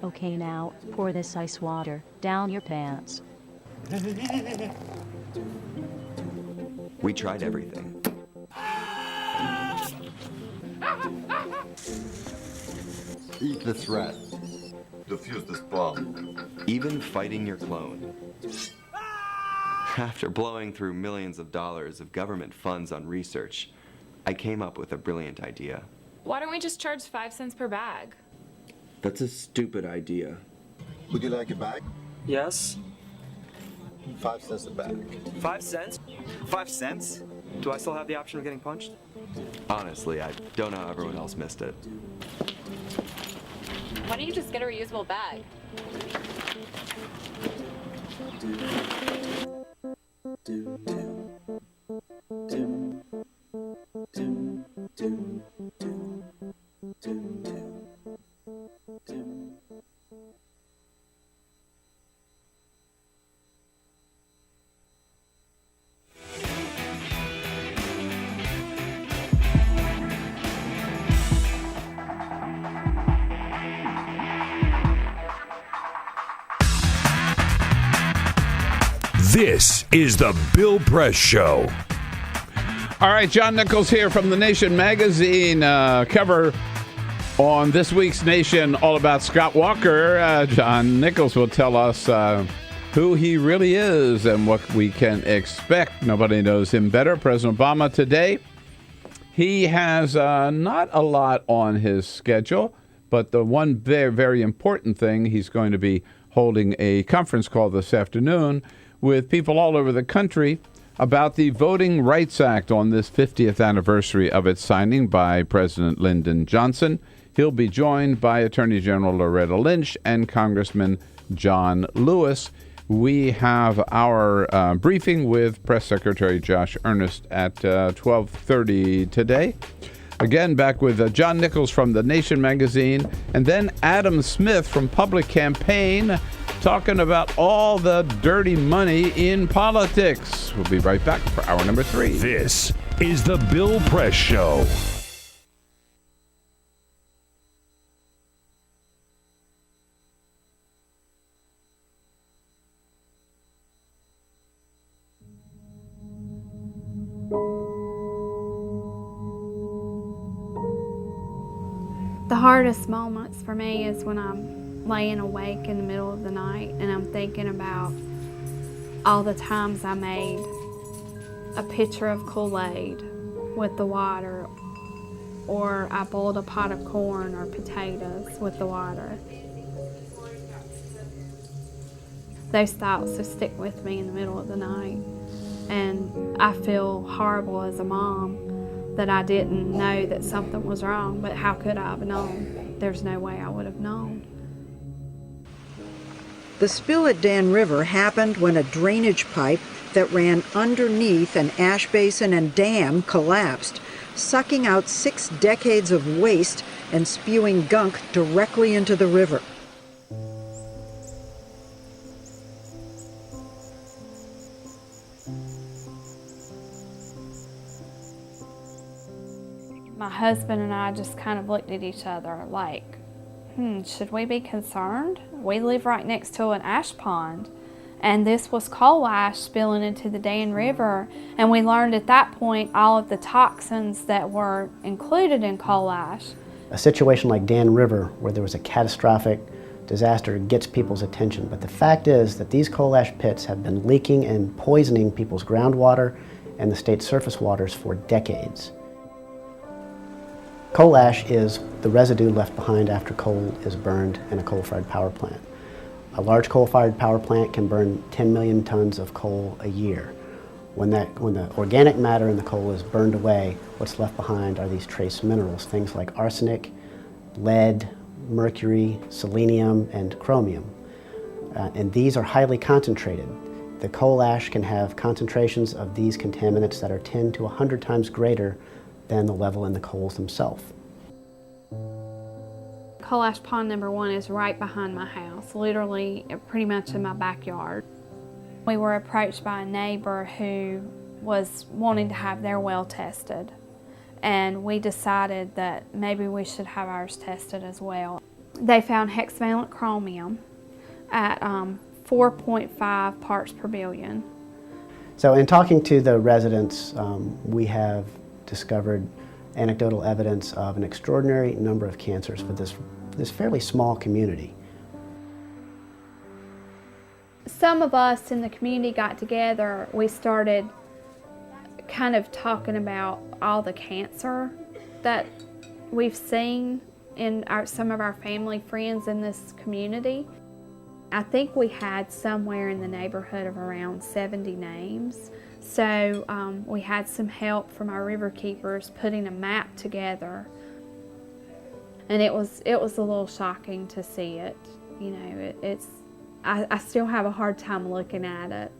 Okay, now, pour this ice water down your pants. We tried everything. Eat the threat. Defuse this bomb. Even fighting your clone. After blowing through millions of dollars of government funds on research, I came up with a brilliant idea. Why don't we just charge 5 cents per bag? That's a stupid idea. Would you like a bag? Yes. 5 cents a bag. 5 cents? 5 cents? Do I still have the option of getting punched? Honestly, I don't know how everyone else missed it. Why don't you just get a reusable bag? This is the Bill Press Show. All right, John Nichols here from The Nation magazine. Cover on this week's Nation all about Scott Walker. John Nichols will tell us who he really is and what we can expect. Nobody knows him better. President Obama today, he has not a lot on his schedule, but the one very, very important thing, he's going to be holding a conference call this afternoon with people all over the country about the Voting Rights Act on this 50th anniversary of its signing by President Lyndon Johnson. He'll be joined by Attorney General Loretta Lynch and Congressman John Lewis. We have our briefing with Press Secretary Josh Earnest at 12:30 today. Again, back with John Nichols from The Nation magazine, and then Adam Smith from Public Campaign, talking about all the dirty money in politics. We'll be right back for hour number 3. This is the Bill Press Show. The hardest moments for me is when I'm laying awake in the middle of the night and I'm thinking about all the times I made a pitcher of Kool-Aid with the water, or I boiled a pot of corn or potatoes with the water. Those thoughts just stick with me in the middle of the night, and I feel horrible as a mom that I didn't know that something was wrong, but how could I have known? There's no way I would have known. The spill at Dan River happened when a drainage pipe that ran underneath an ash basin and dam collapsed, sucking out 6 decades of waste and spewing gunk directly into the river. husband and I just kind of looked at each other like, should we be concerned? We live right next to an ash pond, and this was coal ash spilling into the Dan River, and we learned at that point all of the toxins that were included in coal ash. A situation like Dan River, where there was a catastrophic disaster, gets people's attention, but the fact is that these coal ash pits have been leaking and poisoning people's groundwater and the state's surface waters for decades. Coal ash is the residue left behind after coal is burned in a coal-fired power plant. A large coal-fired power plant can burn 10 million tons of coal a year. When the organic matter in the coal is burned away, what's left behind are these trace minerals, things like arsenic, lead, mercury, selenium, and chromium. And these are highly concentrated. The coal ash can have concentrations of these contaminants that are 10 to 100 times greater than the level in the coals themselves. Coal ash pond number 1 is right behind my house, literally pretty much in my backyard. We were approached by a neighbor who was wanting to have their well tested, and we decided that maybe we should have ours tested as well. They found hexavalent chromium at 4.5 parts per billion. So in talking to the residents, we have discovered anecdotal evidence of an extraordinary number of cancers for this fairly small community. Some of us in the community got together. We started kind of talking about all the cancer that we've seen in some of our family friends in this community. I think we had somewhere in the neighborhood of around 70 names. So we had some help from our river keepers putting a map together. And it was a little shocking to see it. You know, I still have a hard time looking at it.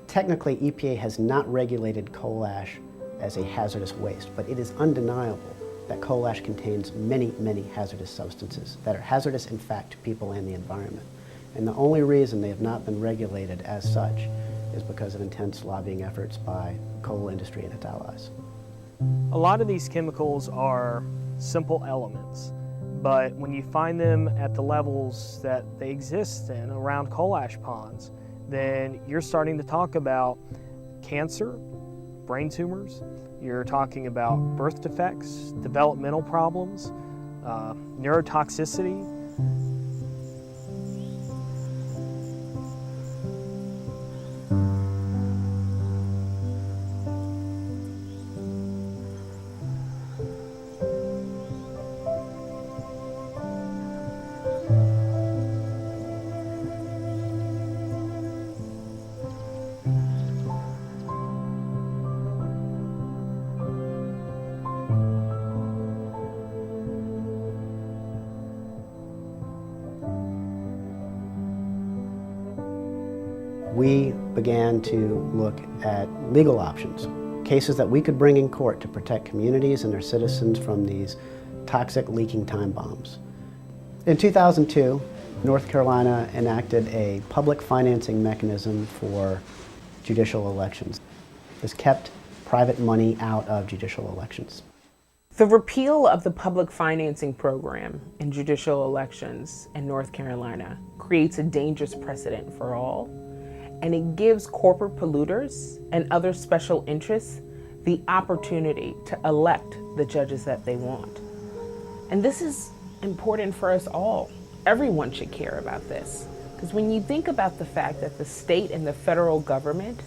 Technically, EPA has not regulated coal ash as a hazardous waste, but it is undeniable that coal ash contains many, many hazardous substances that are hazardous, in fact, to people and the environment. And the only reason they have not been regulated as such is because of intense lobbying efforts by the coal industry and its allies. A lot of these chemicals are simple elements, but when you find them at the levels that they exist in around coal ash ponds, then you're starting to talk about cancer, brain tumors, you're talking about birth defects, developmental problems, neurotoxicity. We began to look at legal options, cases that we could bring in court to protect communities and their citizens from these toxic leaking time bombs. In 2002, North Carolina enacted a public financing mechanism for judicial elections. This kept private money out of judicial elections. The repeal of the public financing program in judicial elections in North Carolina creates a dangerous precedent for all, and it gives corporate polluters and other special interests the opportunity to elect the judges that they want. And this is important for us all. Everyone should care about this. Because when you think about the fact that the state and the federal government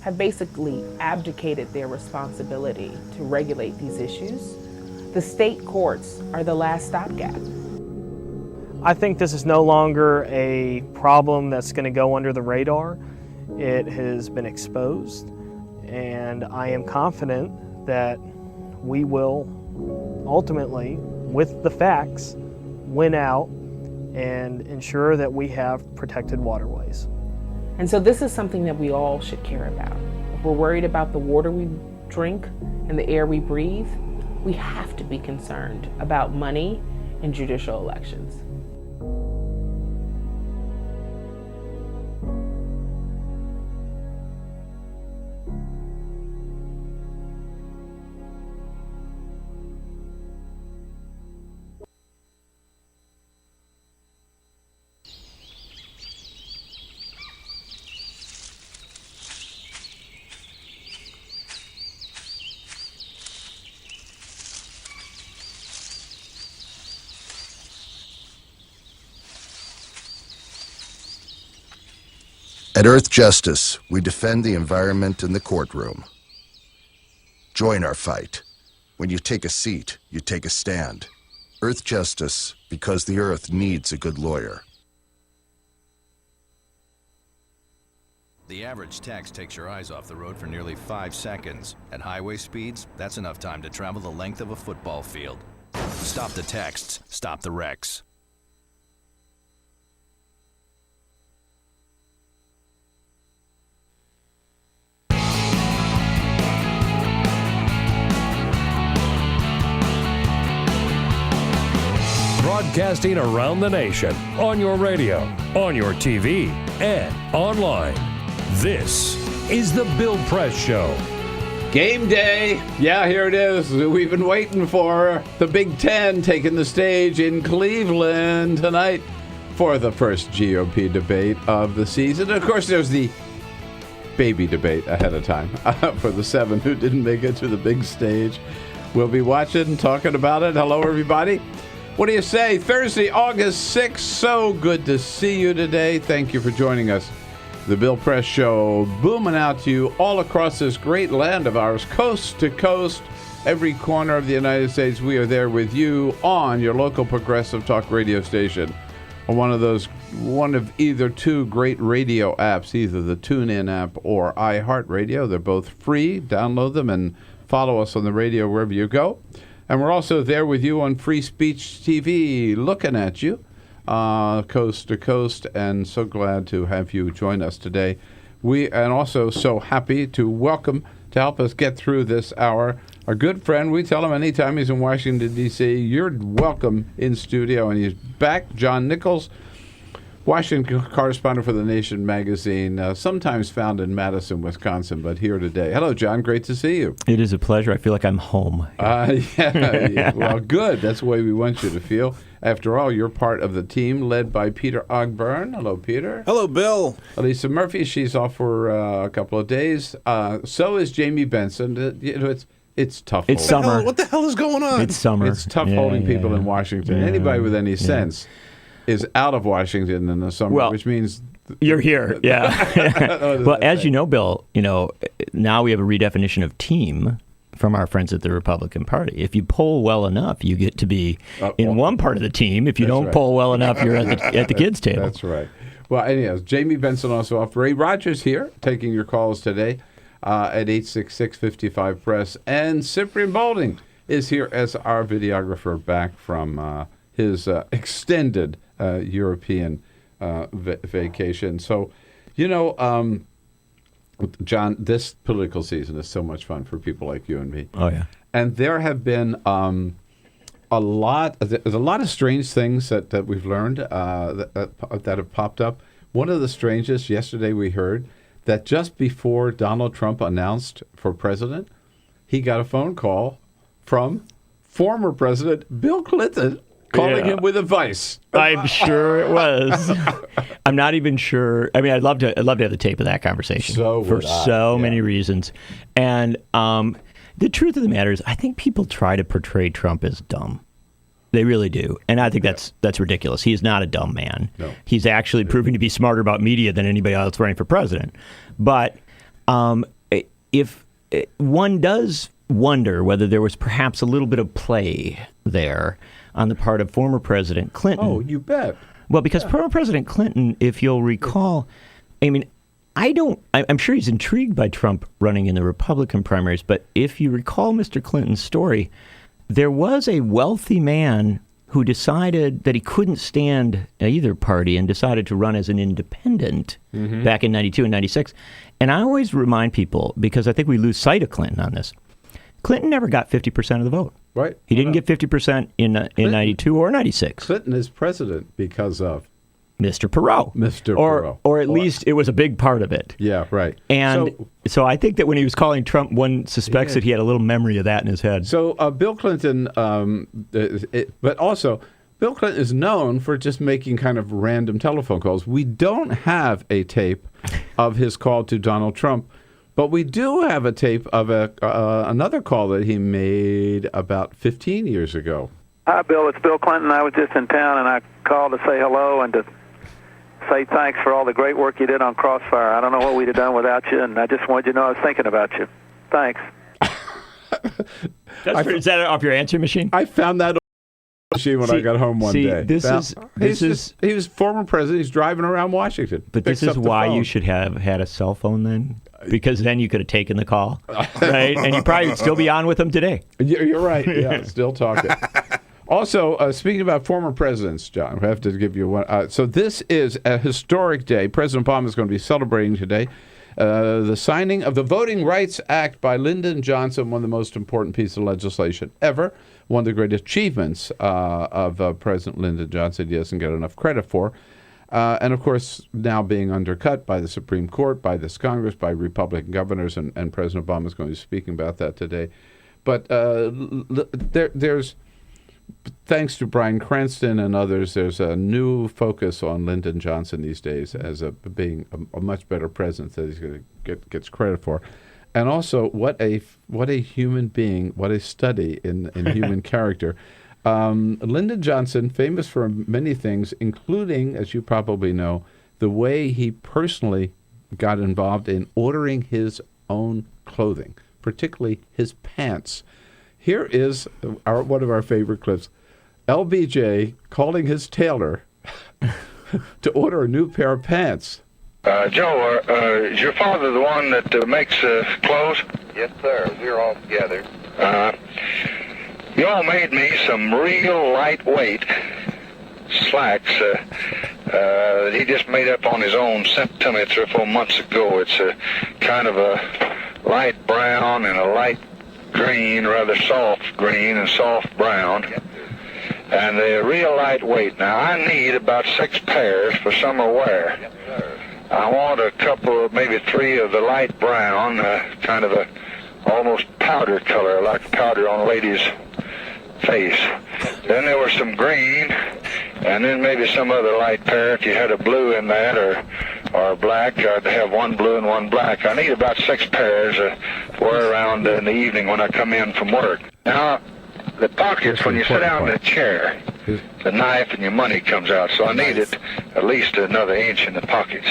have basically abdicated their responsibility to regulate these issues, the state courts are the last stopgap. I think this is no longer a problem that's going to go under the radar. It has been exposed, and I am confident that we will ultimately, with the facts, win out and ensure that we have protected waterways. And so this is something that we all should care about. If we're worried about the water we drink and the air we breathe, we have to be concerned about money in judicial elections. At Earth Justice, we defend the environment in the courtroom. Join our fight. When you take a seat, you take a stand. Earth Justice, because the Earth needs a good lawyer. The average text takes your eyes off the road for nearly 5 seconds. At highway speeds, that's enough time to travel the length of a football field. Stop the texts, stop the wrecks. Broadcasting around the nation, on your radio, on your TV, and online. This is the Bill Press Show. Game day. Yeah, here it is. We've been waiting for the Big Ten taking the stage in Cleveland tonight for the first GOP debate of the season. Of course, there's the baby debate ahead of time for the 7 who didn't make it to the big stage. We'll be watching and talking about it. Hello, everybody. What do you say? Thursday, August 6th. So good to see you today. Thank you for joining us. The Bill Press Show booming out to you all across this great land of ours, coast to coast, every corner of the United States. We are there with you on your local progressive talk radio station, on one of either two great radio apps, either the TuneIn app or iHeartRadio. They're both free. Download them and follow us on the radio wherever you go. And we're also there with you on Free Speech TV, looking at you. Coast to coast, and so glad to have you join us today. And also so happy to welcome, to help us get through this hour, our good friend. We tell him anytime he's in Washington, D.C., you're welcome in studio, and he's back. John Nichols, Washington correspondent for The Nation magazine, sometimes found in Madison, Wisconsin, but here today. Hello, John. Great to see you. It is a pleasure. I feel like I'm home. Yeah. Well, good. That's the way we want you to feel. After all, you're part of the team led by Peter Ogburn. Hello, Peter. Hello, Bill. Elisa Murphy, she's off for a couple of days. So is Jamie Benson. It's tough. It's summer. What the hell is going on? It's summer. It's tough holding people in Washington. Anybody with any sense is out of Washington in the summer, which means you're here. Yeah. Well, as you know, Bill, now we have a redefinition of team from our friends at the Republican Party. If you poll well enough, you get to be in one part of the team. If you don't poll well enough, you're at the kids' table. That's right. Well, anyways, Jamie Benson also off. Ray Rogers here, taking your calls today at 866-55-PRESS. And Cyprian Balding is here as our videographer back from his extended European vacation. So, John, this political season is so much fun for people like you and me. Oh, yeah. And there have been a lot of strange things that we've learned that have popped up. One of the strangest, yesterday we heard that just before Donald Trump announced for president, he got a phone call from former President Bill Clinton calling him with advice. I'm sure it was. I'm not even sure. I mean, I'd love to have the tape of that conversation for so many reasons. And the truth of the matter is, I think people try to portray Trump as dumb. They really do. And I think that's ridiculous. He is not a dumb man. No. He's actually proving to be smarter about media than anybody else running for president. But if one does wonder whether there was perhaps a little bit of play there on the part of former President Clinton. Oh, you bet. Well, because former President Clinton, if you'll recall, I mean, I'm sure he's intrigued by Trump running in the Republican primaries, but if you recall Mr. Clinton's story, there was a wealthy man who decided that he couldn't stand either party and decided to run as an independent back in 92 and 96. And I always remind people, because I think we lose sight of Clinton on this, Clinton never got 50% of the vote. Right. He didn't get 50% in 92 or 96. Clinton is president because of Mr. Perot. Perot. Or at least it was a big part of it. Yeah, right. And so I think that when he was calling Trump, one suspects that he had a little memory of that in his head. So Bill Clinton, but also Bill Clinton is known for just making kind of random telephone calls. We don't have a tape of his call to Donald Trump. But we do have a tape of another call that he made about 15 years ago. Hi, Bill. It's Bill Clinton. I was just in town, and I called to say hello and to say thanks for all the great work you did on Crossfire. I don't know what we'd have done without you, and I just wanted you to know I was thinking about you. Thanks. Is that off your answer machine? I found that machine when I got home one day. He was former president. He's driving around Washington. But this is why you should have had a cell phone then, because then you could have taken the call, right? And you probably would still be on with them today. You're right. Yeah, still talking. Also, speaking about former presidents, John, I have to give you one. So this is a historic day. President Obama is going to be celebrating today the signing of the Voting Rights Act by Lyndon Johnson, one of the most important pieces of legislation ever, one of the great achievements of President Lyndon Johnson he doesn't get enough credit for. And, of course, now being undercut by the Supreme Court, by this Congress, by Republican governors, and President Obama is going to be speaking about that today. But there's, thanks to Bryan Cranston and others, there's a new focus on Lyndon Johnson these days as being a much better president that he's going to gets credit for. And also, what a human being, what a study in human character. Lyndon Johnson, famous for many things, including, as you probably know, the way he personally got involved in ordering his own clothing, particularly his pants. Here is one of our favorite clips. LBJ calling his tailor to order a new pair of pants. Joe, is your father the one that makes clothes? Yes, sir. We're all together. You all made me some real lightweight slacks that he just made up on his own, sent to me 3 or 4 months ago. It's a kind of a light brown and a light green, rather soft green and soft brown. And they're real lightweight. Now, I need about 6 pairs for summer wear. Yes, sir. I want a couple, maybe 3 of the light brown, kind of a almost powder color, like powder on a lady's face. Then there was some green, and then maybe some other light pair. If you had a blue in that or black, I'd have 1 blue and 1 black. I need about 6 pairs to wear around in the evening when I come in from work. Now, the pockets, when you sit down in a chair, the knife and your money comes out, so I needed at least another inch in the pockets.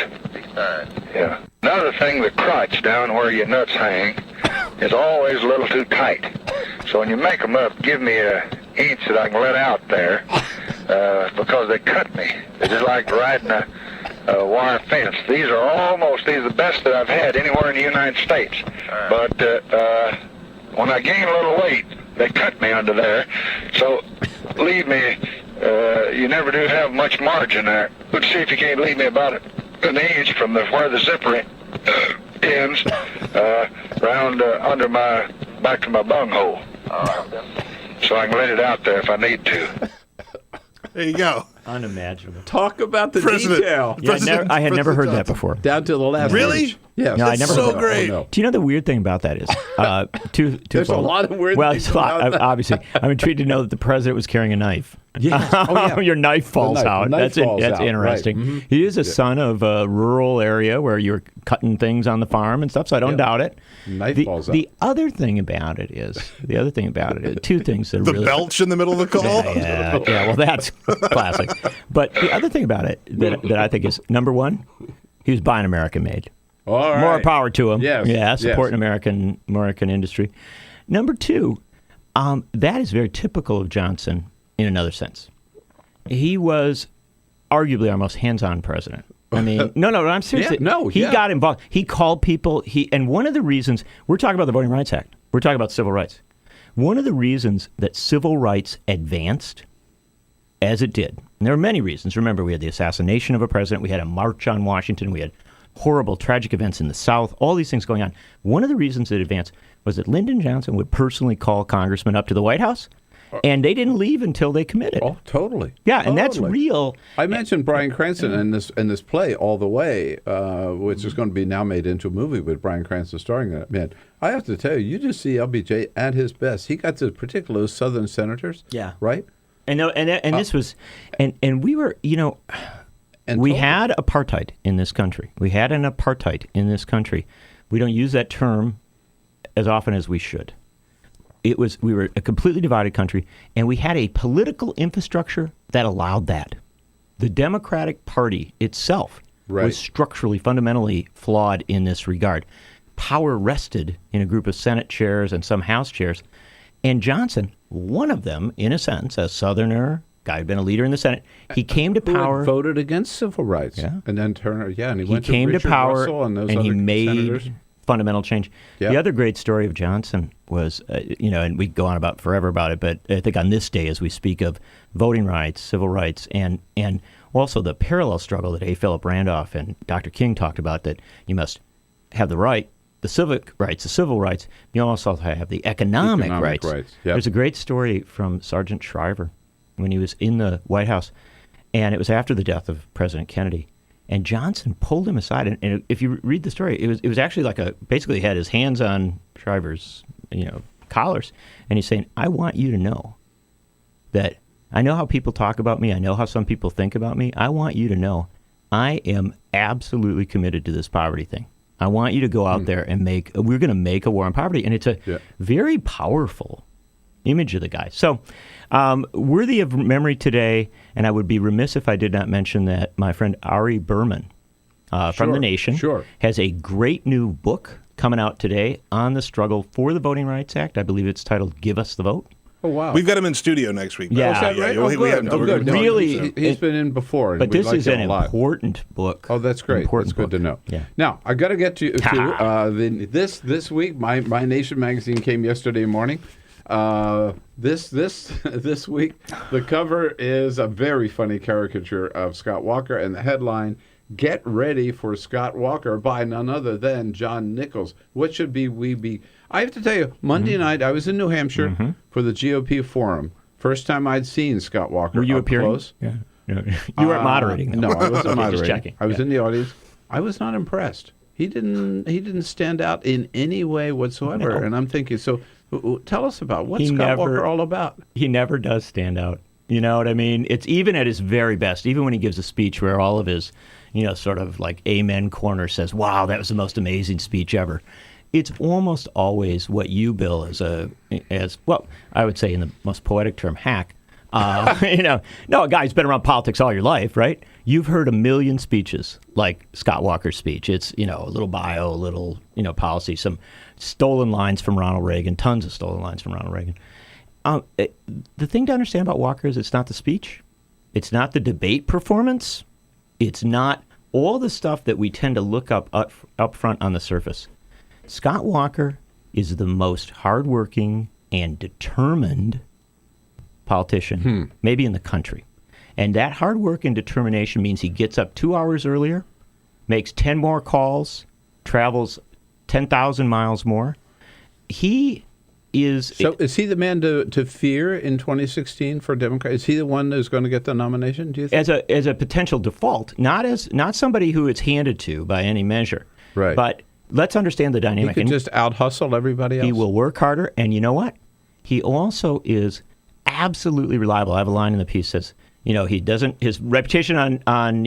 Yeah. Another thing, the crotch down where your nuts hang is always a little too tight. So when you make them up, give me an inch that I can let out there, because they cut me. They're just like riding a wire fence. These are the best that I've had anywhere in the United States. But when I gain a little weight, they cut me under there. So leave me, you never do have much margin there. Let's see if you can't leave me about an inch from where the zipper ends, round under my, back to my bunghole. So I can let it out there if I need to. There you go. Unimaginable. Talk about the detail. Yeah, I had never heard that before. Down to the last Really? inch. Yeah. No, I never so heard great. that. Do you know the weird thing about that is There's a lot of weird things about that. Obviously, I'm intrigued to know that the president was carrying a knife. Yes. Oh, yeah. Your knife falls out. That's interesting. Right. Mm-hmm. He is a son of a rural area where you're cutting things on the farm and stuff, so I don't doubt it. Knife falls out. The other thing about it is, 2 things that are The really... belch in the middle of the call? Yeah, well, that's classic. But the other thing about it that I think is, number one, he was buying American-made. All right. More power to him. Yes. Yeah, supporting American industry. Number 2, that is very typical of Johnson in another sense. He was arguably our most hands-on president. I mean, no, I'm serious. He got involved. He called people. And one of the reasons, we're talking about the Voting Rights Act. We're talking about civil rights. One of the reasons that civil rights advanced as it did, and there are many reasons. Remember, we had the assassination of a president. We had a march on Washington. We had horrible, tragic events in the South, all these things going on. One of the reasons it advanced was that Lyndon Johnson would personally call congressmen up to the White House, and they didn't leave until they committed. Oh, totally. Yeah, and that's real. I mentioned Bryan Cranston in this play, All the Way, which is going to be now made into a movie with Bryan Cranston starring in it. Man, I have to tell you, you just see LBJ at his best. He got to particularly those Southern senators. Yeah. Right? And this was, and we were, we had apartheid in this country. We had an apartheid in this country. We don't use that term as often as we should. We were a completely divided country, and we had a political infrastructure that allowed that The Democratic Party itself Right. was structurally, fundamentally flawed in this regard. Power rested in a group of Senate chairs and some House chairs. And Johnson, one of them, in a sense, a Southerner, guy who'd been a leader in the Senate, he came to Who had power. voted against civil rights. Yeah. And then Turner, and he He went came to to Richard power Russell and those and he other made senators. fundamental change. Yep. The other great story of Johnson was, and we go on about forever about it, but I think on this day, as we speak of voting rights, civil rights, and also the parallel struggle that A. Philip Randolph and Dr. King talked about, that you must have the right, the civic rights, the civil rights. You also have the economic rights. Yep. There's a great story from Sergeant Shriver when he was in the White House, and it was after the death of President Kennedy. And Johnson pulled him aside, and if you read the story, it was actually like basically had his hands on Shriver's collars, and he's saying, "I want you to know that I know how people talk about me. I know how some people think about me. I want you to know I am absolutely committed to this poverty thing. I want you to go out there and we're going to make a war on poverty." And it's a very powerful image of the guy. So worthy of memory today, and I would be remiss if I did not mention that my friend Ari Berman from The Nation has a great new book coming out today on the struggle for the Voting Rights Act. I believe it's titled Give Us the Vote. Oh, wow. We've got him in studio next week. Yeah. Is that right? We haven't talked good. about it. Really, He's been in before. But this is an a lot. important book. Oh, that's great. Important That's good to know. Yeah. Now, I got to get to this week. My Nation magazine came yesterday morning. This week, the cover is a very funny caricature of Scott Walker, and the headline: "Get ready for Scott Walker" by none other than John Nichols. What should we be? I have to tell you, Monday night I was in New Hampshire for the GOP forum. First time I'd seen Scott Walker. Were you up appearing? close. Yeah. You weren't moderating. Though. No, I wasn't Okay, moderating. just checking. I was in the audience. I was not impressed. He didn't stand out in any way whatsoever. No. And I'm thinking, so tell us about what's Scott Walker all about. He never does stand out. You know what I mean? It's even at his very best, even when he gives a speech where all of his, sort of like amen corner says, "Wow, that was the most amazing speech ever." It's almost always what you, Bill, as well, I would say in the most poetic term, hack. No, a guy who's been around politics all your life, right? You've heard a million speeches like Scott Walker's speech. It's, a little bio, a little, policy, some stolen lines from Ronald Reagan, tons of stolen lines from Ronald Reagan. The thing to understand about Walker is it's not the speech. It's not the debate performance. It's not all the stuff that we tend to look up front on the surface. Scott Walker is the most hardworking and determined politician, maybe in the country. And that hard work and determination means he gets up 2 hours earlier, makes 10 more calls, travels 10,000 miles more. He is... So is he the man to fear in 2016 for Democrats? Is he the one who's going to get the nomination, do you think? As a potential default, not somebody who it's handed to by any measure. Right. But let's understand the dynamic. He could just out-hustle everybody else. He will work harder, and you know what? He also is absolutely reliable. I have a line in the piece that says, his reputation on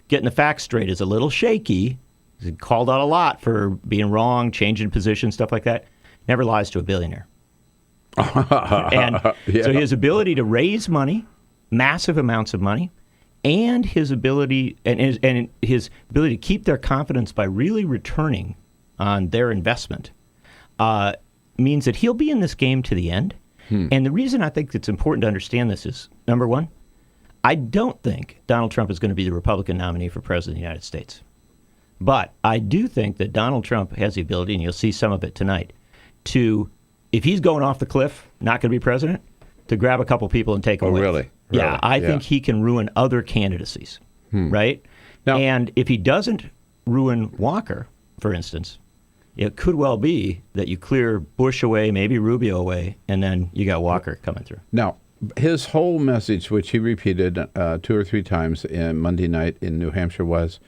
getting the facts straight is a little shaky. He's called out a lot for being wrong, changing position, stuff like that. Never lies to a billionaire. And so his ability to raise money, massive amounts of money, and his ability to keep their confidence by really returning on their investment means that he'll be in this game to the end. And the reason I think it's important to understand this is, number one, I don't think Donald Trump is going to be the Republican nominee for President of the United States. But I do think that Donald Trump has the ability, and you'll see some of it tonight, to, if he's going off the cliff, not going to be president, to grab a couple people and take them away. Really? Yeah, I think he can ruin other candidacies, right? Now, and if he doesn't ruin Walker, for instance, it could well be that you clear Bush away, maybe Rubio away, and then you got Walker coming through. Now, his whole message, which he repeated 2 or 3 times in Monday night in New Hampshire, was,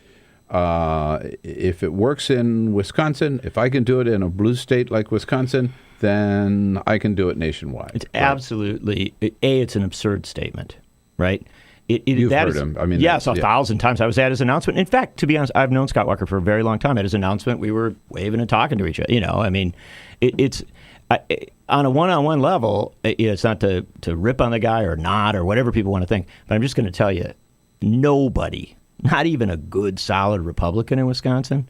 if it works in Wisconsin, if I can do it in a blue state like Wisconsin, then I can do it nationwide. It's absolutely, it's an absurd statement, right? You've heard him. I mean, yes, 1,000 times. I was at his announcement. In fact, to be honest, I've known Scott Walker for a very long time. At his announcement, we were waving and talking to each other. It's on a one-on-one level. It's not to rip on the guy or not or whatever people want to think. But I'm just going to tell you, nobody, not even a good, solid Republican in Wisconsin,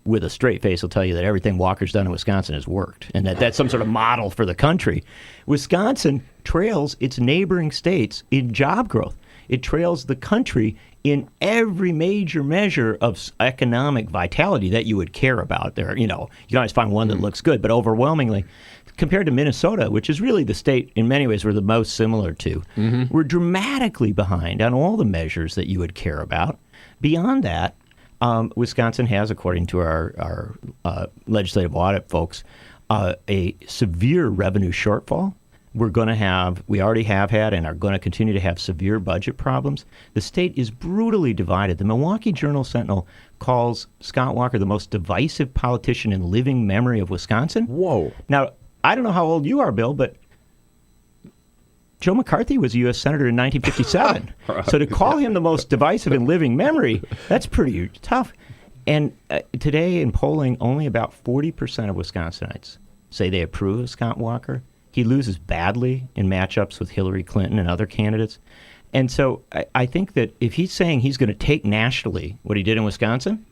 with a straight face will tell you that everything Walker's done in Wisconsin has worked and that that's some sort of model for the country. Wisconsin trails its neighboring states in job growth. It trails the country in every major measure of economic vitality that you would care about. There, you can always find one that looks good, but overwhelmingly, compared to Minnesota, which is really the state in many ways we're the most similar to, we're dramatically behind on all the measures that you would care about. Beyond that, Wisconsin has, according to our legislative audit folks, a severe revenue shortfall. We already have had and are going to continue to have severe budget problems. The state is brutally divided. The Milwaukee Journal-Sentinel calls Scott Walker the most divisive politician in living memory of Wisconsin. Whoa. Now, I don't know how old you are, Bill, but Joe McCarthy was a U.S. Senator in 1957. So to call him the most divisive in living memory, that's pretty tough. And today in polling, only about 40% of Wisconsinites say they approve of Scott Walker. He loses badly in matchups with Hillary Clinton and other candidates. And so I think that if he's saying he's going to take nationally what he did in Wisconsin,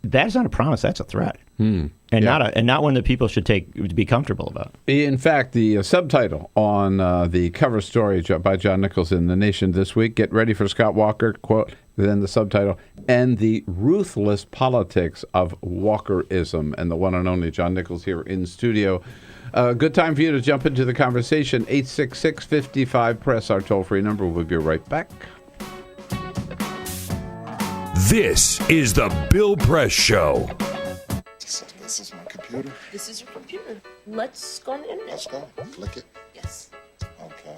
that's not a promise, that's a threat. And not one that people should be comfortable about. In fact, the subtitle on the cover story by John Nichols in The Nation this week, get ready for Scott Walker, quote, then the subtitle, and the ruthless politics of Walkerism. And the one and only John Nichols here in studio. Good time for you to jump into the conversation. 866-55-PRESS, our toll-free number. We'll be right back. This is the Bill Press Show. This is my computer. This is your computer. Let's go on the internet. Let's go. Click it. Yes. Okay.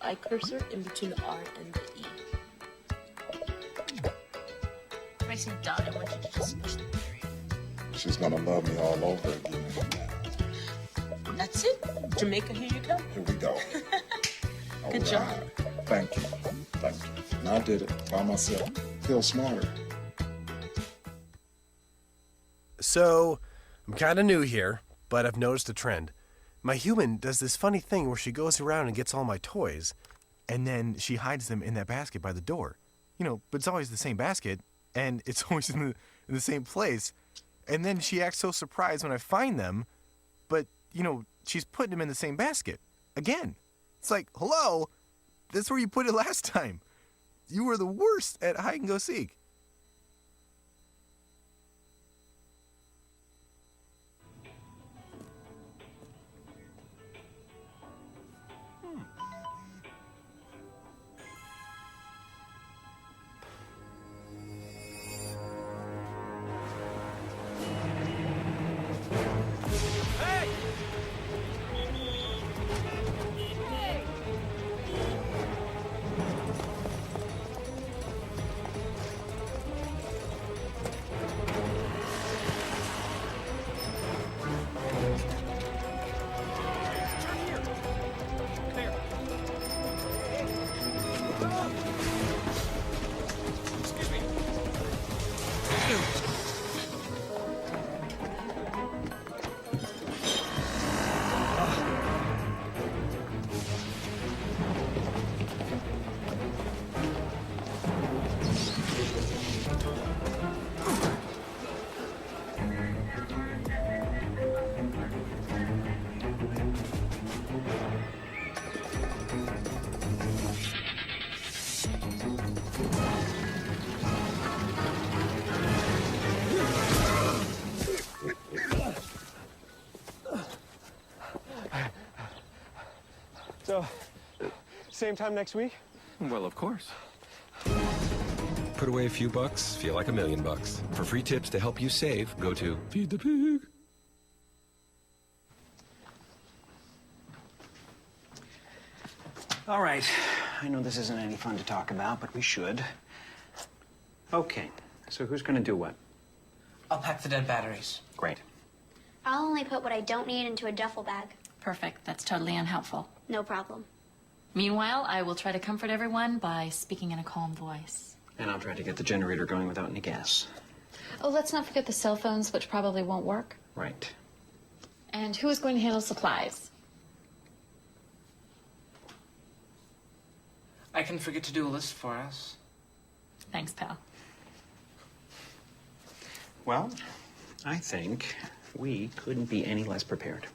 I cursor in between the R and the E. Pressing down, I want you to just push the period. She's gonna love me all over again. That's it. Jamaica, here you come. Here we go. Good job. Thank you. Thank you. And I did it by myself. Feel smarter. So, I'm kind of new here, but I've noticed a trend. My human does this funny thing where she goes around and gets all my toys, and then she hides them in that basket by the door. But it's always the same basket, and it's always in the same place. And then she acts so surprised when I find them, but, she's putting them in the same basket. Again. It's like, hello? That's where you put it last time. You were the worst at hide and go seek. So, same time next week? Well, of course. Put away a few bucks, feel like $1 million. For free tips to help you save, go to Feed the Pig. All right. I know this isn't any fun to talk about, but we should. Okay. So who's going to do what? I'll pack the dead batteries. Great. I'll only put what I don't need into a duffel bag. Perfect. That's totally unhelpful. No problem. Meanwhile, I will try to comfort everyone by speaking in a calm voice. And I'll try to get the generator going without any gas. Oh, let's not forget the cell phones, which probably won't work. Right. And who is going to handle supplies? I can forget to do a list for us. Thanks, pal. Well, I think we couldn't be any less prepared.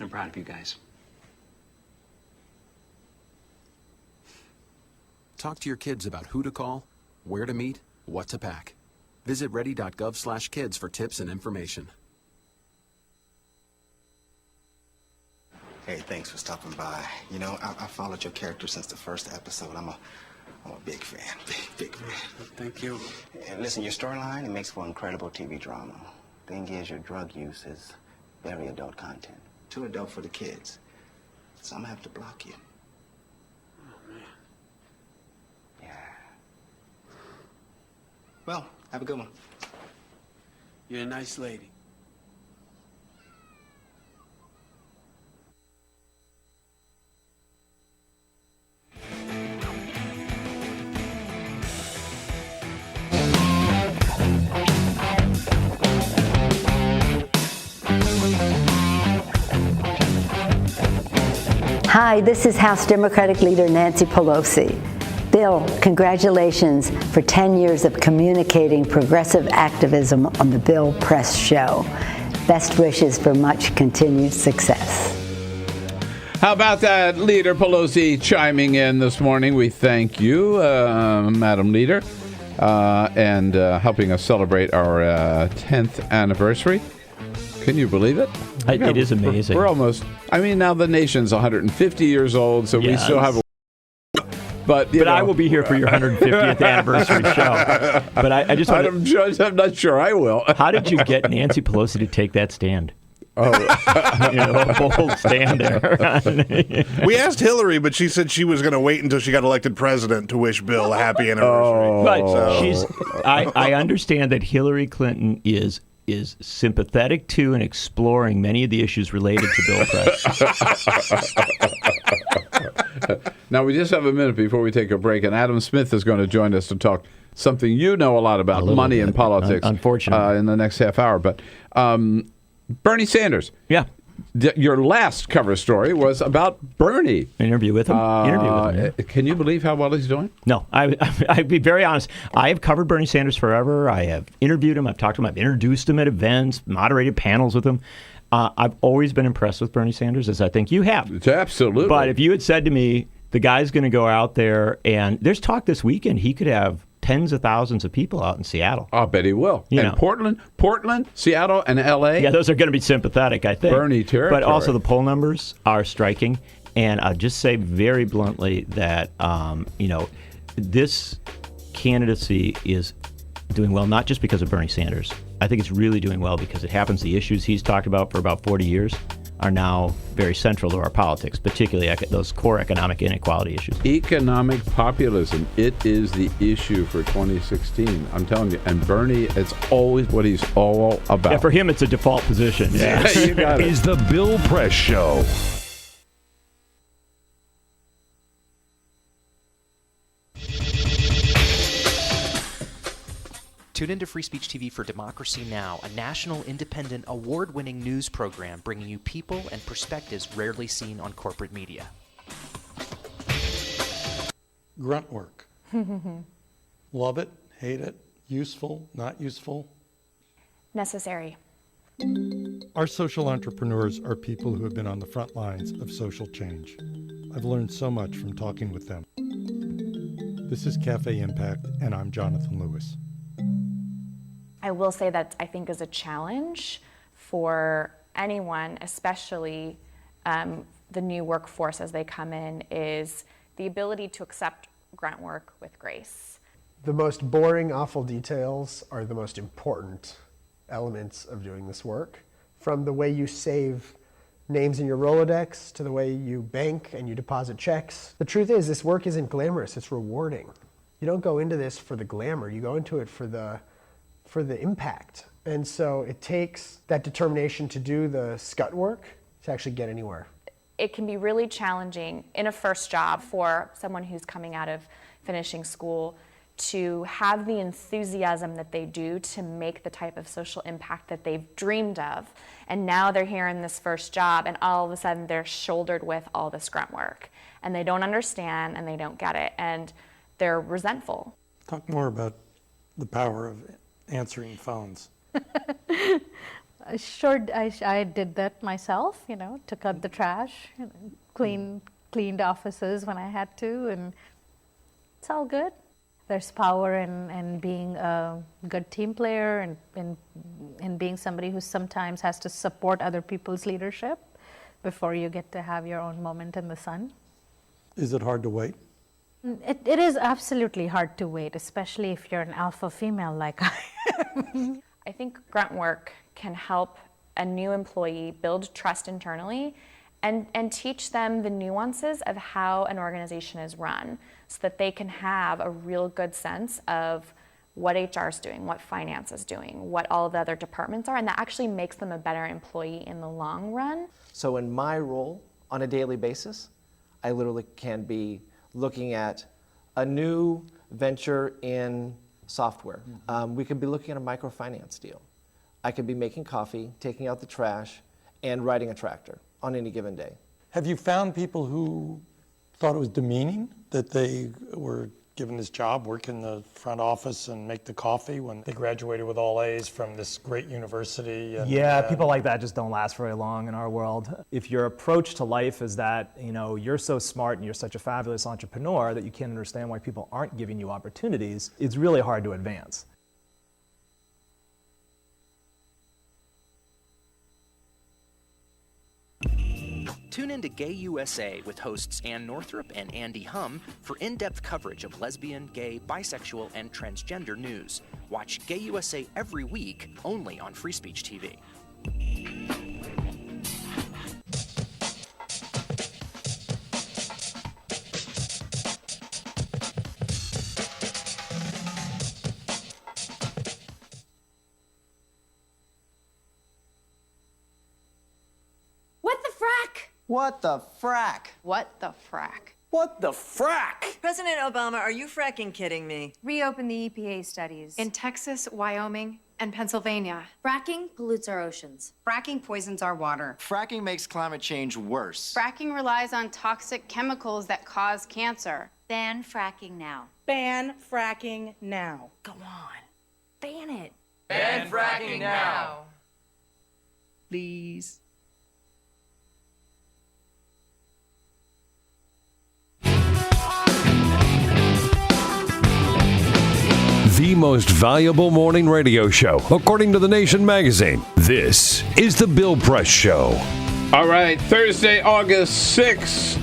I'm proud of you guys. Talk to your kids about who to call, where to meet, what to pack. Visit ready.gov/kids for tips and information. Hey, thanks for stopping by. You know, I followed your character since the first episode. I'm a big fan. Big fan. Thank you. And listen, your storyline, it makes for incredible TV drama. Thing is, your drug use is very adult content. Too adult for the kids. So I'm gonna have to block you. Oh, man. Yeah. Well, have a good one. You're a nice lady. Hi, this is House Democratic Leader Nancy Pelosi. Bill, congratulations for 10 years of communicating progressive activism on the Bill Press Show. Best wishes for much continued success. How about that, Leader Pelosi chiming in this morning? We thank you, Madam Leader, and helping us celebrate our 10th anniversary. Can you believe it? It is amazing. We're almost, now the nation's 150 years old, so we still have a... But I will be here for your 150th anniversary show. But I just want I'm not sure I will. How did you get Nancy Pelosi to take that stand? Oh, a bold stand there. We asked Hillary, but she said she was going to wait until she got elected president to wish Bill a happy anniversary. But I understand that Hillary Clinton is sympathetic to and exploring many of the issues related to Bill Press. Now, we just have a minute before we take a break, and Adam Smith is going to join us to talk something you know a lot about, money and politics, unfortunately, in the next half hour. But Bernie Sanders. Yeah. Your last cover story was about Bernie. Interview with him. Can you believe how well he's doing? No, I'd be very honest. I have covered Bernie Sanders forever. I have interviewed him. I've talked to him. I've introduced him at events, moderated panels with him. I've always been impressed with Bernie Sanders, as I think you have. Absolutely. But if you had said to me, the guy's going to go out there, and there's talk this weekend, he could have tens of thousands of people out in Seattle. I'll bet he will. And Portland, Seattle, and L.A. Yeah, those are going to be sympathetic, I think. Bernie territory. But also the poll numbers are striking. And I'll just say very bluntly that, this candidacy is doing well, not just because of Bernie Sanders. I think it's really doing well because it happens the issues he's talked about for about 40 years are now very central to our politics, particularly those core economic inequality issues. Economic populism, it is the issue for 2016. I'm telling you. And Bernie, it's always what he's all about. Yeah, for him, it's a default position. Yeah, you got it. Is the Bill Press Show. Tune into Free Speech TV for Democracy Now!, a national, independent, award-winning news program bringing you people and perspectives rarely seen on corporate media. Grunt work. Love it, hate it, useful, not useful. Necessary. Our social entrepreneurs are people who have been on the front lines of social change. I've learned so much from talking with them. This is Cafe Impact, and I'm Jonathan Lewis. I will say that I think is a challenge for anyone, especially the new workforce as they come in, is the ability to accept grunt work with grace. The most boring, awful details are the most important elements of doing this work. From the way you save names in your Rolodex to the way you bank and you deposit checks. The truth is, this work isn't glamorous, it's rewarding. You don't go into this for the glamour, you go into it for the impact. And so it takes that determination to do the scut work to actually get anywhere. It can be really challenging in a first job for someone who's coming out of finishing school to have the enthusiasm that they do to make the type of social impact that they've dreamed of. And now they're here in this first job, and all of a sudden they're shouldered with all this grunt work. And they don't understand, and they don't get it, and they're resentful. Talk more about the power of answering phones. Sure, I did that myself, took out the trash, cleaned offices when I had to, and it's all good. There's power in being a good team player and in being somebody who sometimes has to support other people's leadership before you get to have your own moment in the sun. Is it hard to wait? It is absolutely hard to wait, especially if you're an alpha female like I am. I think grunt work can help a new employee build trust internally and teach them the nuances of how an organization is run so that they can have a real good sense of what HR is doing, what finance is doing, what all of the other departments are, and that actually makes them a better employee in the long run. So in my role on a daily basis, I literally can be looking at a new venture in software. We could be looking at a microfinance deal. I could be making coffee, taking out the trash, and riding a tractor on any given day. Have you found people who thought it was demeaning that they were given this job, work in the front office and make the coffee when they graduated with all A's from this great university? Yeah, people like that just don't last very long in our world. If your approach to life is that, you're so smart and you're such a fabulous entrepreneur that you can't understand why people aren't giving you opportunities, it's really hard to advance. Tune in to Gay USA with hosts Ann Northrup and Andy Hum for in-depth coverage of lesbian, gay, bisexual, and transgender news. Watch Gay USA every week, only on Free Speech TV. What the frack? What the frack? What the frack? President Obama, are you fracking kidding me? Reopen the EPA studies. In Texas, Wyoming, and Pennsylvania. Fracking pollutes our oceans. Fracking poisons our water. Fracking makes climate change worse. Fracking relies on toxic chemicals that cause cancer. Ban fracking now. Ban fracking now. Go on. Ban it. Ban fracking now. Please. The most valuable morning radio show, according to The Nation magazine. This is The Bill Press Show. All right, Thursday, August 6th,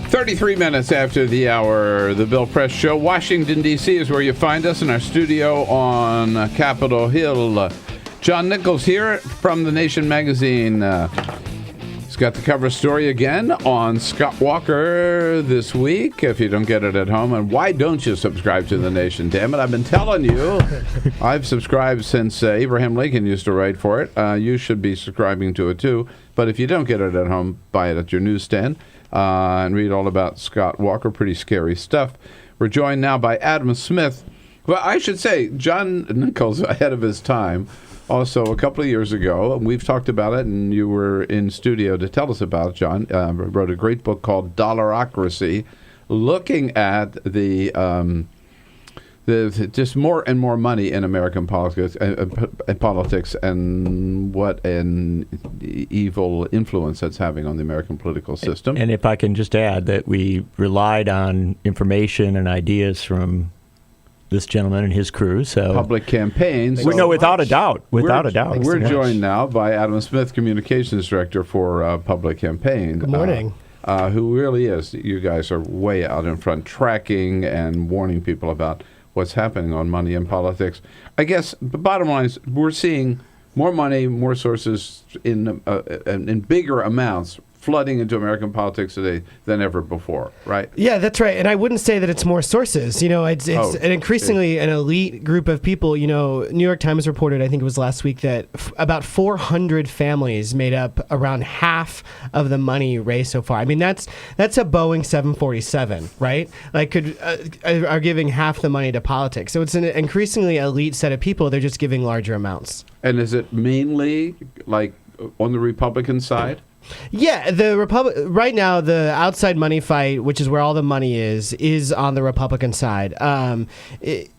33 minutes after the hour, The Bill Press Show. Washington, D.C. is where you find us in our studio on Capitol Hill. John Nichols here from The Nation magazine. He's got the cover story again on Scott Walker this week, if you don't get it at home. And why don't you subscribe to The Nation, damn it? I've been telling you. I've subscribed since Abraham Lincoln used to write for it. You should be subscribing to it, too. But if you don't get it at home, buy it at your newsstand and read all about Scott Walker. Pretty scary stuff. We're joined now by Adam Smith. Well, I should say, John Nichols, ahead of his time. Also, a couple of years ago, we've talked about it, and you were in studio to tell us about it, John. Wrote a great book called Dollarocracy, looking at the just more and more money in American politics, and what an evil influence that's having on the American political system. And if I can just add that we relied on information and ideas from this gentleman and his crew. So public campaigns. No, without a doubt. Without a doubt. We're joined now by Adam Smith, Communications Director for Public Campaign. Good morning. Who really is. You guys are way out in front, tracking and warning people about what's happening on money in politics. I guess the bottom line is we're seeing more money, more sources in bigger amounts flooding into American politics today than ever before, right? Yeah, that's right. And I wouldn't say that it's more sources. It's an increasingly an elite group of people. New York Times reported, I think it was last week, that about 400 families made up around half of the money raised so far. I mean, that's a Boeing 747, right? Like, are giving half the money to politics. So it's an increasingly elite set of people. They're just giving larger amounts. And is it mainly like on the Republican side? Yeah, right now the outside money fight, which is where all the money is on the Republican side. When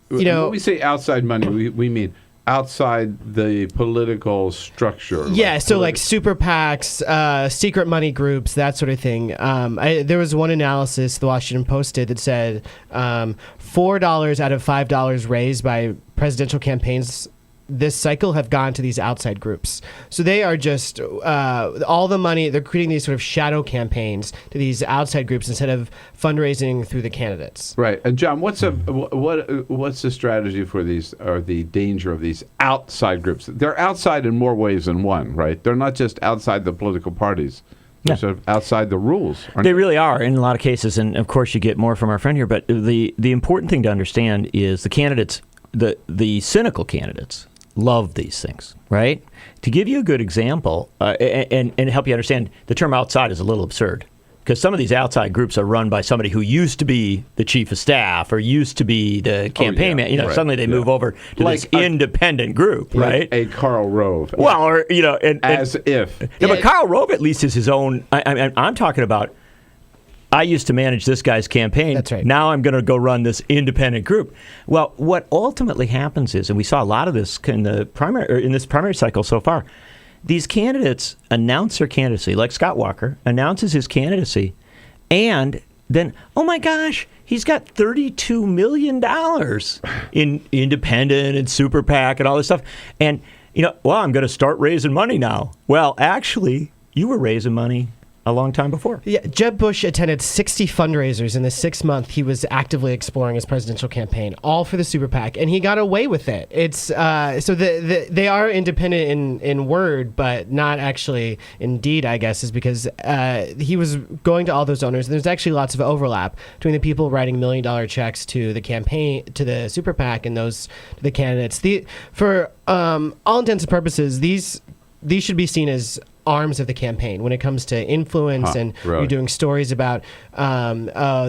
we say outside money, we mean outside the political structure. Yeah, so like super PACs, secret money groups, that sort of thing. There was one analysis the Washington Post did that said $4 out of $5 raised by presidential campaigns this cycle have gone to these outside groups. So they are just all the money, they're creating these sort of shadow campaigns to these outside groups instead of fundraising through the candidates. Right. And John, what's the strategy for these, or the danger of these outside groups? They're outside in more ways than one, right? They're not just outside the political parties. They're sort of outside the rules. They really are in a lot of cases. And of course you get more from our friend here. But the important thing to understand is the candidates, the cynical candidates, love these things, right? To give you a good example and help you understand, the term outside is a little absurd because some of these outside groups are run by somebody who used to be the chief of staff or used to be the campaign man. Right. Suddenly they move over to this independent group, right? A Karl Rove. Well, or if. Yeah, but Karl Rove at least is his own. I'm talking about. I used to manage this guy's campaign. That's right. Now I'm going to go run this independent group. Well, what ultimately happens is, and we saw a lot of this in the primary cycle so far, these candidates announce their candidacy, like Scott Walker announces his candidacy, and then, oh my gosh, he's got $32 million in independent and super PAC and all this stuff. And, I'm going to start raising money now. Well, actually, you were raising money a long time before. Yeah, Jeb Bush attended 60 fundraisers in the 6 month he was actively exploring his presidential campaign, all for the super PAC, and he got away with it. It's so they are independent in word, but not actually in deed, I guess, is because he was going to all those donors. And there's actually lots of overlap between the people writing $1 million checks to the campaign, to the super PAC, and those to the candidates. For all intents and purposes, these should be seen as arms of the campaign when it comes to influence and really? You're doing stories about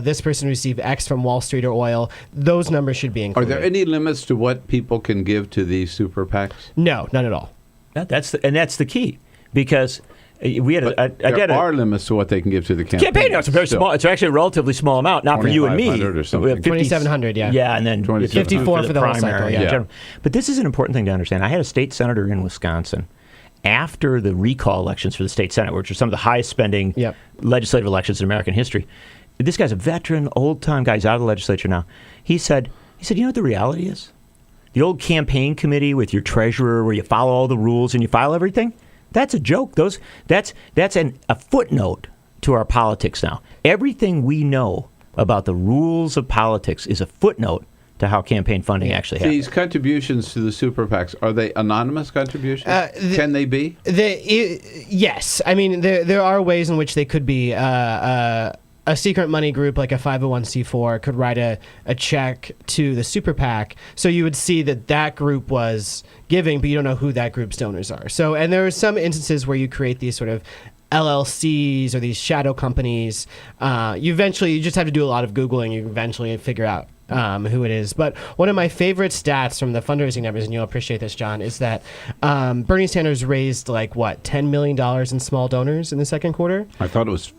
this person received X from Wall Street or oil. Those numbers should be included. Are there any limits to what people can give to these super PACs? No, none at all. That's the key, because we had there are limits to what they can give to the campaign. No, it's a very small. It's actually a relatively small amount, not for you and me. Or something. 2,700, yeah. Yeah, and then 54 for the whole cycle. Yeah. But this is an important thing to understand. I had a state senator in Wisconsin after the recall elections for the state senate, which are some of the highest spending legislative elections in American history. This guy's a veteran, old-time guy. He's out of the legislature now. He said, you know what the reality is? The old campaign committee with your treasurer where you follow all the rules and you file everything, that's a joke. That's a footnote to our politics now. Everything we know about the rules of politics is a footnote to how campaign funding actually happens. These contributions to the super PACs, are they anonymous contributions? Can they be? Yes. I mean, there are ways in which they could be. A secret money group like a 501c4 could write a check to the super PAC, so you would see that group was giving, but you don't know who that group's donors are. So, and there are some instances where you create these sort of LLCs or these shadow companies. You just have to do a lot of Googling. You eventually figure out who it is. But one of my favorite stats from the fundraising numbers, and you'll appreciate this, John, is that Bernie Sanders raised $10 million in small donors in the second quarter? I thought it was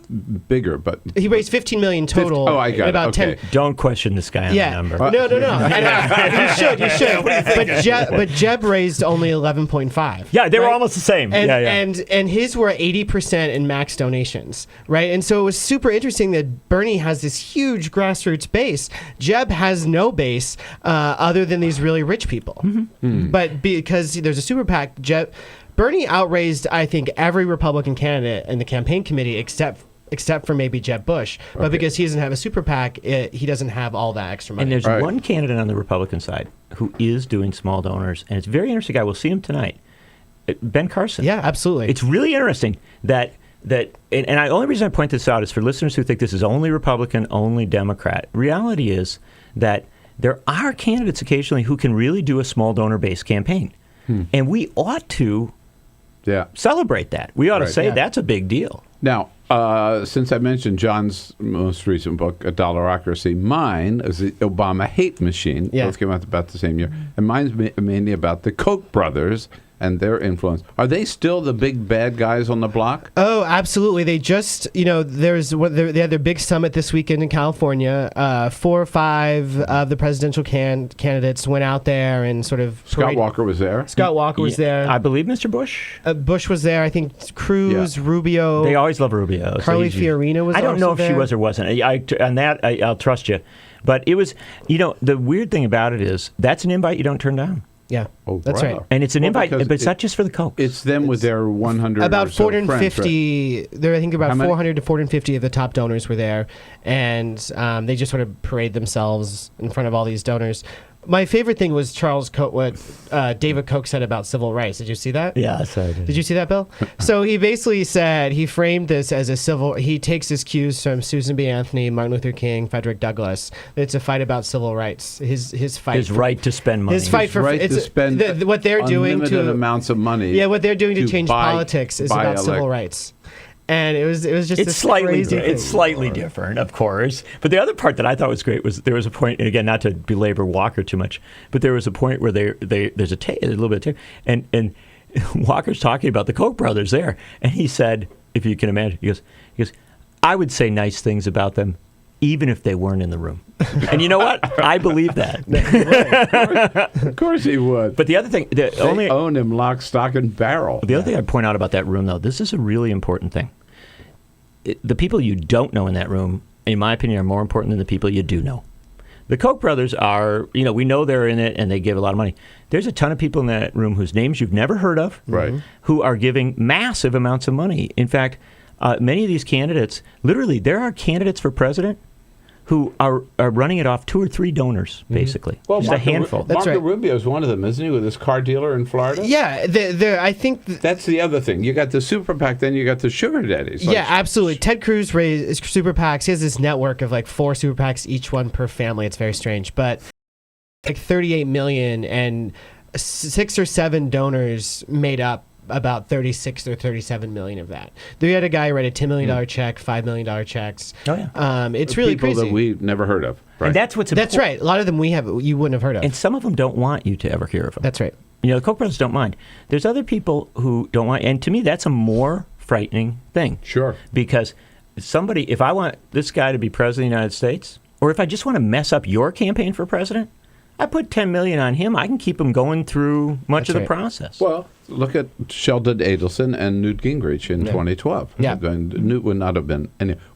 bigger, but he raised $15 million total. I got about it. Okay. 10. Don't question this guy on the number. No. You should. But Jeb raised only 11.5. Yeah, they were almost the same. And his were 80% in max donations, right? And so it was super interesting that Bernie has this huge grassroots base. Jeb has no base other than these really rich people. Mm-hmm. But because there's a super PAC, Bernie outraised, I think, every Republican candidate in the campaign committee except for maybe Jeb Bush. Okay. But because he doesn't have a super PAC, he doesn't have all that extra money. And there's one candidate on the Republican side who is doing small donors, and it's a very interesting guy. We'll see him tonight. Ben Carson. Yeah, absolutely. It's really interesting that and the only reason I point this out is for listeners who think this is only Republican, only Democrat. Reality is that there are candidates occasionally who can really do a small donor-based campaign. And we ought to celebrate that. We ought to say that's a big deal. Now, since I mentioned John's most recent book, A Dollarocracy, mine is the Obama Hate Machine. Yeah. Both came out about the same year. And mine's mainly about the Koch brothers and their influence. Are they still the big bad guys on the block? Oh, absolutely. They just, they had their big summit this weekend in California. 4 or 5 of the presidential candidates went out there and sort of... Scott Walker was there. Scott Walker was there. I believe Mr. Bush. Bush was there. I think Cruz, Rubio. They always love Rubio. Carly Fiorina was I don't know also if she there. was or wasn't. On that, I'll trust you. But it was, the weird thing about it is that's an invite you don't turn down. Yeah, Oh, that's wow. right. And it's an invite, because but it's not just for the Koch. It's them with their 100 About or so 450. friends, right? There, I think about How many? 400 to 450 of the top donors were there, and they just sort of parade themselves in front of all these donors. My favorite thing was what David Koch said about civil rights. Did you see that? Yeah, I saw it. Did you see that, Bill? So he basically said, he framed this as he takes his cues from Susan B. Anthony, Martin Luther King, Frederick Douglass. It's a fight about civil rights. His fight. His right to spend money. His fight for right to spend what they're doing unlimited to amounts of money. Yeah, what they're doing to change buy- politics is buy about civil rights. And it was just It's this slightly crazy thing. it's slightly different, of course. But the other part that I thought was great was there was a point, and again, not to belabor Walker too much, but there was a point where there's a little bit of tape, and Walker's talking about the Koch brothers there, and he said, if you can imagine, he goes, I would say nice things about them, even if they weren't in the room. And you know what? I believe that. Of course he would. But the other thing, They own him lock, stock, and barrel. The other thing I'd point out about that room, though, this is a really important thing. The people you don't know in that room, in my opinion, are more important than the people you do know. The Koch brothers are, we know they're in it and they give a lot of money. There's a ton of people in that room whose names you've never heard of, right, who are giving massive amounts of money. In fact, many of these candidates, literally, there are candidates for president who are running it off 2 or 3 donors, basically. Well, just a handful. Marco Rubio is one of them, isn't he, with his car dealer in Florida? Yeah, I think... That's the other thing. You got the super PAC, then you got the sugar daddies. Yeah, absolutely. Ted Cruz raised super PACs. He has this network of like 4 super PACs, each one per family. It's very strange. But like 38 million, and 6 or 7 donors made up about 36 or 37 million of that. We had a guy write a $10 million check, $5 million checks. Oh, yeah. It's really people crazy. that we've never heard of. Right. And that's what's important. That's right. A lot of them you wouldn't have heard of. And some of them don't want you to ever hear of them. That's right. The Koch brothers don't mind. There's other people who don't want, and to me, that's a more frightening thing. Sure. Because if I want this guy to be president of the United States, or if I just want to mess up your campaign for president, I put $10 million on him. I can keep him going through much of the process. Well, look at Sheldon Adelson and Newt Gingrich in 2012. Yeah. And Newt would not have been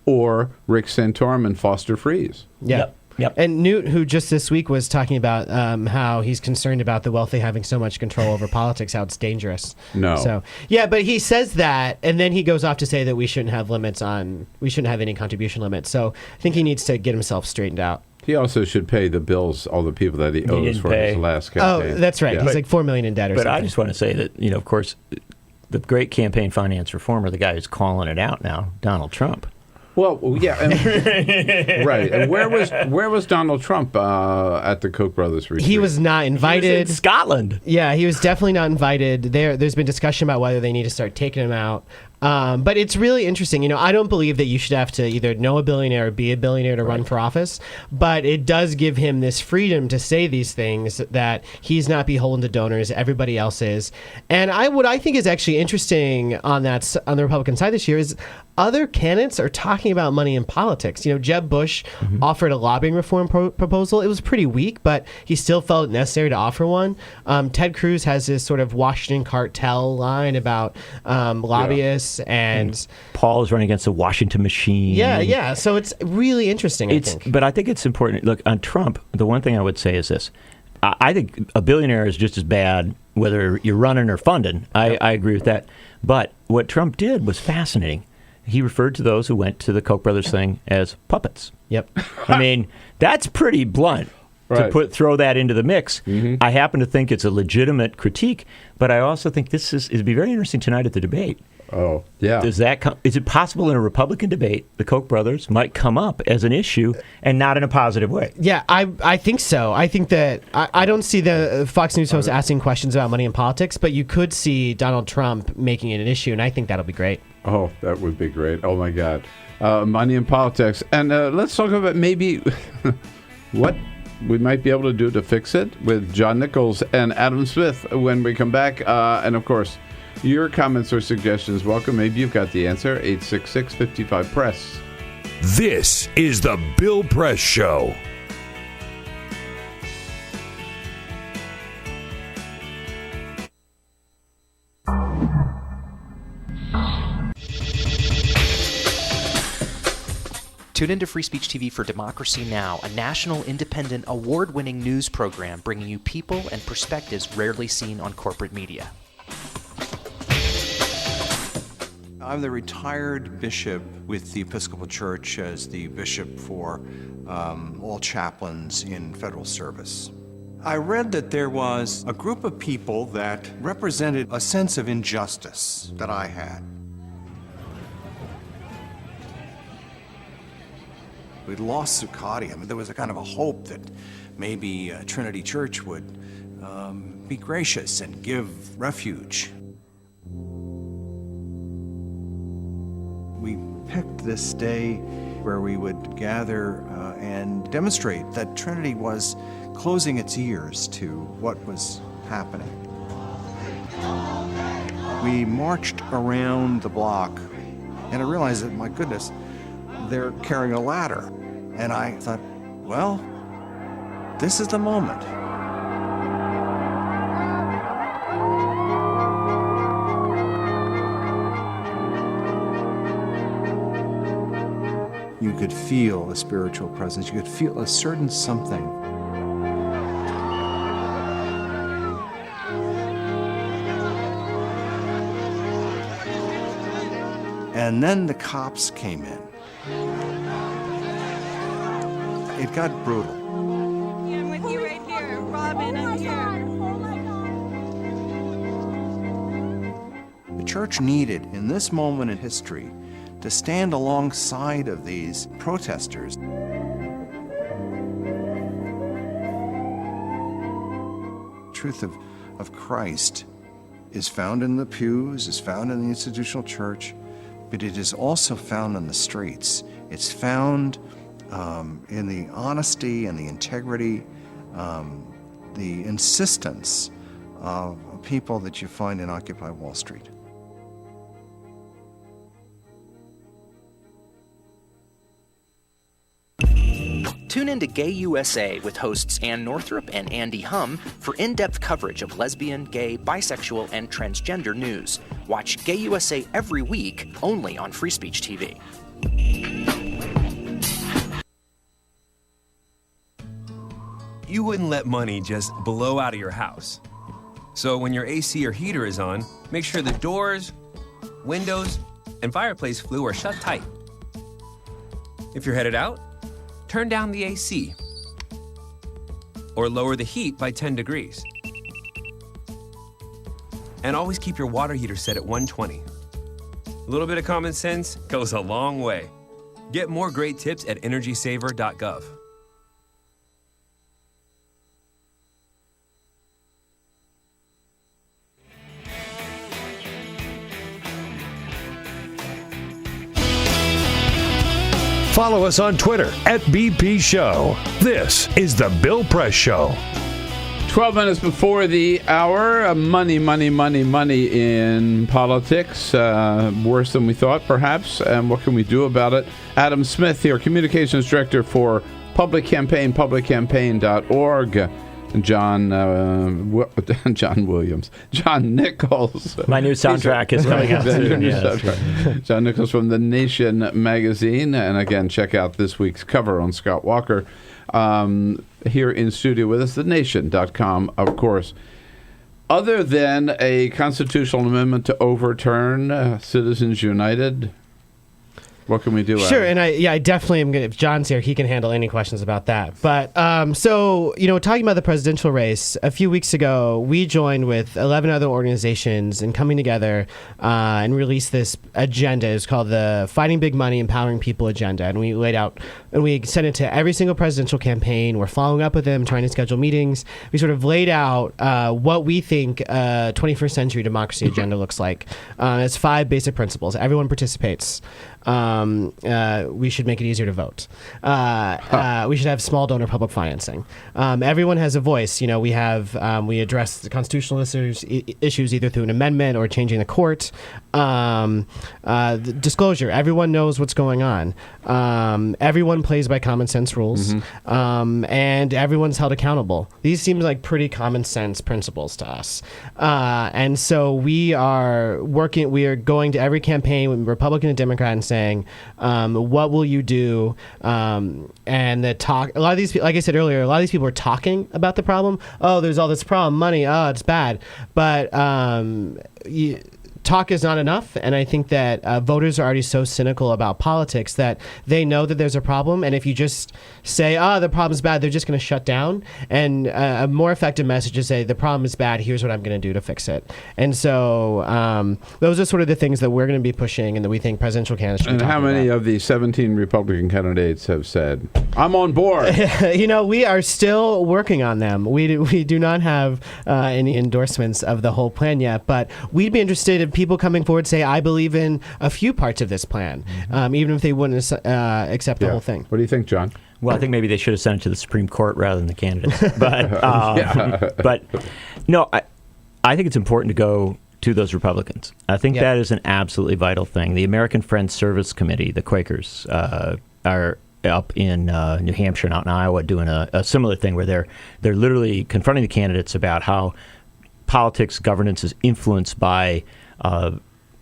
or Rick Santorum and Foster Friess. Yeah. Yep. And Newt, who just this week was talking about how he's concerned about the wealthy having so much control over politics, how it's dangerous. No. So yeah, but he says that, and then he goes off to say that we shouldn't have any contribution limits. So I think he needs to get himself straightened out. He also should pay the bills, all the people that he owes for his last campaign. Oh, that's right. Yeah. He's like $4 million in debt or But something. I just want to say that, of course, the great campaign finance reformer, the guy who's calling it out now, Donald Trump. Well, yeah, right. And where was Donald Trump at the Koch brothers retreat? He was not invited. He was in Scotland. Yeah, he was definitely not invited. There's been discussion about whether they need to start taking him out. But it's really interesting. I don't believe that you should have to either know a billionaire or be a billionaire to run for office. But it does give him this freedom to say these things, that he's not beholden to donors. Everybody else is. And what I think is actually interesting on the Republican side this year is other candidates are talking about money in politics. Jeb Bush offered a lobbying reform proposal. It was pretty weak, but he still felt it necessary to offer one. Ted Cruz has this sort of Washington cartel line about lobbyists. And Paul is running against the Washington machine. Yeah. So it's really interesting, I think. But I think it's important. Look, on Trump, the one thing I would say is this. I think a billionaire is just as bad whether you're running or funding. I agree with that. But what Trump did was fascinating. He referred to those who went to the Koch brothers thing as puppets. Yep. I mean, that's pretty blunt. Right. To throw that into the mix. I happen to think it's a legitimate critique, but I also think it'd be very interesting tonight at the debate Oh, yeah. Is it possible in a Republican debate the Koch brothers might come up as an issue and not in a positive way? Yeah, I think so. I think that I don't see the Fox News host asking questions about money in politics, but you could see Donald Trump making it an issue, and I think that'll be great. Oh, that would be great. Oh, my God. Money in politics. And let's talk about maybe what we might be able to do to fix it with John Nichols and Adam Smith when we come back. And, of course, your comments or suggestions, welcome. Maybe you've got the answer. 866-55-PRESS. This is the Bill Press Show. Tune into Free Speech TV for Democracy Now!, a national, independent, award-winning news program bringing you people and perspectives rarely seen on corporate media. I'm the retired bishop with the Episcopal Church as the bishop for all chaplains in federal service. I read that there was a group of people that represented a sense of injustice that I had. We'd lost Zuccotti. I mean, there was a kind of a hope that maybe Trinity Church would be gracious and give refuge. We picked this day where we would gather and demonstrate that Trinity was closing its ears to what was happening. We marched around the block, and I realized that, my goodness, they're carrying a ladder. And I thought, well, this is the moment. You could feel a spiritual presence. You could feel a certain something. And then the cops came in. It got brutal. Yeah, I'm with you right here. Robin, I'm here. The church needed, in this moment in history, to stand alongside of these protesters. The truth of Christ is found in the pews, is found in the institutional church, but it is also found in the streets. It's found in the honesty and the integrity, the insistence of people that you find in Occupy Wall Street. Tune in to Gay USA with hosts Ann Northrup and Andy Hum for in-depth coverage of lesbian, gay, bisexual, and transgender news. Watch Gay USA every week, only on Free Speech TV. You wouldn't let money just blow out of your house. So when your AC or heater is on, make sure the doors, windows, and fireplace flue are shut tight. If you're headed out, turn down the AC or lower the heat by 10 degrees. And always keep your water heater set at 120. A little bit of common sense goes a long way. Get more great tips at energysaver.gov. Follow us on Twitter @BP Show. This is the Bill Press Show. 12 minutes before the hour. Money in politics. Worse than we thought, perhaps. And what can we do about it? Adam Smith here, Communications Director for Public Campaign, publiccampaign.org. John Williams. John Nichols. My new soundtrack is coming out soon. John Nichols from The Nation magazine. And again, check out this week's cover on Scott Walker. Here in studio with us, thenation.com, of course. Other than a constitutional amendment to overturn Citizens United, What can we do? Sure, Adam? and I definitely am going to, if John's here, he can handle any questions about that. But, so, talking about the presidential race, a few weeks ago, we joined with 11 other organizations in coming together and released this agenda. It's called the Fighting Big Money, Empowering People Agenda. And we laid out, and we sent it to every single presidential campaign. We're following up with them, trying to schedule meetings. We sort of laid out what we think a 21st century democracy agenda looks like. It's 5 basic principles. Everyone participates. We should make it easier to vote. We should have small donor public financing. Everyone has a voice. We address the constitutional issues either through an amendment or changing the court. The disclosure. Everyone knows what's going on. Everyone plays by common sense rules. And everyone's held accountable. These seem like pretty common sense principles to us. And so we are going to every campaign, Republican and Democrat, and saying, what will you do? And a lot of these people, like I said earlier, a lot of these people are talking about the problem. Oh, there's all this problem, money. Oh, it's bad. But talk is not enough, and I think that voters are already so cynical about politics that they know that there's a problem, and if you just say, the problem's bad, they're just going to shut down. And a more effective message is say, the problem is bad, here's what I'm going to do to fix it. And so those are sort of the things that we're going to be pushing and that we think presidential candidates should be And how talking many about. of the 17 Republican candidates have said, I'm on board? We are still working on them. We do not have any endorsements of the whole plan yet, but we'd be interested in people coming forward say, I believe in a few parts of this plan, even if they wouldn't accept the whole thing. What do you think, John? Well, I think maybe they should have sent it to the Supreme Court rather than the candidates. But no, I think it's important to go to those Republicans. I think that is an absolutely vital thing. The American Friends Service Committee, the Quakers, are up in New Hampshire and out in Iowa doing a similar thing where they're literally confronting the candidates about how politics, governance is influenced by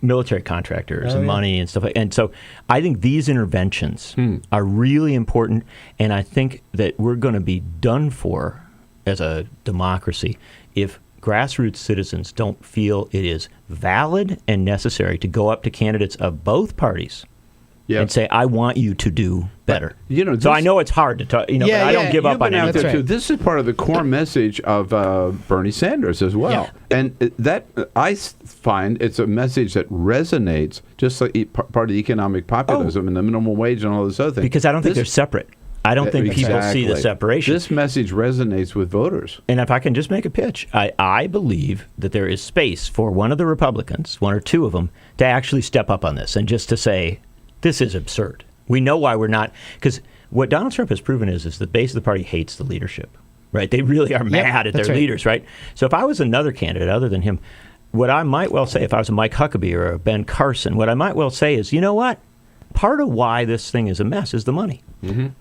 military contractors and money and stuff. And so I think these interventions are really important, and I think that we're going to be done for as a democracy if grassroots citizens don't feel it is valid and necessary to go up to candidates of both parties and say, I want you to do better. So I know it's hard to talk, but I don't give up on anything. Too. This is part of the core message of Bernie Sanders as well. Yeah. And that I find it's a message that resonates, just like part of the economic populism and the minimum wage and all this other things. Because I don't think they're separate. I don't think people see the separation. This message resonates with voters. And if I can just make a pitch, I believe that there is space for one of the Republicans, one or two of them, to actually step up on this and just to say, this is absurd. We know why we're not, because what Donald Trump has proven is the base of the party hates the leadership, right? They really are mad at their leaders, right? So if I was another candidate other than him, what I might well say, if I was a Mike Huckabee or a Ben Carson, what I might well say is, you know what? Part of why this thing is a mess is the money.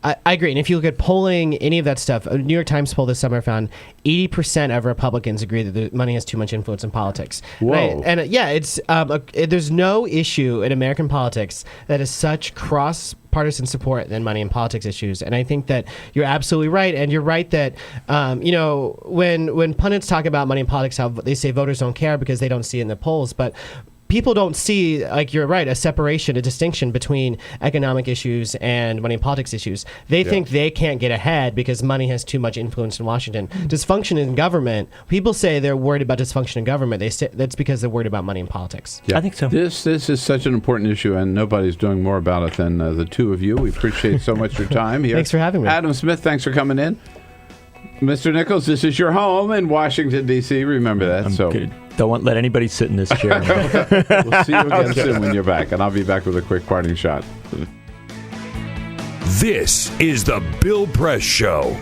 I agree. And if you look at polling, any of that stuff, a New York Times poll this summer found 80% of Republicans agree that the money has too much influence in politics. Whoa. Right? And it's there's no issue in American politics that is such cross-partisan support than money and politics issues. And I think that you're absolutely right. And you're right that, when pundits talk about money and politics, how they say voters don't care because they don't see it in the polls. But people don't see, like you're right, a separation, a distinction between economic issues and money and politics issues. They think they can't get ahead because money has too much influence in Washington. Dysfunction in government, people say they're worried about dysfunction in government. They say that's because they're worried about money and politics. Yeah. I think so. This is such an important issue, and nobody's doing more about it than the two of you. We appreciate so much your time here. Thanks for having me. Adam Smith, thanks for coming in. Mr. Nichols, this is your home in Washington, D.C. Remember that. Don't let anybody sit in this chair. We'll see you again soon when you're back, and I'll be back with a quick parting shot. This is the Bill Press Show.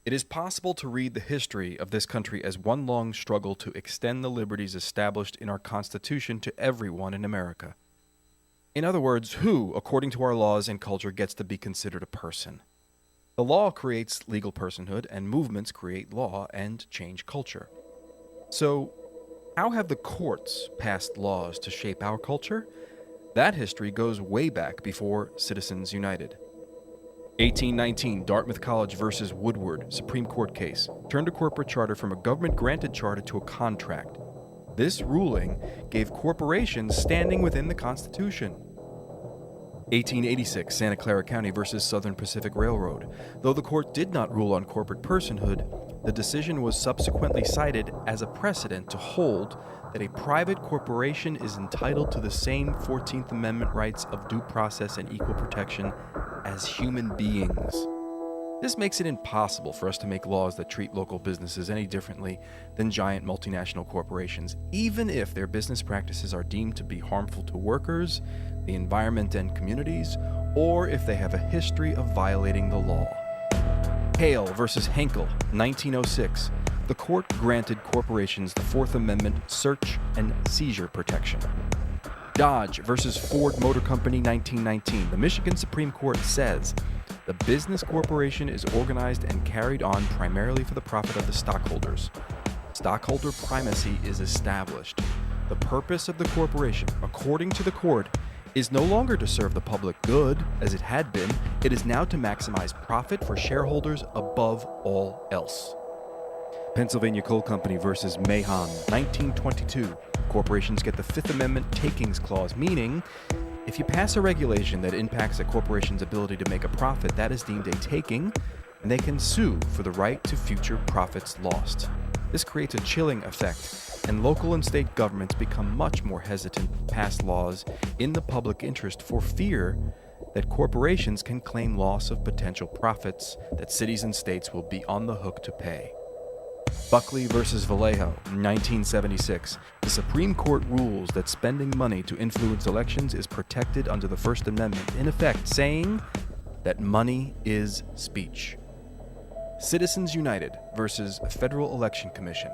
It is possible to read the history of this country as one long struggle to extend the liberties established in our Constitution to everyone in America. In other words, who, according to our laws and culture, gets to be considered a person? The law creates legal personhood, and movements create law and change culture. So, how have the courts passed laws to shape our culture? That history goes way back before Citizens United. 1819, Dartmouth College versus Woodward, Supreme Court case. Turned a corporate charter from a government-granted charter to a contract. This ruling gave corporations standing within the Constitution. 1886, Santa Clara County versus Southern Pacific Railroad. Though the court did not rule on corporate personhood, the decision was subsequently cited as a precedent to hold that a private corporation is entitled to the same 14th Amendment rights of due process and equal protection as human beings. This makes it impossible for us to make laws that treat local businesses any differently than giant multinational corporations, even if their business practices are deemed to be harmful to workers, the environment and communities, or if they have a history of violating the law. Hale versus Henkel, 1906. The court granted corporations the Fourth Amendment search and seizure protection. Dodge versus Ford Motor Company, 1919. The Michigan Supreme Court says the business corporation is organized and carried on primarily for the profit of the stockholders. Stockholder primacy is established. The purpose of the corporation, according to the court, is no longer to serve the public good, as it had been. It is now to maximize profit for shareholders above all else. Pennsylvania Coal Company versus Mahon, 1922. Corporations get the Fifth Amendment takings clause, meaning if you pass a regulation that impacts a corporation's ability to make a profit, that is deemed a taking, and they can sue for the right to future profits lost. This creates a chilling effect, and local and state governments become much more hesitant to pass laws in the public interest for fear that corporations can claim loss of potential profits that cities and states will be on the hook to pay. Buckley versus Vallejo, 1976. The Supreme Court rules that spending money to influence elections is protected under the First Amendment, in effect saying that money is speech. Citizens United versus Federal Election Commission,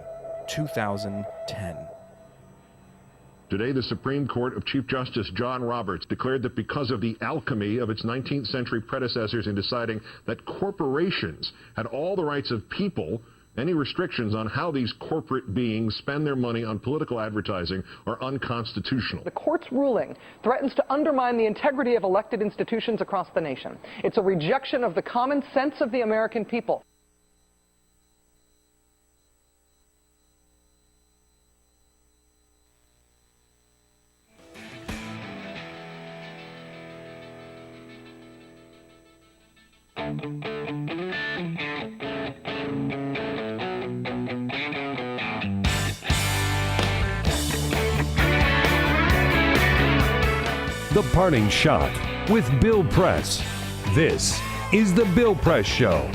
2010. Today, the Supreme Court of Chief Justice John Roberts declared that because of the alchemy of its 19th century predecessors in deciding that corporations had all the rights of people, any restrictions on how these corporate beings spend their money on political advertising are unconstitutional. The court's ruling threatens to undermine the integrity of elected institutions across the nation. It's a rejection of the common sense of the American people. The Parting Shot with Bill Press. This is The Bill Press Show.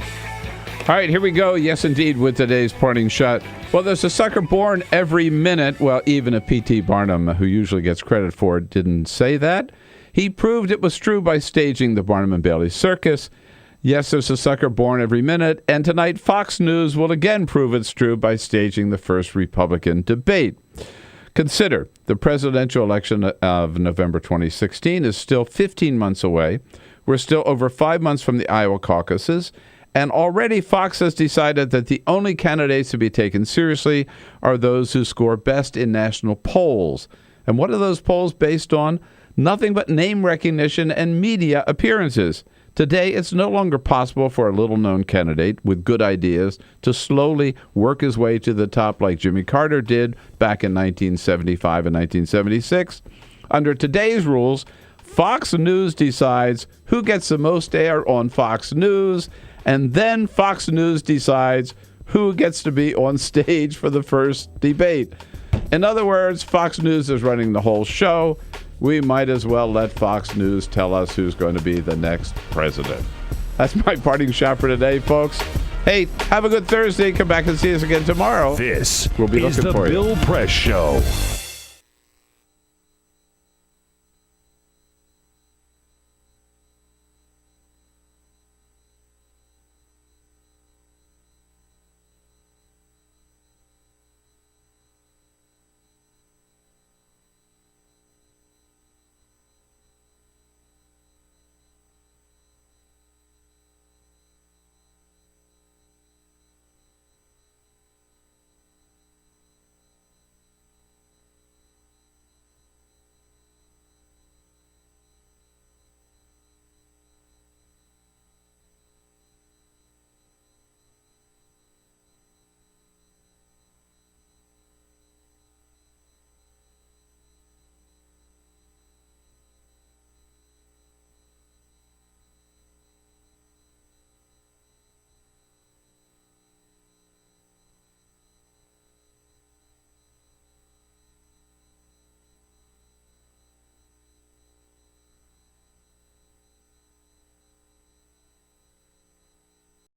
All right, here we go. Yes, indeed, with today's Parting Shot. Well, there's a sucker born every minute. Well, even if P.T. Barnum, who usually gets credit for it, didn't say that. He proved it was true by staging the Barnum and Bailey Circus. Yes, there's a sucker born every minute. And tonight, Fox News will again prove it's true by staging the first Republican debate. Consider, the presidential election of November 2016 is still 15 months away. We're still over 5 months from the Iowa caucuses, and already Fox has decided that the only candidates to be taken seriously are those who score best in national polls. And what are those polls based on? Nothing but name recognition and media appearances. Today, it's no longer possible for a little-known candidate with good ideas to slowly work his way to the top like Jimmy Carter did back in 1975 and 1976. Under today's rules, Fox News decides who gets the most air on Fox News, and then Fox News decides who gets to be on stage for the first debate. In other words, Fox News is running the whole show. We might as well let Fox News tell us who's going to be the next president. That's my parting shot for today, folks. Hey, have a good Thursday. Come back and see us again tomorrow. This we'll be is looking the for you. Bill Press Show.